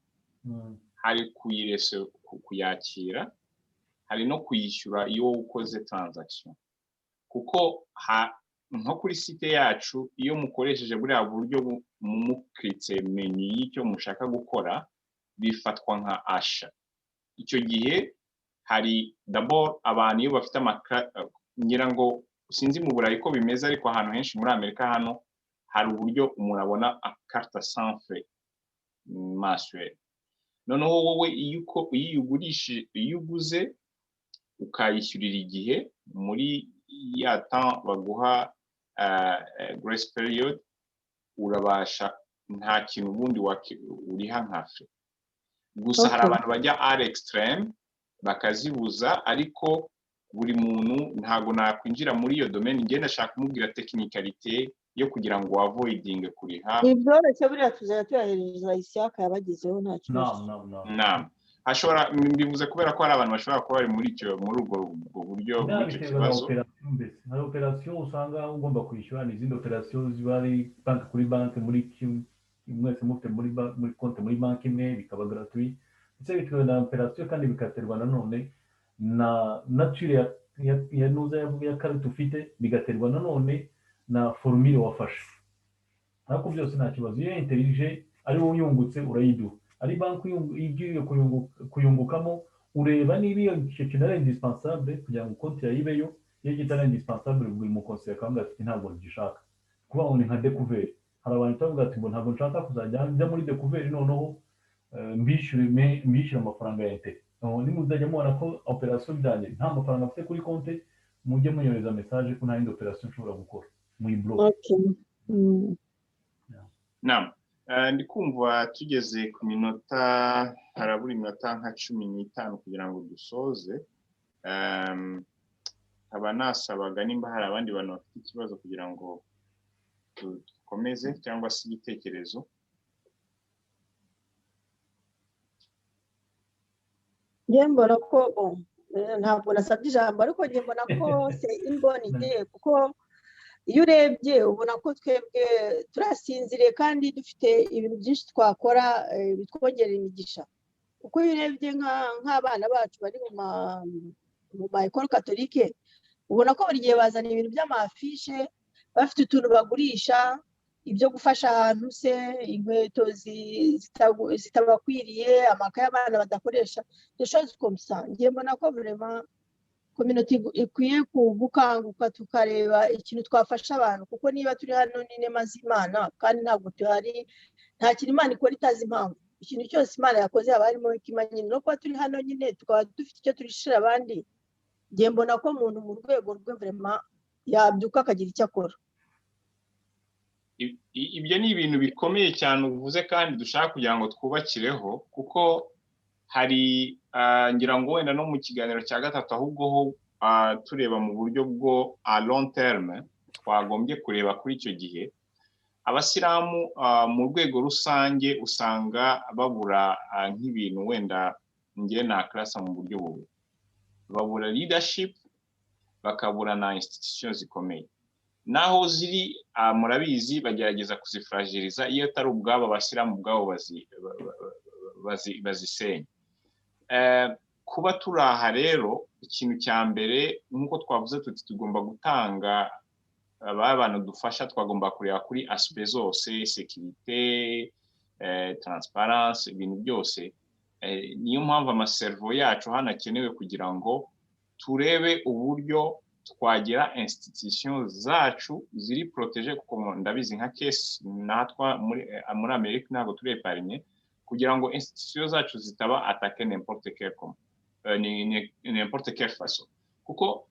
hari kuyakira hari no kuyishyura iyo ukoze transaction kuko nko kuri site yacu iyo mukoresheje buriya buryo mukritse menu y'icyo mushaka gukora bifatwa nka asha icyo gihe hari d'abord abantu iyo bafite ngira ngo sinzi mu Burayi ko bimeze ariko ahantu henshi muri Amerika hano hari uburyo umuntu abona carte sans frais mensuel noneho wowe iyo uguze ukayishyurira igihe muri ya temps baguha grace period urabasha nta kintu ubundi uriha nka frais gusa hari abantu bajya à l'extrême bakazibuza ariko buri muntu ntago nakwinjira muri iyo domaine ngenda ashaka kumubwira technicalité yo kugira ngo avoiding kuriha ibyoroshye buriya tuzajya tuyahereza ishyaka yabagezeho nta kibazo ashobora mbivuze kubera ko hari abantu bashobora kuba bari muri ubwo buryo bw'icyo kibazo hari operation usanga ugomba kwishyura n'izindi operation ziba ari banki kuri banki muri mwese mufite muri konti muri banki imwe bikaba gratuit ndetse bitewe na operation kandi bikaterwa nanone na nature ya nuza ya karita ufite bigaterwa nanone na formule wafashe ariko byose nta kibazo iyo intellige ari wowe uyungutse urayiduha ari banki igiye kuyungukamo ureba niba iyo kintu ari indispensable kugira ngo konti yawe ibeyo iyo kitari indispensable buri mukonseye akambwira ati ntabwo ngishaka kuba ngo ni nka découvert hari abantu bavuga ati ngo ntabwo nshaka kuzajya njya muri découvert noneho mbishyure amafaranga ya intere nimuzajya mubona ko operation byanjye nta mafaranga afite kuri konti mujye munyohereza message ko nta yindi operation nshobora gukora muri block ndi kumva tugeze ku minota harabura iminota nka 15 kugira ngo dusoze aba nasabaga nimba hari abandi bantu bafite ikibazo kugira ngo dukomeze cyangwa se igitekerezo mbona ko ntabwo nasabye ijambo ariko mbona ko se imboni igiye kuko iyo urebye ubona ko twebwe turasinziriye kandi dufite ibintu byinshi twakora bitwongerera imigisha kuko iyo urebye nk'abana bacu bari mu ma école catholique ubona ko buri gihe bazana ibintu by'amafishe bafite utuntu bagurisha ibyo gufasha ahantu se inkweto zitabakwiriye amakaye abana badakoresha choses comme ça ngiye mbona ko vraiment community ikwiye gukanguka tukareba ikintu twafasha abantu kuko niba turi hano n'inema z'Imana kandi ntabwo tuhari nta kintu Imana ikora itazi impamvu ikintu cyose Imana yakoze haba harimo ikimanyine no kuba turi hano nyine tukaba dufite icyo turishira abandi ngiye mbona ko umuntu mu rwego rwe vraiment yabyuka akagira icyo akora ibyo ni ibintu bikomeye cyane uvuze kandi dushaka kugira ngo twubakireho kuko hari ngira ngo wenda no mu kiganiro cya gatatu ahubwo ho tureba mu buryo bwo a long terme twagombye kureba kuri icyo gihe abasilamu mu rwego rusange usanga babura nk'ibintu wenda ngiye naklasa mu buryo bubi babura leadership bakabura na institution zikomeye naho ziri murabizi bagerageza kuzifragiliza iyo atari ubwabo abasilamu ubwabo bazisenya kuba turaha rero ikintu cya mbere nk'uko twavuze tuti tugomba gutanga abantu dufasha twagomba kureba kuri aspect zose sécurité transparence ibintu byose niyo mpamvu amaservo yacu hano akenewe kugira ngo turebe uburyo twagira institution zacu ziri protege kuko ndabizi nka case natwa muri Amerika ntabwo tureparine kugira ngo institution zacu zitaba attaquer n'importe quelle façon kuko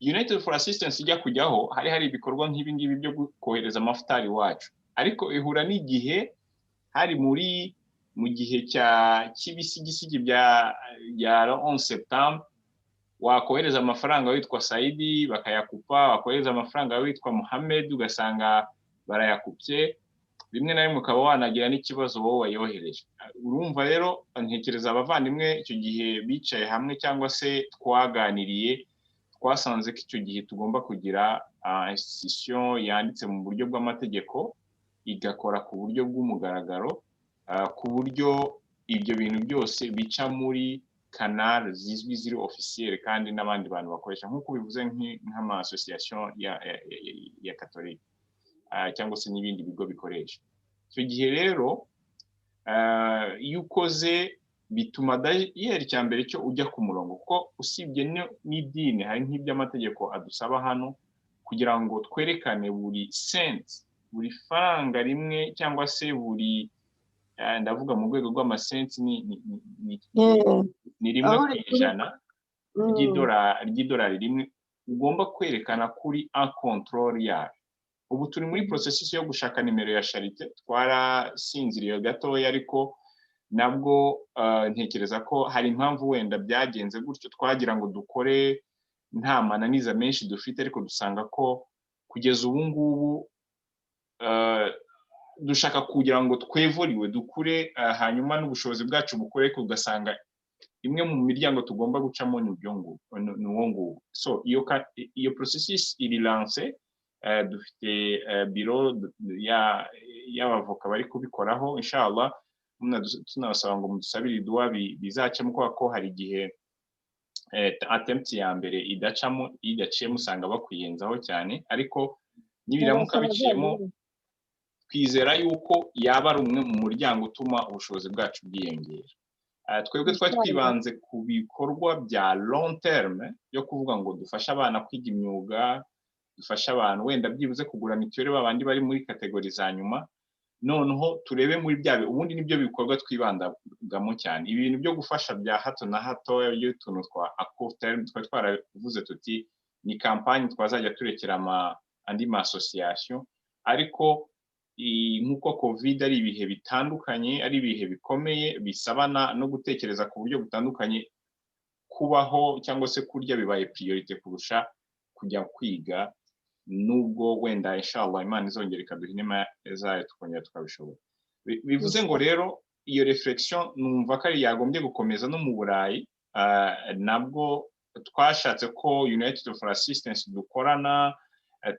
United for Assistance ijya kujyaho hari ibikorwa nk'ibi ngibi byo kohereza amafutari wacu ariko ihura n'igihe hari mu gihe cy'ibisigisigi bya 11 Septembre wakohereza amafaranga witwa Saidi bakayakupa wakohereza amafaranga witwa Mohamed ugasanga barayakupye rimwe na rimwe ukaba wanagira n'ikibazo wowe wayohereje urumva rero ntekereza abavandimwe icyo gihe bicaye hamwe cyangwa se twaganiriye twasanze ko icyo gihe tugomba kugira institution yanditse mu buryo bw'amategeko igakora ku buryo bw'umugaragaro ku buryo ibyo bintu byose bica muri canal zizwi ziri officiel kandi n'abandi bantu bakoresha nk'uko bivuze nk'ama association ya catholique cyangwa se n'ibindi bigo bikoresha icyo gihe rero iyo ukoze bituma dayeri cya mbere cyo ujya ku murongo kuko usibye n'idini hari nk'iby'amategeko adusaba hano kugira ngo twerekane buri cent buri faranga rimwe cyangwa se buri ndavuga mu rwego rw'amasenti ni rimwe ku ijana ry'idolari rimwe ugomba kwerekana kuri a control yayo ubu turi muri processus yo gushaka nimero ya charité twarasinziriye gatoya ariko nabwo ntekereza ko hari impamvu wenda byagenze gutyo twagira ngo dukore nta mananiza menshi dufite ariko dusanga ko kugeza ubu ngubu dushaka kugira ngo twevuriwe dukure hanyuma n'ubushobozi bwacu bukore ko ugasanga imwe mu miryango tugomba gucamo ni uwo nguwo so iyo processus iri lance dufite biro y'abavoka bari kubikoraho inshallah tunabasaba ngo mudusabire idua bizacamo kubera ko hari igihe attempt ya mbere idacamo idaciyemo usanga bakwiyenzaho cyane ariko nibiramuka biciyemo twizera yuko yaba ari umwe mu muryango utuma ubushobozi bwacu bwiyongera twebwe twari twibanze ku bikorwa bya long terme yo kuvuga ngo dufashe abana kwiga imyuga dufashe abantu wenda byibuze kugura mituweli babandi bari muri kategori za nyuma noneho turebe muri byabe ubundi nibyo bikorwa twibandagamo cyane ibintu byo gufasha bya hato na hato y'utuntu twa court terme twari twaravuze tuti ni campagne twazajya turekera andi ma association ariko nk'uko covid ari ibihe bitandukanye ari ibihe bikomeye bisabana no gutekereza ku buryo butandukanye kubaho cyangwa se kurya bibaye priority kurusha kujya kwiga nubwo wenda inshallah Imana izongera ikaduha inema zayo tukongera tukabishobora bivuze ngo rero iyo reflexion numva ko ari yagombye gukomeza no mu Burayi nabwo twashatse ko United for Assistance dukorana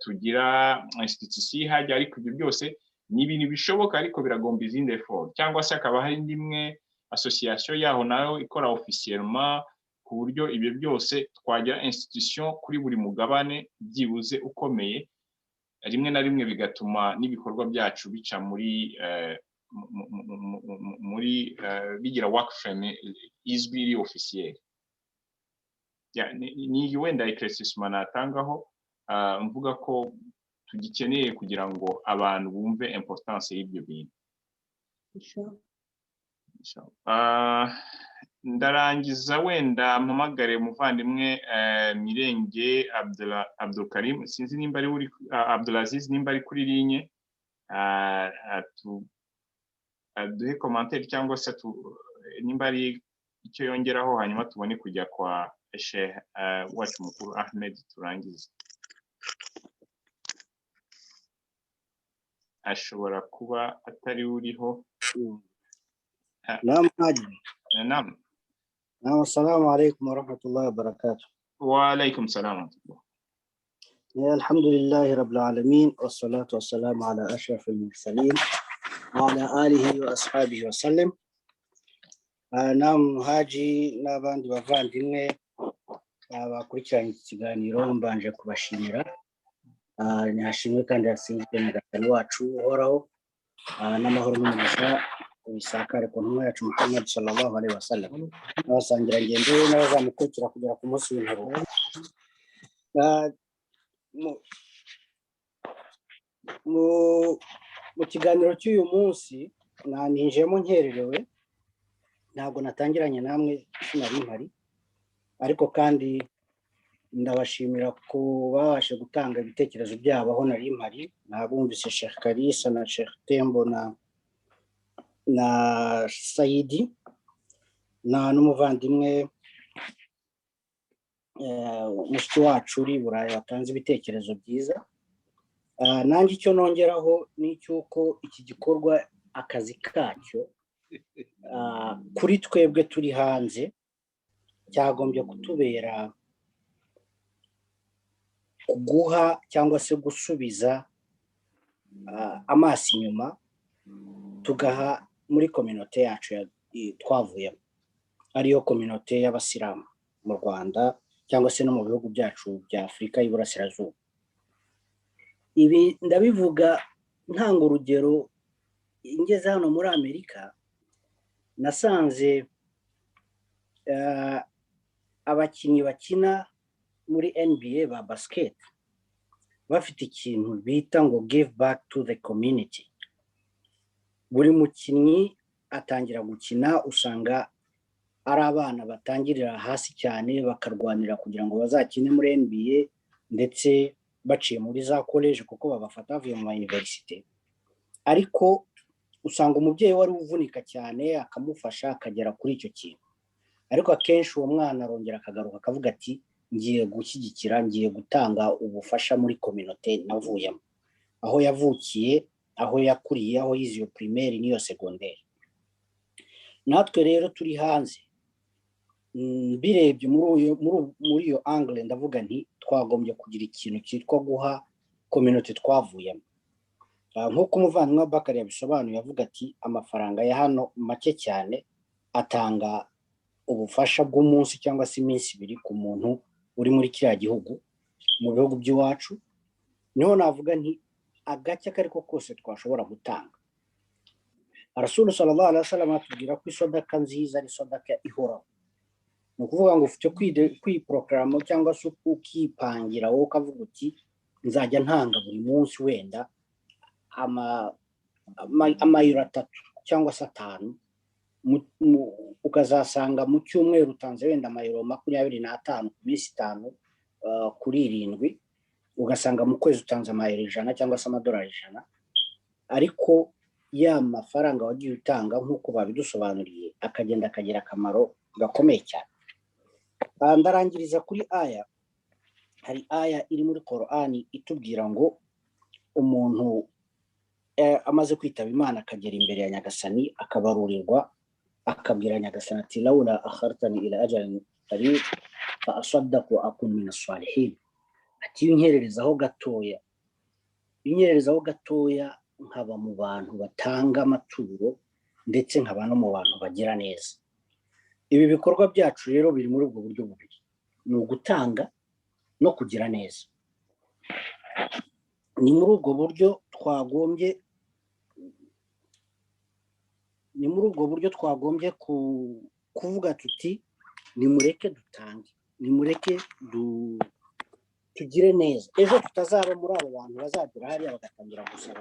tugira institution hajya ariko ibyo byose ni ibintu bishoboka ariko biragomba izindi effort cyangwa se akaba hari ndimwe association yaho nayo ikora officiellement ku buryo ibyo byose twagira institution kuri buri mugabane byibuze ukomeye rimwe na rimwe bigatuma n'ibikorwa byacu bica muri bigira work frame izwi iri officiel ni wenda eclaircissement natangaho mvuga ko tugikeneye kugira ngo abantu bumve importance y'ibyo bintu ndarangiza wenda mpamagare umuvandimwe Mirenge Abdul Karim sinzi nimba ari uri Abdulaziz nimba ari kuri linye duhe commentaire cyangwa se nimba ari icyo yongeraho hanyuma tubone kujya kwa Sheikh wacu mukuru Ahmed turangize. Ashobora kuba atari uriho. نعم حاجي. نعم. السلام عليكم ورحمة الله وبركاته. وعليكم السلام ورحمة الله. الحمد لله رب العالمين والصلاة والسلام على أشرف المرسلين وعلى آله وأصحابه وسلم. نعم حاجي n'abandi bavandimwe bakurikiranye ikiganiro mbanje kubashimira. Nashimwe kandi yasinzwe n'Gatani wacu uhoraho n'amahoro n'umugisha bisakare ku ntumwa yacu Muhammad sallallahu alaihi wasallam n'abasangira ngendo n'abazamukurikira kugera ku munsi w'imperuka. Mu kiganiro cy'uyu munsi ninjemo nkererewe, ntabwo natangiranye namwe sinari mpari, ariko kandi ndabashimira ko babashe gutanga ibitekerezo byabo aho nari mpari. Nabumvise Sheikh Kalisa na Sheikh Tembo na Saidi n'umuvandimwe mushiki wacu uri Burayi watanze ibitekerezo byiza. Nanjye icyo nongeraho ni cyuko iki gikorwa akazi kacyo kuri twebwe turi hanze cyagombye kutubera guha cyangwa se gusubiza amaso inyuma, tugaha muri community yacu twavuyemo, ariyo community y'abasilamu mu Rwanda cyangwa se no mu bihugu byacu bya Afurika y'Iburasirazuba. Ibi ndabivuga ntanga urugero. Ingeze hano muri Amerika nasanze abakinnyi bakina muri NBA ba basket bafite ikintu bita ngo give back to the community. Buri mukinnyi atangira gukina usanga ari abana batangirira hasi cyane bakarwanira kugira ngo bazakine muri NBA ndetse baciye muri za college kuko babafata bavuye mu university, ariko usanga umubyeyi wari uvunika cyane akamufasha akagera kuri icyo kintu, ariko akenshi uwo mwana arongera akagaruka akavuga ati ngiye gushyigikira, ngiye gutanga ubufasha muri community navuyemo, aho yavukiye, aho yakuriye, aho yize iyo primaire n'iyo secondaire. Natwe rero turi hanze birebye muri iyo angle ndavuga nti twagombye kugira ikintu cyitwa guha community twavuyemo. Nk'uko umuvandimwe Bakari yabisobanuye avuga ati amafaranga ya hano make cyane atanga ubufasha bw'umunsi cyangwa se iminsi ibiri ku muntu uri muri kiriya gihugu mu bihugu by'iwacu. Niho navuga nti agacye kariko kose twashobora gutanga. Rasul sallallahu alaihi wasallam atubwira ko isodaka nziza ari sodaka ihoraho. Ni ukuvuga ngo ufite kwiprogramu cyangwa se ukipangira wowe ukavuga uti nzajya ntanga buri munsi wenda amayero 3 cyangwa se 5, ukazasanga mu cyumweru utanze wenda amayero 25 ku minsi 5 kuri 7, ugasanga mu kwezi utanze amayero 100 cyangwa se amadolari 100, ariko ya mafaranga wagiye utanga nk'uko babidusobanuriye akagenda akagira akamaro gakomeye cyane. Ndarangiriza kuri aya. Hari aya iri muri Qur'ani itubwira ngo umuntu amaze kwitaba Imana akagera imbere ya Nyagasani akabarurirwa, akabwira Nyagasani ati laula akhartani ila ajalin qarib fa asaddaqu akun min as-salihin. Ati yinyererezaho gatoya nkaba mu bantu batanga amaturo ndetse nkaba no mu bantu bagira neza. Ibi bikorwa byacu rero biri muri ubwo buryo bubiri, ni ugutanga no kugira neza. Ni muri ubwo buryo twagombye kuvuga tuti nimureke dutange, nimureke tugire neza. Ejo tutazaba muri abo bantu bazagera hariya bagatangira gusaba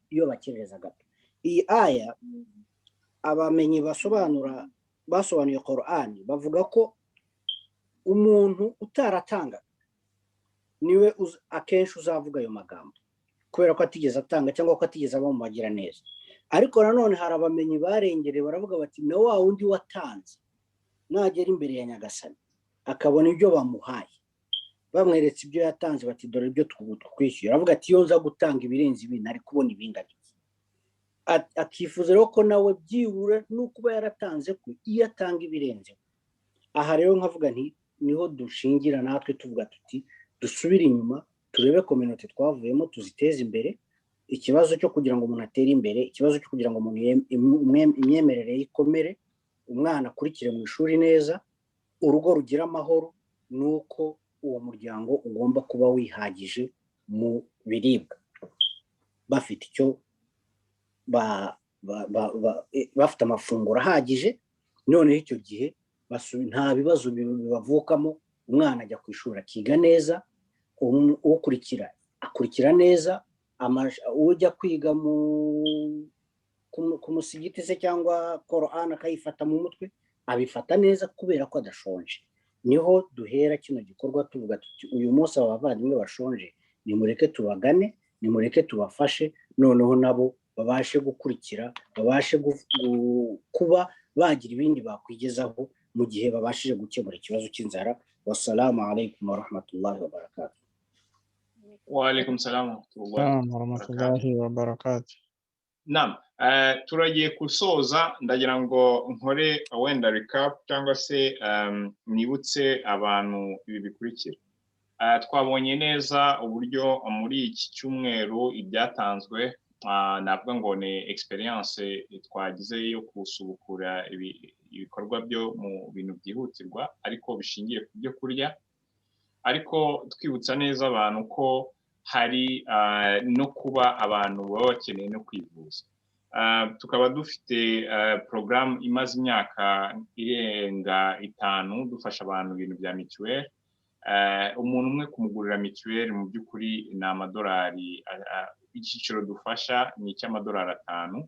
iyo bakereza gato. Iyi aya abamenyi basobanuye Qur'ani bavuga ko umuntu utaratanga niwe akenshi uzavuga ayo magambo kubera ko atigeze atanga cyangwa ko atigeze aba mu magira neza. Ariko nanone hari abamenyi barengereye baravuga bati na wa wundi watanze nagera imbere ya nyagasani akabona ibyo bamuhaye bamweretse ibyo yatanze bati dore ibyo twishyura aravuga ati iyo nza gutanga ibirenze ibi nari kubona ibingana akifuza rero ko nawe byibura n'ukuba yaratanze ko iyo atanga ibirenze. Aha rero nkavuga nti niho dushingira natwe tuvuga tuti dusubire inyuma turebe community twavuyemo tuziteze imbere, ikibazo cyo kugira ngo umuntu atere imbere, ikibazo cyo kugira ngo umuntu imyemerere yikomere, umwana akurikire mu ishuri neza, urugo rugira amahoro, nuko uwo muryango ugomba kuba wihagije mu biribwa, bafite icyo bafite amafunguro ahagije, noneho icyo gihe nta bibazo bibavukamo, umwana ajya ku ishuri akiga neza, akurikira neza, ujya kwiga ku musigiti se cyangwa Quran akayifata mu mutwe abifata neza kubera ko adashonje. Niho duhera kino gikorwa tuvuga tuti uyu munsi aba bavandimwe bashonje nimureke tubagane, nimureke tubafashe, noneho nabo babashe gukurikira, babashe kuba bagira ibindi bakwigezaho mu gihe babashije gukemura ikibazo cy'inzara. Wassalamu alaikum warahmatullahi wabarakatuh. Wa alaikum salam warahmatullahi wabarakatuh. Naam, turagiye kusoza, ndagira ngo nkore wenda recap cyangwa se nibutse abantu ibi bikurikira. Twabonye neza uburyo muri iki cyumweru ibyatanzwe, navuga ngo ni experience twagize yo kusubukura ibikorwa byo mu bintu byihutirwa ariko bishingiye ku byo kurya, ariko twibutsa neza abantu ko hari no kuba abantu baba bakeneye no kwivuza. Tukaba dufite porogaramu imaze imyaka irenga 5 dufasha abantu ibintu bya mituweli. Umuntu umwe kumugurira mituweli mu by'ukuri ni amadolari, icyiciro dufasha ni icy'amadolari 5,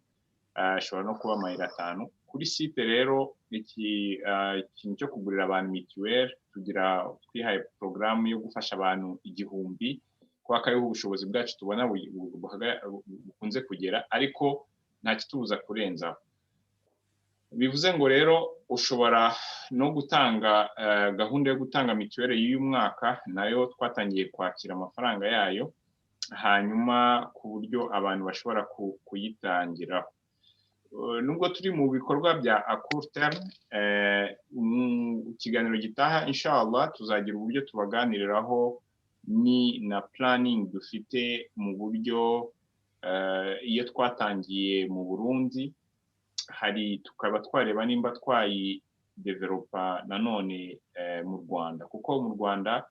ashobora no kuba amayero 5. Kuri site rero ikintu cyo kugurira abantu mituweli twihaye porogaramu yo gufasha abantu 1000 kwa kariho ubushobozi bwacu tubona bukunze kugera, ariko nta kitubuza kurenzaho. Bivuze ngo rero ushobora no gutanga gahunda yo gutanga mituweli y'uyu mwaka, nayo twatangiye kwakira amafaranga yayo, hanyuma ku buryo abantu bashobora kuyitangiraho. Nubwo turi mu bikorwa bya court term, ikiganiro gitaha inshallah tuzagira uburyo tubaganiriraho ni na planning dufite mu buryo iyo twatangiye mu Burundi tukaba twareba nimba twayidevelopa nanone mu Rwanda, kuko mu Rwanda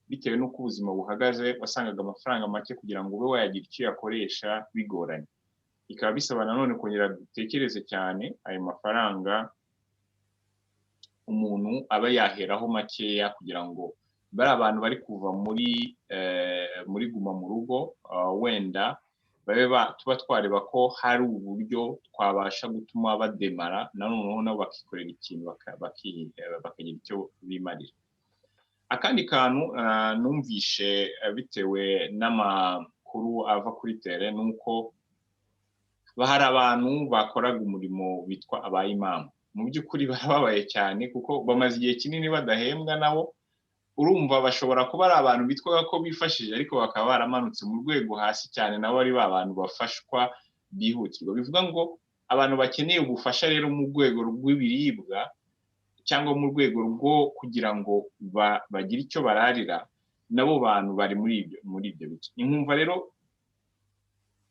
bitewe n'uko ubuzima buhagaze wasangaga amafaranga make kugira ngo ube wayagira icyo yakoresha bigoranye. Bikaba bisaba nanone kongera dutekereze cyane ayo mafaranga umuntu aba yaheraho makeya kugira ngo bari abantu bari kuva muri guma mu rugo wenda tuba twareba ko hari uburyo twabasha gutuma bademara noneho nabo bakikorera ikintu bakagira icyo bimarira. Akandi kantu numvishe bitewe n'amakuru ava kuri tere nuko hari abantu bakoraga umurimo bitwa abayimamu. Mu by'ukuri barababaye cyane kuko bamaze igihe kinini badahembwa, nabo urumva bashobora kuba ari abantu bitwaga ko bifashije ariko bakaba baramanutse mu rwego hasi cyane, nabo ari abantu bafashwa bihutirwa. Bivuga ngo abantu bakeneye ubufasha rero mu rwego rw'ibiribwa cyangwa mu rwego rwo kugira ngo bagire icyo bararira, nabo bantu bari muri ibyo bice. Inkumva rero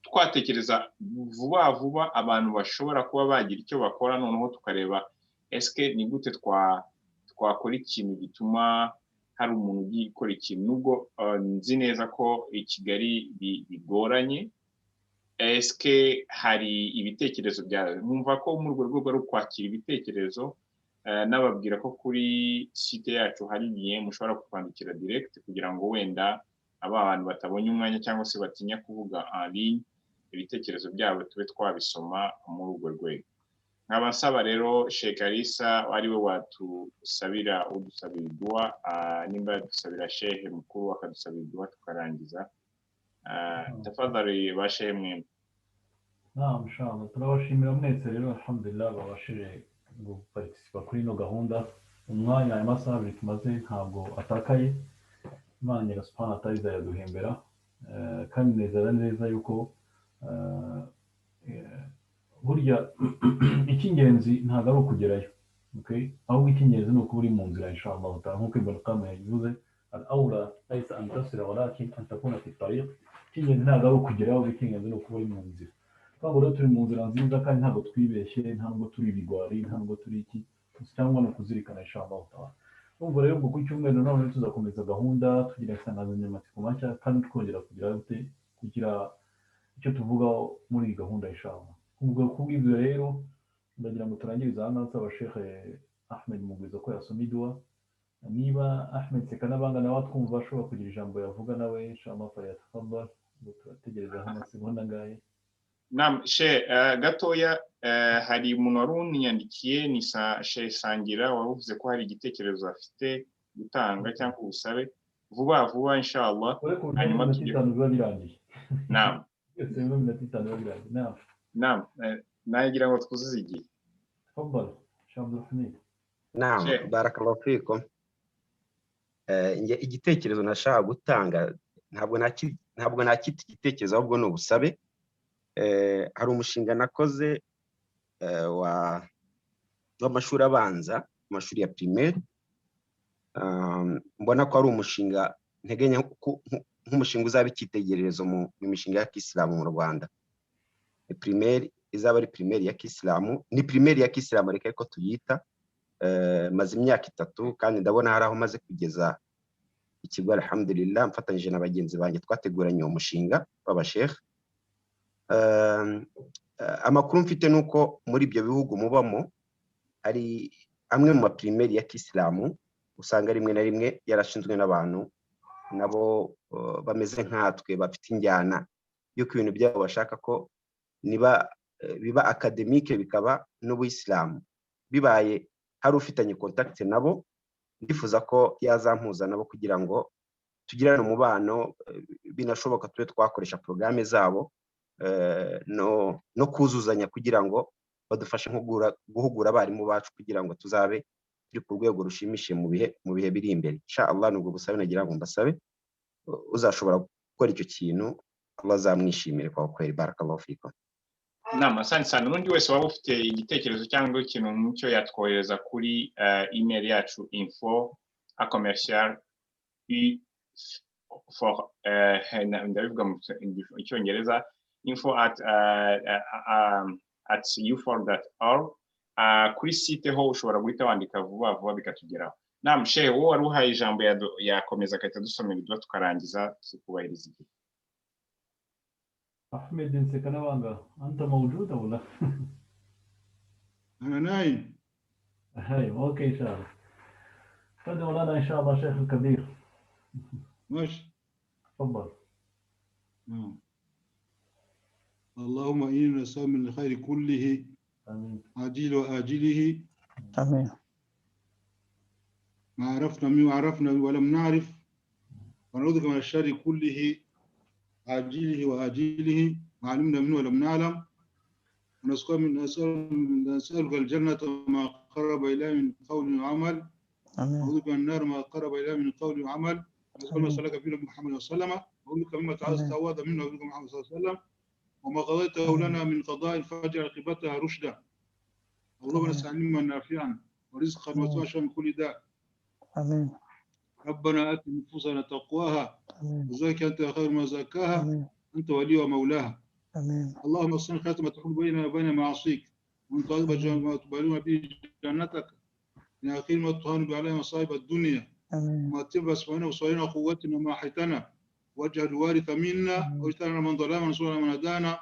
twatekereza vuba abantu bashobora kuba bagira icyo bakora, noneho tukareba eske ni gute twakora ikintu gituma hari umuntu ugiye gukora ikintu. Nubwo nzi neza ko i Kigali bigoranye, eske hari ibitekerezo byawe? Nkumva ko mu rwego rwo kwakira ibitekerezo nababwira ko kuri site yacu hari mushobora kwandikira direct kugira ngo wenda abantu batabonye umwanya cyangwa se batinya kuvuga en ligne ibitekerezo byabo tube twabisoma muri urwo rwego. Nkaba nsaba rero Sheikh Alisa ari we udusabira idua, nimba dusabira Sheikh mukuru akadusabira idua tukarangiza. Tafadhali bashehe mwe. Inshallah turabashimira mwese rero, alhamdulillah babashije guparticipa kuri ino gahunda. umwanya aya masaha abiri tumaze ntabwo atakaye. Imana nyirasupana atayiza yaduhembera, kandi nezera neza yuko burya icy'ingenzi ntabwo ari ukugerayo, ahubwo icy'ingenzi ni ukuba uri mu nzira inshallah nk'uko Ibn Qayyim yabivuze, al-awla laysa an tasira walakin an takuna fi tariq. Icy'ingenzi ntabwo ari ukugerayo, ahubwo icy'ingenzi ni ukuba uri mu nzira. Twabwo rero turi mu nzira nziza kandi ntabwo twibeshye, ntabwo turi ibigwari, ntabwo turi iki, cyangwa ni ukuzirikana inshallah ta'ala. Urumva rero ubwo ku cyumweru none tuzakomeza gahunda tugira insanganyamatsiko mashya kandi twongera kugira icyo tuvuga muri iyi gahunda inshallah. Ubwo kubw'ibyo rero ndagira ngo turangirize hano nsaba Sheikh Ahmed Mugwiza ko yasoma idua. Niba Ahmed Sekanabanga nawe twumva ashobora kugira ijambo yavuga nawe inshallah fayatafadhal. Turategereza hano segonda ngahe. Naam, gatoya hari umuntu wari unyandikiye ni Sheikh Sangira wavuze ko hari igitekerezo afite gutanga cyangwa ubusabe vuba vuba inshallah, hanyuma birangiye. Naam. Naam, nagira ngo twuzuze igihe. Tafadhal, Sheikh Abdulhamid. Naam, barakallahu fikum. Igitekerezo nashaka gutanga ntabwo nakita igitekerezo ahubwo ni ubusabe. Hari umushinga nakoze w'amashuri abanza, amashuri ya primaire, mbona ko ari umushinga nteganya nk'umushinga uzaba icyitegererezo mu mishinga ya Kisilamu mu Rwanda. Primaire izaba ari primaire ya Kisilamu, ni primaire ya Kisilamu reka ko tuyita, maze imyaka 3 kandi ndabona hari aho maze kugeza ikigo alhamdulillah, mfatanyije na bagenzi banjye twateguranye uwo mushinga w'abasheikh. Amakuru mfite nuko muri ibyo bihugu mubamo ari amwe mu primaire ya Kisilamu usanga rimwe na rimwe yarashinzwe n'abantu nabo bameze nkatwe bafite injyana yuko ibintu byabo bashaka ko biba academique bikaba n'ubuyisilamu. Bibaye hari ufitanye contact nabo, ndifuza ko yazampuza nabo kugira ngo tugirane umubano, binashoboka tube twakoresha programme zabo no kuzuzanya kugira ngo badufashe guhugura abarimu bacu kugira ngo tuzabe turi ku rwego rushimishije mu bihe biri imbere inshallah. Nubwo busabe nagira ngo mbasabe uzashobora gukora icyo kintu, Allah azamwishimire kwa kweli. Barakallahu fikum. Naam, asante sana. N'undi wese waba ufite igitekerezo cyangwa ikintu nk'icyo yatwohereza kuri email yacu info@commercial for ndabivuga mu Cyongereza info@ufor.org. Kuri site ho ushobora guhita wandika vuba vuba bikatugeraho. Naam, Sheikh wowe wari uhaye ijambo yakomeza akahita dusomera idua tukarangiza tukubahiriza igihe. أحمد سكنوانغا أنت موجود ولا؟ أنا نايم. هاي أوكي إن شاء الله. فادعوا لنا إن شاء الله شيخ الكبير. ماشي. تفضل. اللهم إنا نسأل من الخير كله. آمين. عاجل وآجله. آمين. ما عرفنا من وعرفنا ولم نعرف، ونعوذ بك من الشر كله عاجله وآجله ما علمنا منه ولم نعلم، نسألك الجنة ما قرب إليه من قول وعمل، نعوذ بك من النار ما قرب إليه من قول وعمل، نسألك ما سلك فيه محمد صلى الله عليه وسلم، نعوذ بك مما تعوذ منه نبيك محمد صلى الله عليه وسلم، وما قضيته لنا من قضاء فاجعل عاقبتها رشدا، اللهم نسأل علما نافعا ورزقا وسعا من كل داء. آمين. ربنا آت نفوسنا تقواها وزكها أنت خير ما زكاها أنت ولي ومولاها. آمين. اللهم اصلح خاتمة تحول بيننا وبين معاصيك، ومن طالب ما تبالون به جنتك، من أخير ما تهان علينا مصائب الدنيا، وما تبس فينا وصينا قوتنا وما حيتنا، واجعل الوارث منا واجعلنا من ظلمنا ونصرنا من هدانا،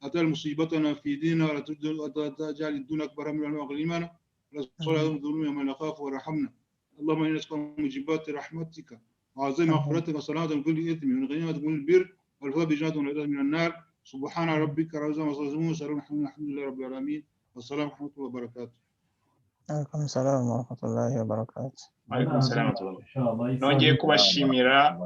أتى مصيبتنا في ديننا ولا تجعل الدنيا أكبر من أغلمنا، ولا تصل ظلم من نخاف ورحمنا. اللهم إنا نسأل موجبات رحمتك وعظيم مغفرتك وصلاة من كل إثم من غنيمة من البر والفضل بجنة والعياذ من النار. سبحان ربك رب العزة عما يصفون وسلام الحمد لله رب العالمين. والسلام ورحمة الله وبركاته. عليكم السلام ورحمة الله وبركاته. Alaikum salam wa nongeye kubashimira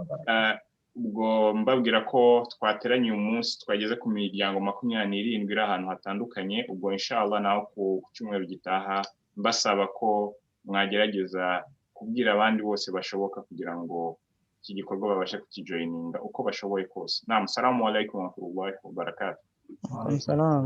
ubwo mbabwira ko twateranye umunsi twageze ku miryango 27 iri ahantu hatandukanye. Ubwo inshallah naho ku cyumweru gitaha mbasaba ko mwagerageza kubwira abandi bose bashoboka kugira ngo iki gikorwa babashe kukijoyininga uko bashoboye kose. Naam, assalamu alaikum wa rahmatullahi wa barakatuh. Salam.